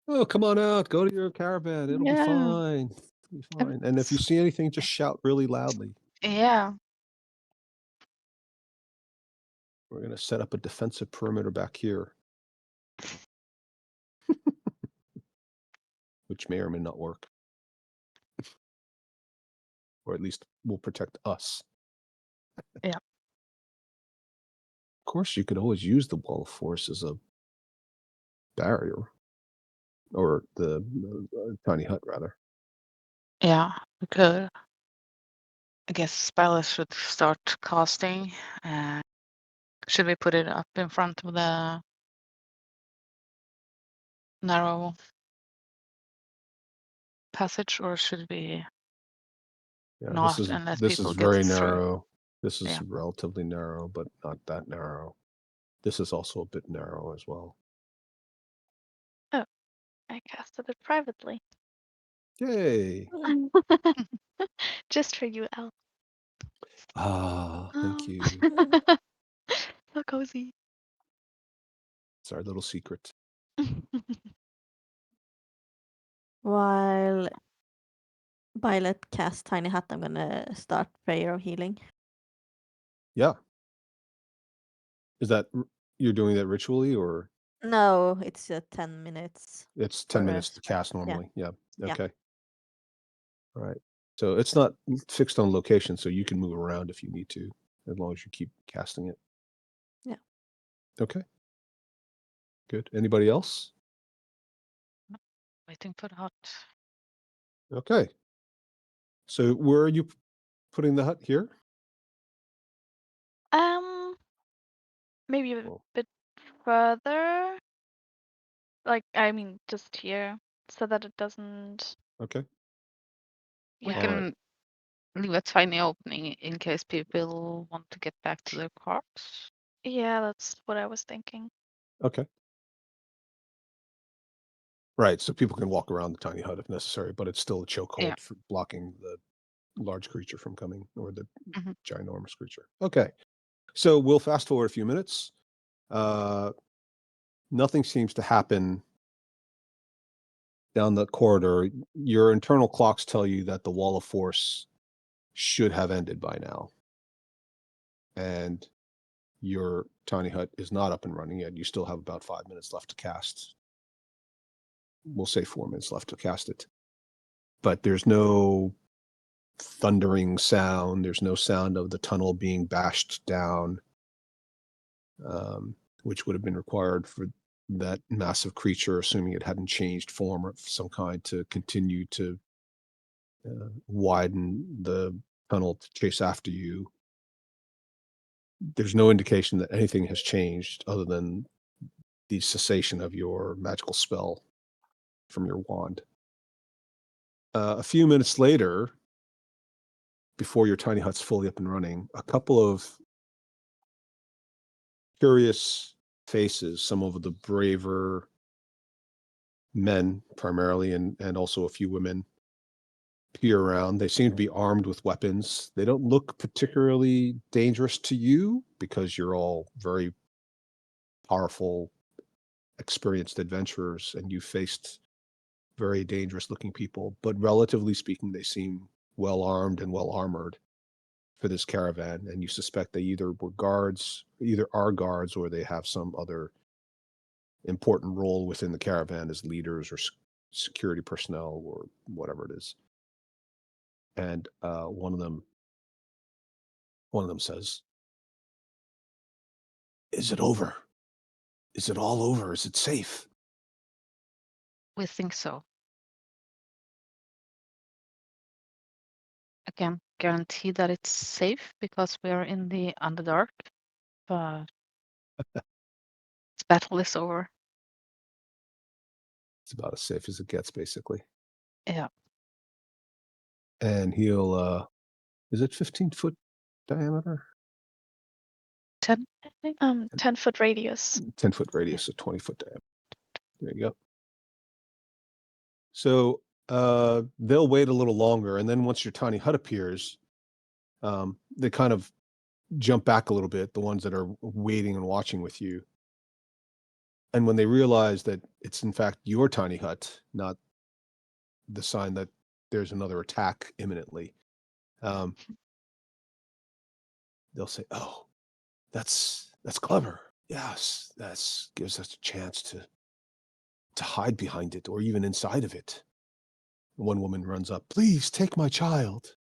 Oh, come on out, go to your caravan. It'll be fine. It'll be fine. And if you see anything, just shout really loudly. Yeah. We're going to set up a defensive perimeter back here, which may or may not work. Or at least will protect us. Yeah. Of course, you could always use the wall of force as a barrier, or the tiny hut, rather. Yeah, we could. I guess spellers should start casting. Should we put it up in front of the narrow passage, or should we not and let this is people get very through? narrow. This is relatively narrow, but not that narrow. This is also a bit narrow as well. Oh, I casted it privately. Yay! Just for you, Al. Ah, thank you. So cozy. It's our little secret. While Violet casts Tiny Hut, I'm gonna start Prayer of Healing. Yeah. Is that you're doing that ritually, or? No, it's 10 minutes. It's 10 minutes to cast normally. Yeah. Okay. All right. So it's not fixed on location, so you can move around if you need to, as long as you keep casting it. Yeah. Okay. Good. Anybody else? Waiting for the hut. Okay. So where are you putting the hut here? Maybe a bit further. Like, I mean, just here, so that it doesn't. Okay. We Yeah. can leave a tiny opening in case people want to get back to their carts. Yeah, that's what I was thinking. Okay. Right. So people can walk around the tiny hut if necessary, but it's still a chokehold for blocking the large creature from coming, or the ginormous creature. Okay. So we'll fast forward a few minutes. Nothing seems to happen down the corridor. Your internal clocks tell you that the wall of force should have ended by now. And your tiny hut is not up and running yet. You still have about 5 minutes left to cast. We'll say 4 minutes left to cast it. but there's no thundering sound. There's no sound of the tunnel being bashed down, which would have been required for that massive creature, assuming it hadn't changed form of some kind, to continue to widen the tunnel to chase after you. There's no indication that anything has changed other than the cessation of your magical spell from your wand. A few minutes later, before your tiny hut's fully up and running, a couple of curious faces, some of the braver men primarily, and also a few women, peer around. They seem to be armed with weapons. They don't look particularly dangerous to you because you're all very powerful, experienced adventurers, and you faced very dangerous looking people. But relatively speaking, they seem well armed and well armored for this caravan, and you suspect they either are guards, or they have some other important role within the caravan as leaders or security personnel or whatever it is. And one of them says, "Is it over? Is it all over? Is it safe?" We think so. I can't guarantee that it's safe because we are in the Underdark, but this battle is over. It's about as safe as it gets, basically. Yeah. And he'll, is it 15-foot diameter? 10, I think. 10-foot radius. 10-foot radius, so 20-foot diameter. There you go. So they'll wait a little longer, and then once your tiny hut appears, they kind of jump back a little bit, the ones that are waiting and watching with you. And when they realize that it's in fact your tiny hut, not the sign that there's another attack imminently, they'll say, "Oh, that's clever. Yes, that gives us a chance to hide behind it or even inside of it." One woman runs up, "Please take my child."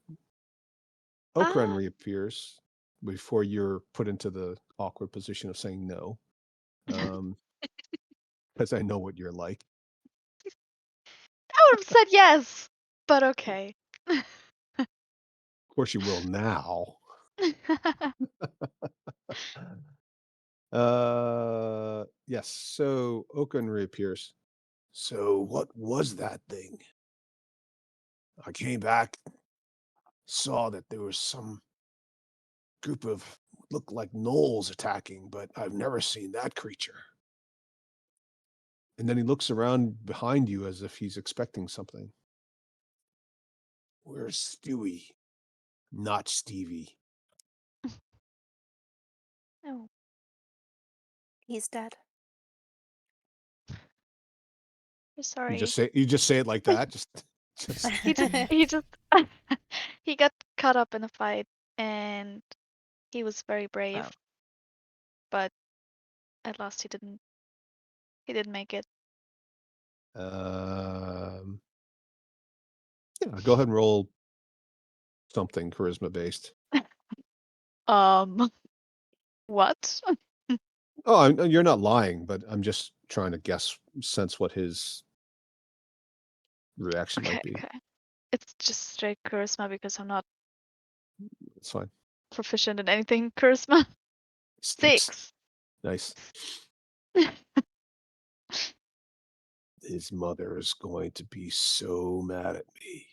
Okran reappears before you're put into the awkward position of saying no, because I know what you're like. I would have said yes, but okay. Of course you will now. Yes, so Okran reappears. "So what was that thing? I came back, saw that there was some group of looked like gnolls attacking, but I've never seen that creature." And then he looks around behind you as if he's expecting something. "Where's Stewie? Not Stevie." Oh, He's dead. I'm You sorry. just say it like that. Just He got caught up in a fight, and he was very brave. Wow. But at last he didn't make it. yeah, go ahead and roll something charisma based. What? Oh, you're not lying, but I'm just trying to sense what his reaction might be. Okay. It's just straight charisma because I'm not It's fine. proficient in anything charisma. 6. Nice. His mother is going to be so mad at me.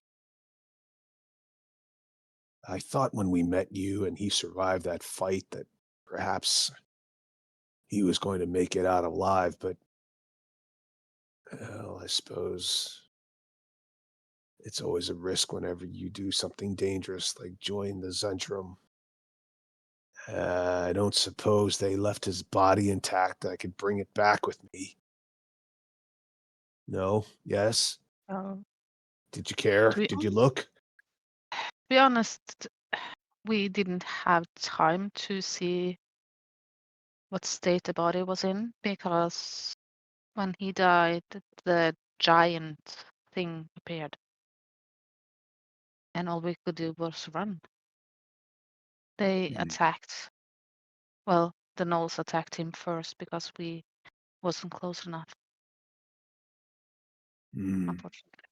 I thought when we met you and he survived that fight that perhaps he was going to make it out alive, but well, I suppose it's always a risk whenever you do something dangerous like join the Zentrum. I don't suppose they left his body intact. I could bring it back with me. No? Yes? Um, Did you care? to be Did you look? be honest, we didn't have time to see what state the body was in because when he died, the giant thing appeared. and all we could do was run. They attacked. Well, the gnolls attacked him first because we wasn't close enough, unfortunately.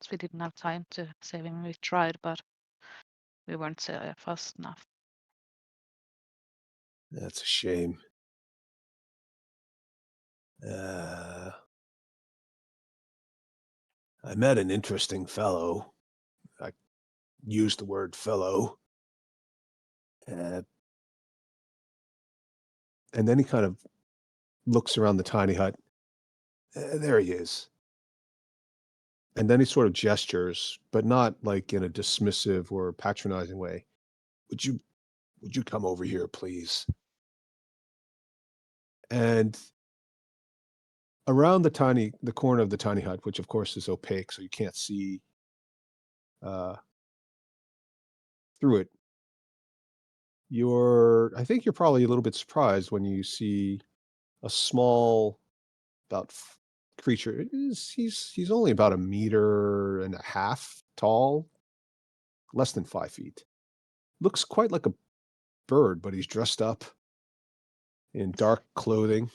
So we didn't have time to save him. We tried, but we weren't fast enough. That's a shame. I met an interesting fellow. I used the word fellow. And then he kind of looks around the tiny hut. There he is. And then he sort of gestures, but not like in a dismissive or patronizing way. Would you come over here, please? And around the corner of the tiny hut, which of course is opaque, so you can't see through it. I think you're probably a little bit surprised when you see a small, about creature. He's only about 1.5 meters tall, less than 5 feet. Looks quite like a bird, but he's dressed up in dark clothing,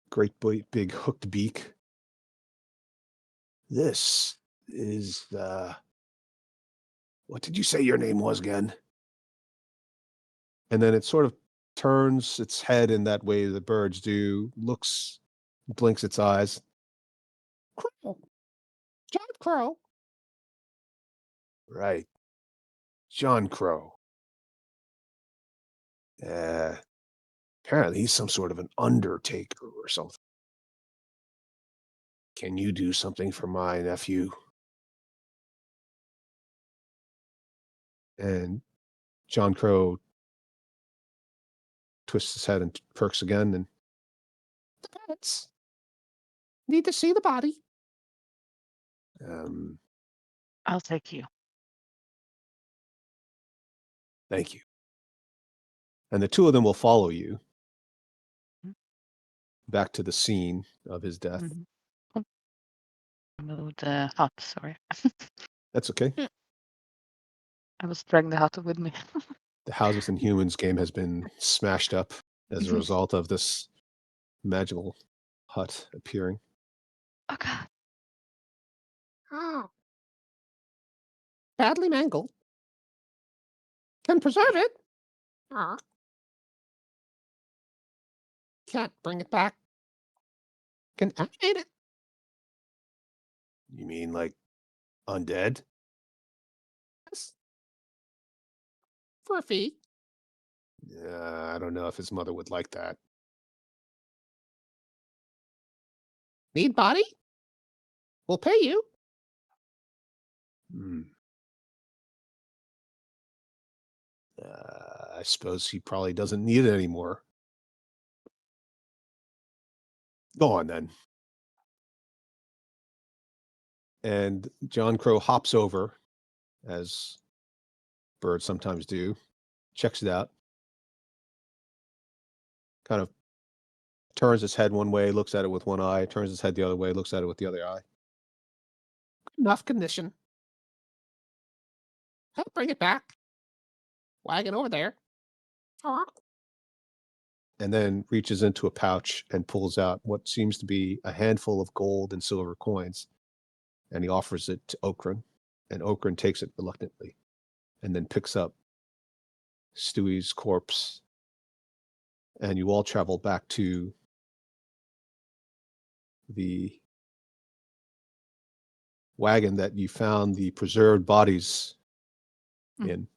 great big hooked beak. This is what did you say your name was again? And then it sort of turns its head in that way the birds do, blinks its eyes. Crow. John Crow. Right. John Crow. Apparently he's some sort of an undertaker or something. Can you do something for my nephew? And John Crow twists his head and perks again, and the pets need to see the body. I'll take you. Thank you. And the two of them will follow you back to the scene of his death. I moved the hut, sorry. That's okay. I was dragging the hut with me. The Houses and Humans game has been smashed up as a result of this magical hut appearing. Oh god. Oh. Badly mangled. Can preserve it. Can't bring it back. Can animate it. You mean like undead? Yes. For a fee. I don't know if his mother would like that. Need body? We'll pay you. I suppose he probably doesn't need it anymore. Go on then. And John Crow hops over, as birds sometimes do, checks it out, kind of turns his head one way, looks at it with one eye, turns his head the other way, looks at it with the other eye. Good enough condition. Help bring it back. Wagon over there. And then reaches into a pouch and pulls out what seems to be a handful of gold and silver coins. And he offers it to Okran. And Okran takes it reluctantly and then picks up Stewie's corpse. And you all travel back to the wagon that you found the preserved bodies in.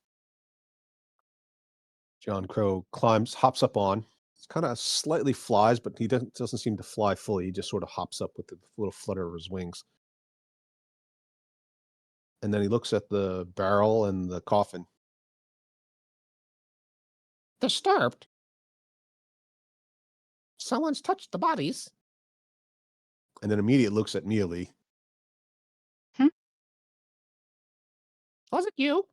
John Crow hops up on. It's kind of slightly flies, but he doesn't seem to fly fully. He just sort of hops up with a little flutter of his wings. And then he looks at the barrel and the coffin. Disturbed. Someone's touched the bodies. And then immediately looks at Mealy. Was it you?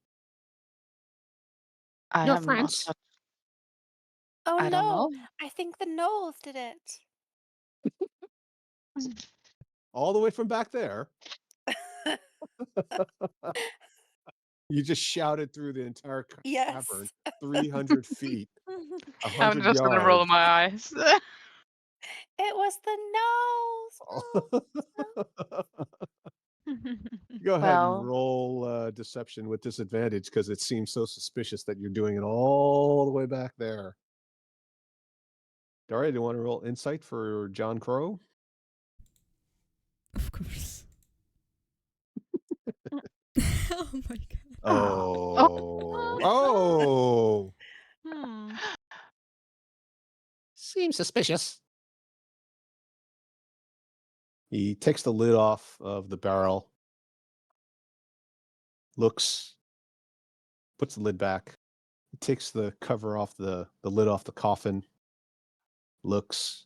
Your friends? Oh I don't no, know. I think the gnolls did it. All the way from back there. You just shouted through the entire Yes. cavern, 300 feet, I'm 100 just gonna roll yards. my eyes. It was the gnolls. Go ahead and Well, roll deception with disadvantage because it seems so suspicious that you're doing it all the way back there. Daria, do you want to roll insight for John Crow? Of course. Oh my god. Oh. Oh. Hmm. Seems suspicious. He takes the lid off of the barrel, looks, puts the lid back. He takes the cover off the lid off the coffin, looks,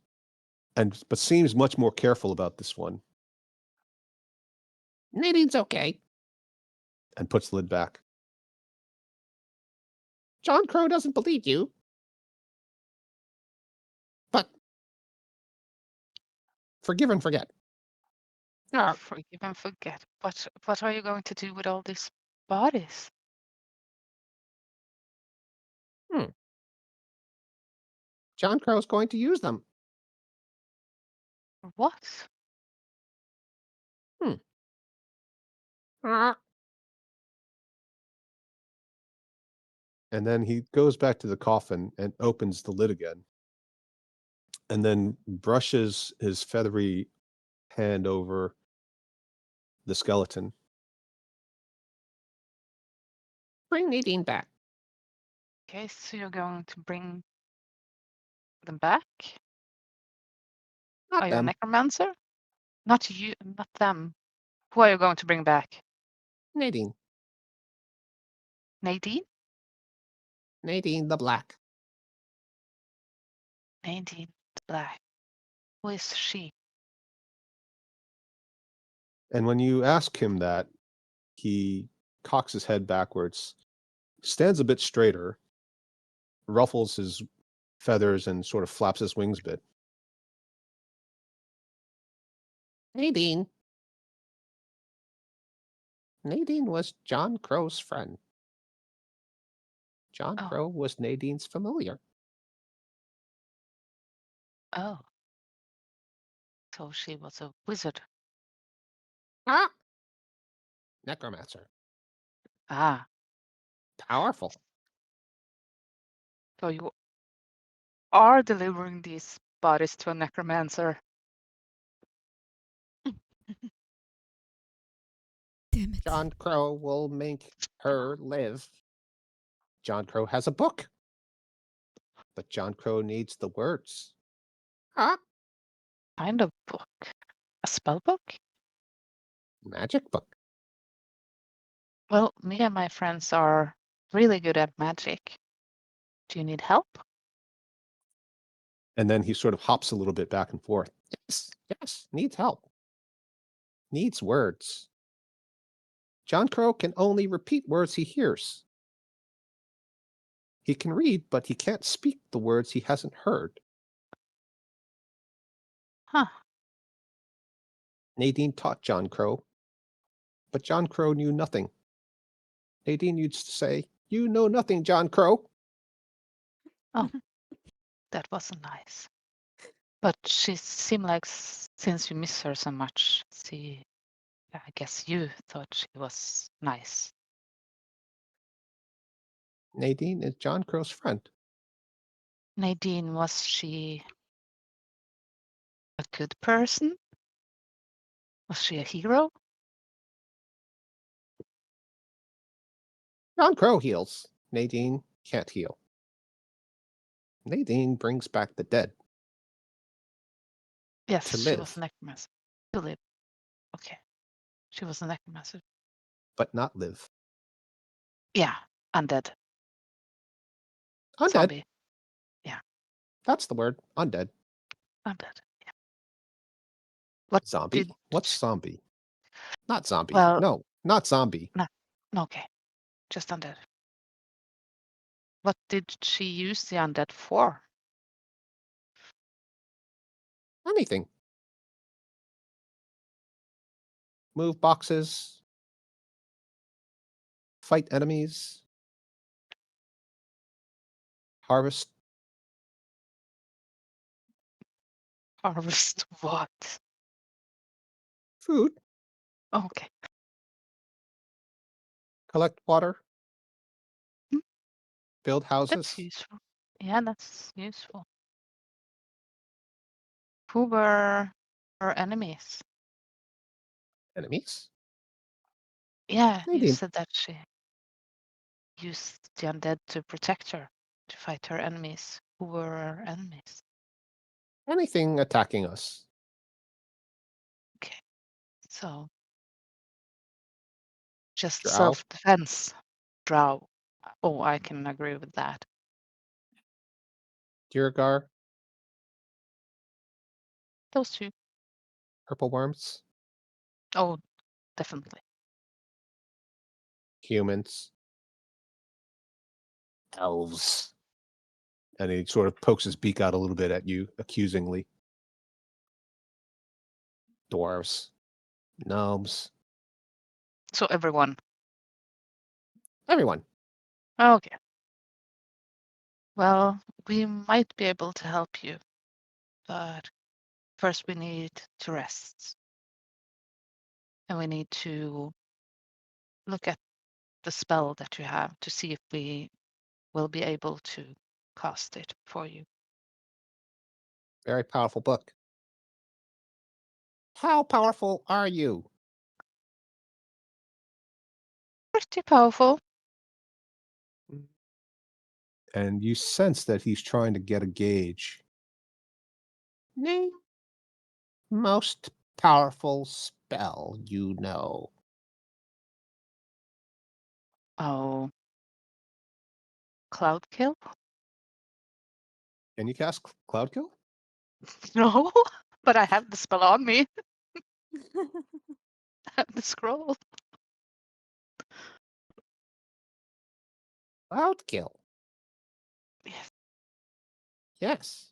but seems much more careful about this one. Nadine's okay. And puts the lid back. John Crow doesn't believe you. But forgive and forget. forgive and forget. What are you going to do with all these bodies? John Crow's going to use them. What? And then he goes back to the coffin and opens the lid again. And then brushes his feathery hand over the skeleton. Bring Nadine back. Okay, so you're going to bring them back? Not Are you a them. necromancer? Not you, not them. Who are you going to bring back? Nadine. Nadine? Nadine the Black. Nadine the Black. Who is she? And when you ask him that, he cocks his head backwards, stands a bit straighter, ruffles his feathers, and sort of flaps his wings a bit. Nadine. Nadine was John Crow's friend. John Oh. Crow was Nadine's familiar. Oh. So she was a wizard. Ah! Necromancer. Ah. Powerful. So you are delivering these bodies to a necromancer. Damn it. John Crow will make her live. John Crow has a book. But John Crow needs the words. Huh? Kind of book. A spell book? Magic book. Well, me and my friends are really good at magic. Do you need help? And then he sort of hops a little bit back and forth. Yes, needs help. Needs words. John Crow can only repeat words he hears. He can read, but he can't speak the words he hasn't heard. Huh. Nadine taught John Crow, but John Crow knew nothing. Nadine used to say, "You know nothing, John Crow." Oh, that wasn't nice. But she seemed like, since you miss her so much, I guess you thought she was nice. Nadine is John Crow's friend. Nadine, was she a good person? Was she a hero? John Crow heals. Nadine can't heal. Nadine brings back the dead. Yes, To she was live. a necromancer. To live. Okay. She was a necromancer. But not live. Yeah, undead. Undead. Zombie. Yeah. That's the word. Undead. Undead. Yeah. What Zombie? did What's zombie? Not zombie. Well, no, not zombie. No, okay. Just undead. What did she use the undead for? Anything. Move boxes. fight enemies, harvest. Harvest what? Food, Okay. collect water, Hmm, build That's houses. useful. Yeah, that's useful. Who were her enemies? Enemies? Yeah, you Nadeen. said that she used the undead to protect her, to fight her enemies. Who were her enemies? Anything attacking us. Okay, so just Drow. self-defense. Drow. Oh, I can agree with that. Dirigar. Those two. Purple worms. Oh, definitely. Humans. Elves. And he sort of pokes his beak out a little bit at you, accusingly. Dwarves. Gnomes. So everyone. Everyone. Okay. Well, we might be able to help you, but first we need to rest. And we need to look at the spell that you have to see if we will be able to cast it for you. Very powerful book. How powerful are you? Pretty powerful. And you sense that he's trying to get a gauge. Name most powerful spell you know. Oh, cloud kill? Can you cast Cloud Kill? No, but I have the spell on me. I have the scroll. Cloud Kill. Yes. Yes.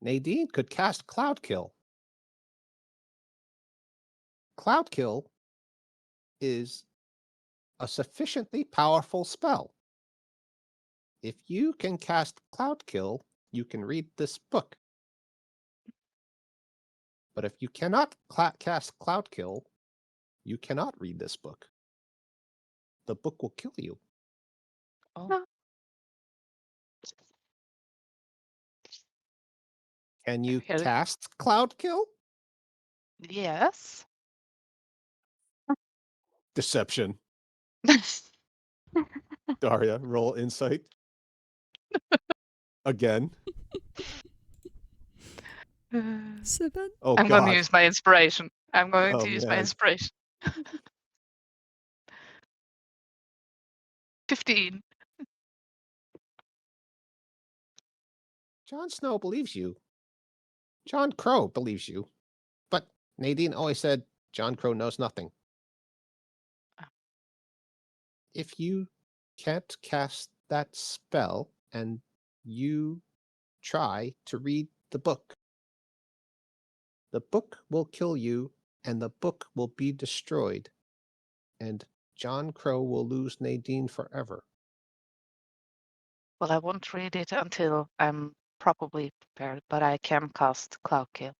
Nadeen could cast Cloud Kill. Cloud Kill is a sufficiently powerful spell. If you can cast Cloud Kill, you can read this book. But if you cannot cast Cloud Kill, you cannot read this book. The book will kill you. Oh. No. Can you Here- cast Cloud Kill? Yes. Deception. Daria, roll insight. Again. 7. Oh, I'm going to God. use my inspiration. I'm going Oh, to use my man. inspiration. 15. Jon Snow believes you. Jon Crow believes you. But Nadeen always said Jon Crow knows nothing. If you can't cast that spell and you try to read the book will kill you and the book will be destroyed. And Jon Crow will lose Nadeen forever. Well, I won't read it until I'm properly prepared, but I can cast Cloud Kill.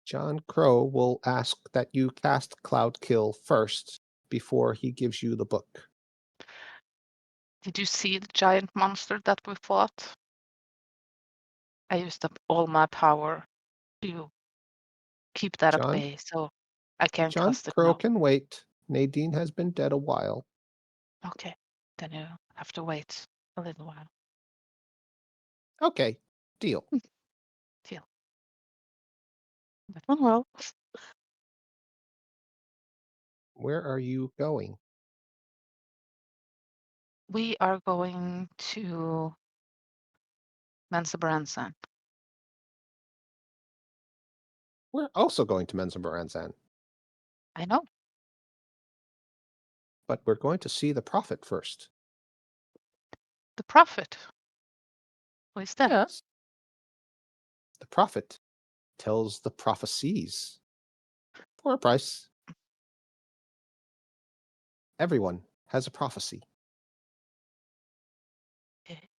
Jon Crow will ask that you cast Cloud Kill first before he gives you the book. Did you see the giant monster that we fought? I used up all my power to keep that at bay, so I can't Jon cast it Crow now. can wait. Nadeen has been dead a while. Okay, then you have to wait a little while. Okay, deal. Deal. But well, Where are you going? we are going to Menzoberranzan. We're also going to Menzoberranzan, I know. but we're going to see the prophet first. The prophet. Who is that? Yes. The prophet tells the prophecies for a price. Everyone has a prophecy. Okay.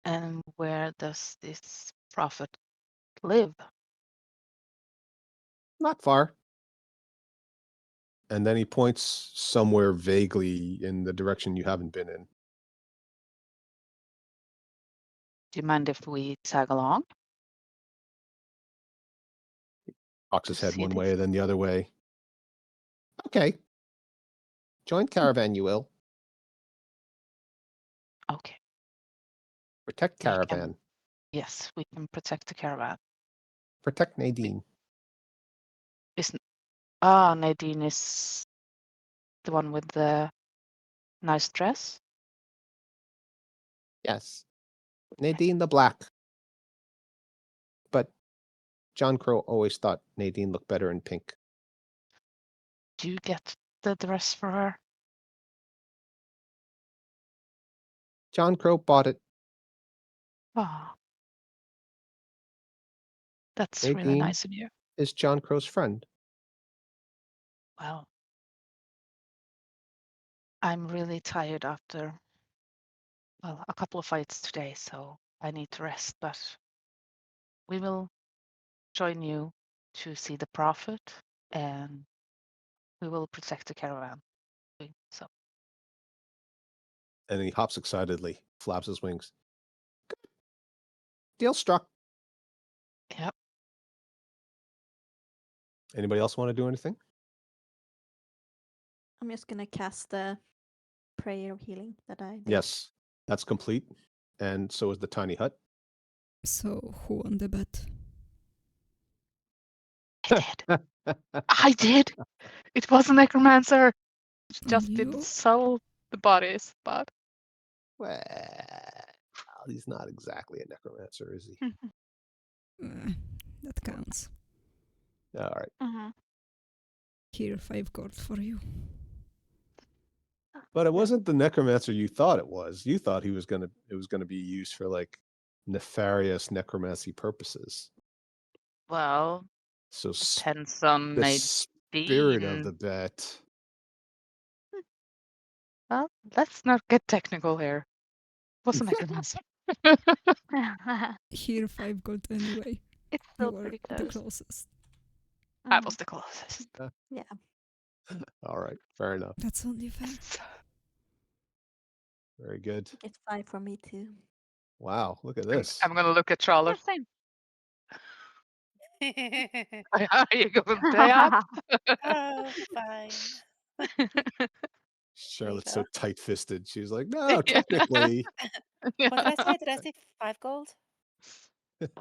And where does this prophet live? Not far. And then he points somewhere vaguely in the direction you haven't been in. Do you mind if we tag along? Cocks his To head see one this? way, then the other way. Okay. Join caravan, you will. Okay. Protect We can- caravan. Yes, we can protect the caravan. Protect Nadeen. Nadeen is the one with the nice dress. Yes. Nadeen the Black. But John Crow always thought Nadeen looked better in pink. Do you get the dress for her? John Crow bought it. Oh, that's really Nadeen nice of you. is John Crow's friend. Well, I'm really tired after, well, a couple of fights today, so I need to rest, but we will join you to see the prophet, and we will protect the caravan. So, And he hops excitedly, flaps his wings. Good. Deal struck. yep. Anybody else want to do anything? I'm just gonna cast the prayer of healing that I did. Yes, that's complete. And so is the tiny hut. So, who won the bet? I did. I did. It was a necromancer. Just Only didn't you? sell the bodies, but Well, he's not exactly a necromancer, is he? That counts. All right. Mm-hmm. Here, 5 gold for you. But it wasn't the necromancer you thought it was. You thought it was gonna be used for like nefarious necromancy purposes. well, So depends on the spirit of Nadine. the bet. Well, let's not get technical here. What's a necromancer? Here, 5 gold anyway. It's You still are pretty the close. closest. I was the closest. Yeah. All right, fair enough. That's only fair. Very good. It's 5 for me too. Wow, look at this. I'm gonna look at Yeah, Charlotte. same. Are you going to pay up? Oh, fine. Charlotte's go. so tight-fisted. She's like, no, Yeah. technically. What did I say? Did I say 5 gold? Yes,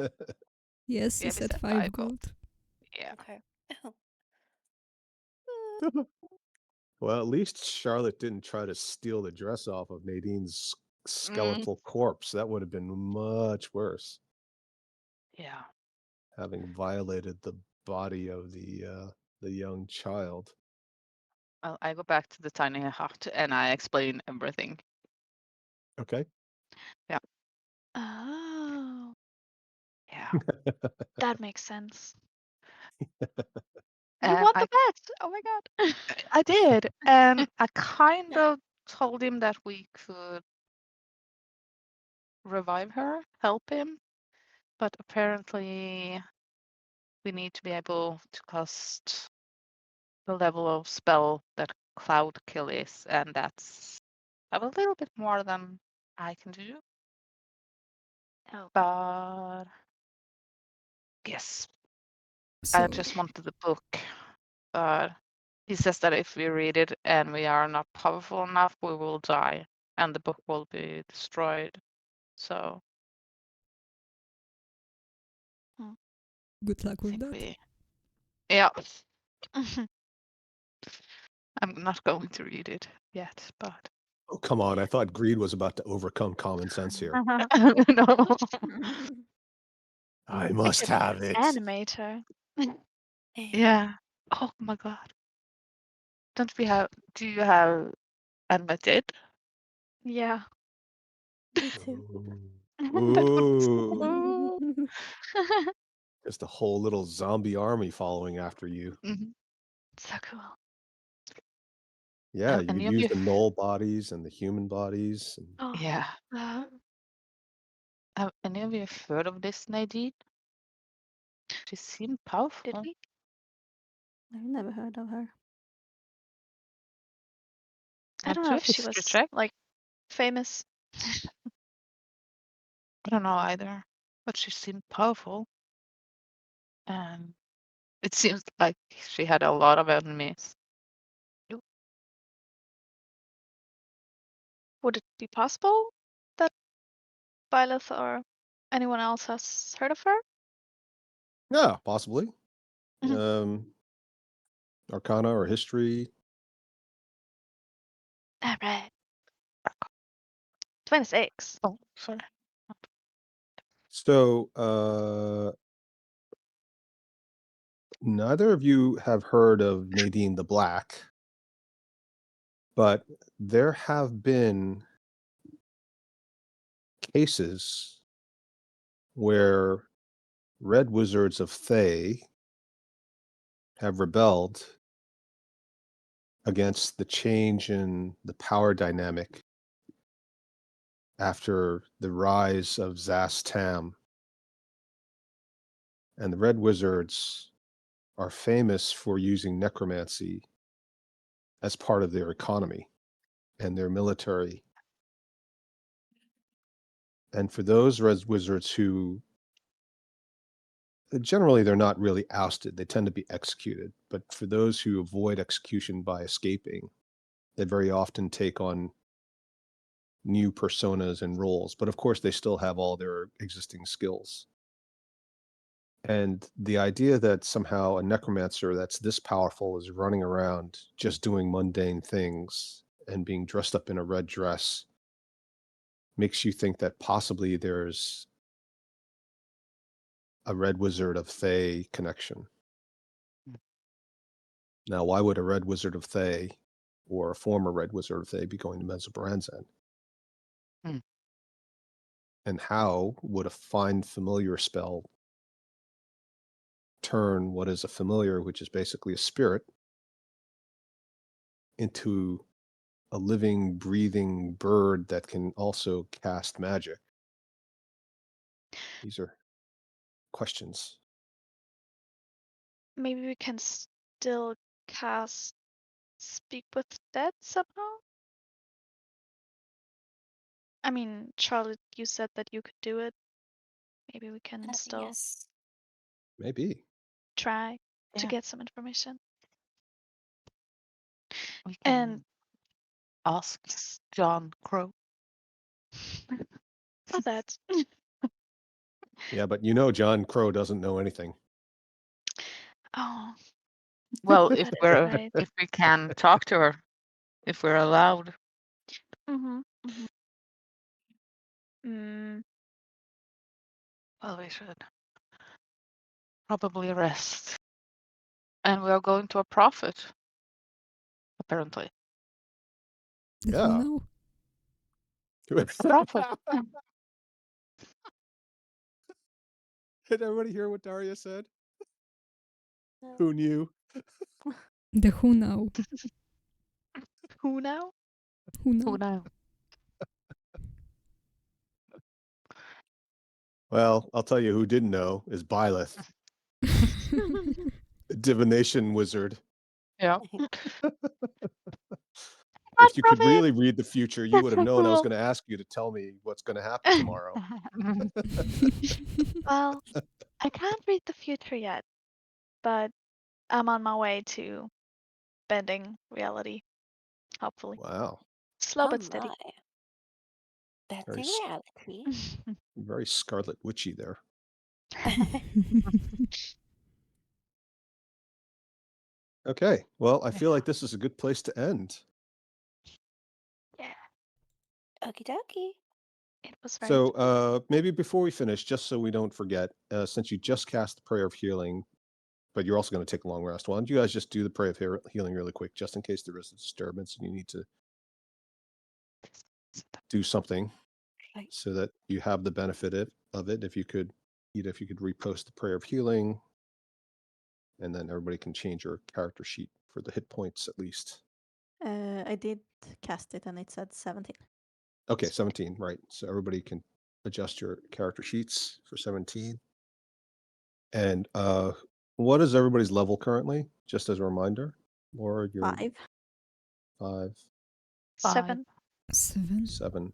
Yeah, you we said said 5 5 gold. gold. Yeah. Okay. Well, at least Charlotte didn't try to steal the dress off of Nadine's skeletal corpse. That would have been much worse, Yeah. having violated the body of the young child. Well, I go back to the tiny hut and I explain everything. Okay. Oh, Yeah. that makes sense. You And won the bet. Oh my god. I did. And I kind of told him that we could revive her, help him. But apparently we need to be able to cast the level of spell that Cloud Kill is, and that's a little bit more than I can do. Oh. But yes, So, I just wanted the book. But he says that if we read it and we are not powerful enough, we will die, and the book will be destroyed. So good luck I with think that. yeah, I'm not going to read it yet, but Oh, come on. I thought greed was about to overcome common sense here. no. I must can have it. Animate her. Yeah. Oh my god. Don't we have? Do you have animated? Yeah. Me too. Ooh. Just a whole little zombie army following after you. Mhm. So cool. Yeah, you could Any of use you? the gnoll bodies and the human bodies. And Oh, Yeah. uh, Have any of you heard of this Nadine? She seemed powerful. did we? I've never heard of her. I don't know if she was History check? like famous. I don't know either, but she seemed powerful, and it seems like she had a lot of enemies. Would it be possible that Byleth or anyone else has heard of her? yeah, possibly. Mhm. Arcana or history. All right. 26. Oh, sorry. So, neither of you have heard of Nadeen the Black, but there have been cases where red wizards of Thay have rebelled against the change in the power dynamic after the rise of Zastam. And the red wizards are famous for using necromancy as part of their economy and their military. And for those red wizards who generally they're not really ousted, they tend to be executed. But for those who avoid execution by escaping, they very often take on new personas and roles. But of course, they still have all their existing skills. And the idea that somehow a necromancer that's this powerful is running around just doing mundane things and being dressed up in a red dress makes you think that possibly there's a red wizard of Thay connection. Now, why would a red wizard of Thay or a former red wizard of Thay be going to Menzoberranzan? Hmm. And how would a find familiar spell turn what is a familiar, which is basically a spirit, into a living, breathing bird that can also cast magic? These are questions. Maybe we can still cast Speak with Dead somehow? I mean, Charlotte, you said that you could do it. Maybe we can still Yes. Maybe. try to Yeah. get some information. We can And ask John Crow. not that. Yeah, but you know John Crow doesn't know anything. Oh, Well, that is right. if we can talk to her, if we're allowed. Mm-hmm. Mm, Well, we should probably rest. And we are going to a prophet, apparently. The Yeah. who now? Prophet. Did everybody hear what Daria said? No. Who knew? The who now? who now? Who now? Who knows? Well, I'll tell you who didn't know is Byleth, a divination wizard. Yeah. If you could Prophet! really read the future, you That's would have so known I was cool. going to ask you to tell me what's going to happen tomorrow. Well, I can't read the future yet, but I'm on my way to bending reality, hopefully. Wow. Slow Oh but steady. my. That's Very in s- reality. Very Scarlet Witchy there. Okay. Well, I feel like this is a good place to end. Yeah, Okie dokie. it was very So maybe before we finish, just so we don't forget, since you just cast the Prayer of Healing, but you're also going to take a long rest, why don't you guys just do the Prayer of Healing really quick, just in case there is a disturbance and you need to do something Right. so that you have the benefit of it. If you could, if you could repost the Prayer of Healing, and then everybody can change your character sheet for the hit points at least. I did cast it and it said 17. Okay, 17, right. So everybody can adjust your character sheets for 17. And what is everybody's level currently? Just as a reminder. Laura, you're 5. 5, 7. 7. 7,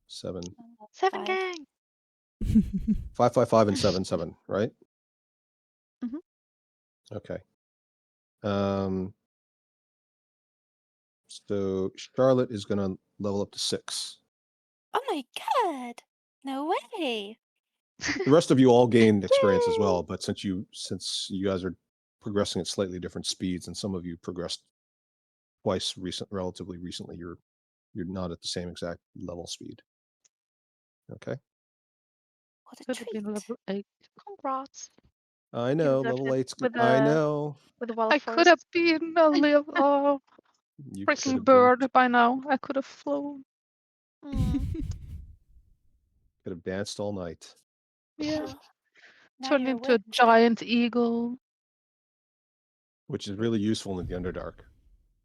7. 7 5. gang. 5, 5, 5, and 7, 7, right? Mhm. Okay. So Charlotte is going to level up to 6. Oh my god! No way! The rest of you all gained experience as Yay! well, but since you guys are progressing at slightly different speeds, and some of you progressed twice relatively recently, you're not at the same exact level speed. Okay. What a Could have been treat. level 8. Congrats. I know, deserved level it 8's with I the- know. With the wall I of could have forest. been a little You could freaking have been, bird by now. I could have flown. Mm. could have danced all night. Yeah. Oh, now Turned you're a into a wind. giant eagle. Which is really useful in the Underdark.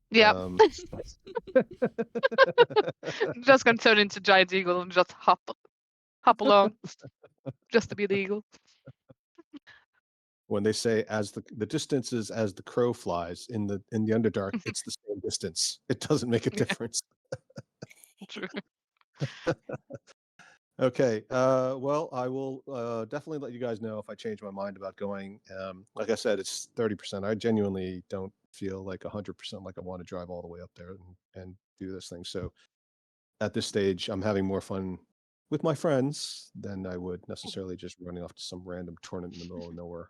Yeah. Um, Just gonna turn into giant eagle and just hop along. Just to be the eagle. when they say as the distance is as the crow flies in the Underdark, it's the same distance. It doesn't make a Yeah. difference. True. Okay. Well, I will definitely let you guys know if I change my mind about going. Like I said, it's 30%. I genuinely don't feel like 100% like I want to drive all the way up there and do this thing. So at this stage, I'm having more fun with my friends than I would necessarily just running off to some random tournament in the middle of nowhere.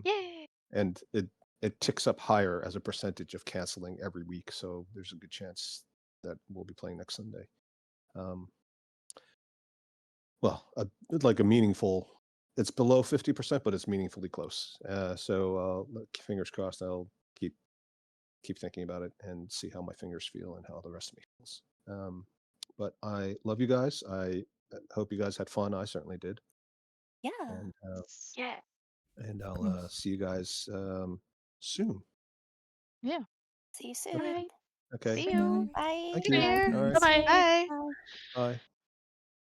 Yay! And it ticks up higher as a percentage of canceling every week. So there's a good chance that we'll be playing next Sunday. Well, like a meaningful, it's below 50%, but it's meaningfully close. So fingers crossed. I'll keep thinking about it and see how my fingers feel and how the rest of me feels. But I love you guys. I hope you guys had fun. I certainly did. Yeah. And Yeah. I'll see you guys soon. Yeah. See you soon. Bye. Okay. See you. Bye. Bye. Thank you. Bye, All right. guys. Bye. Bye. Bye. Bye.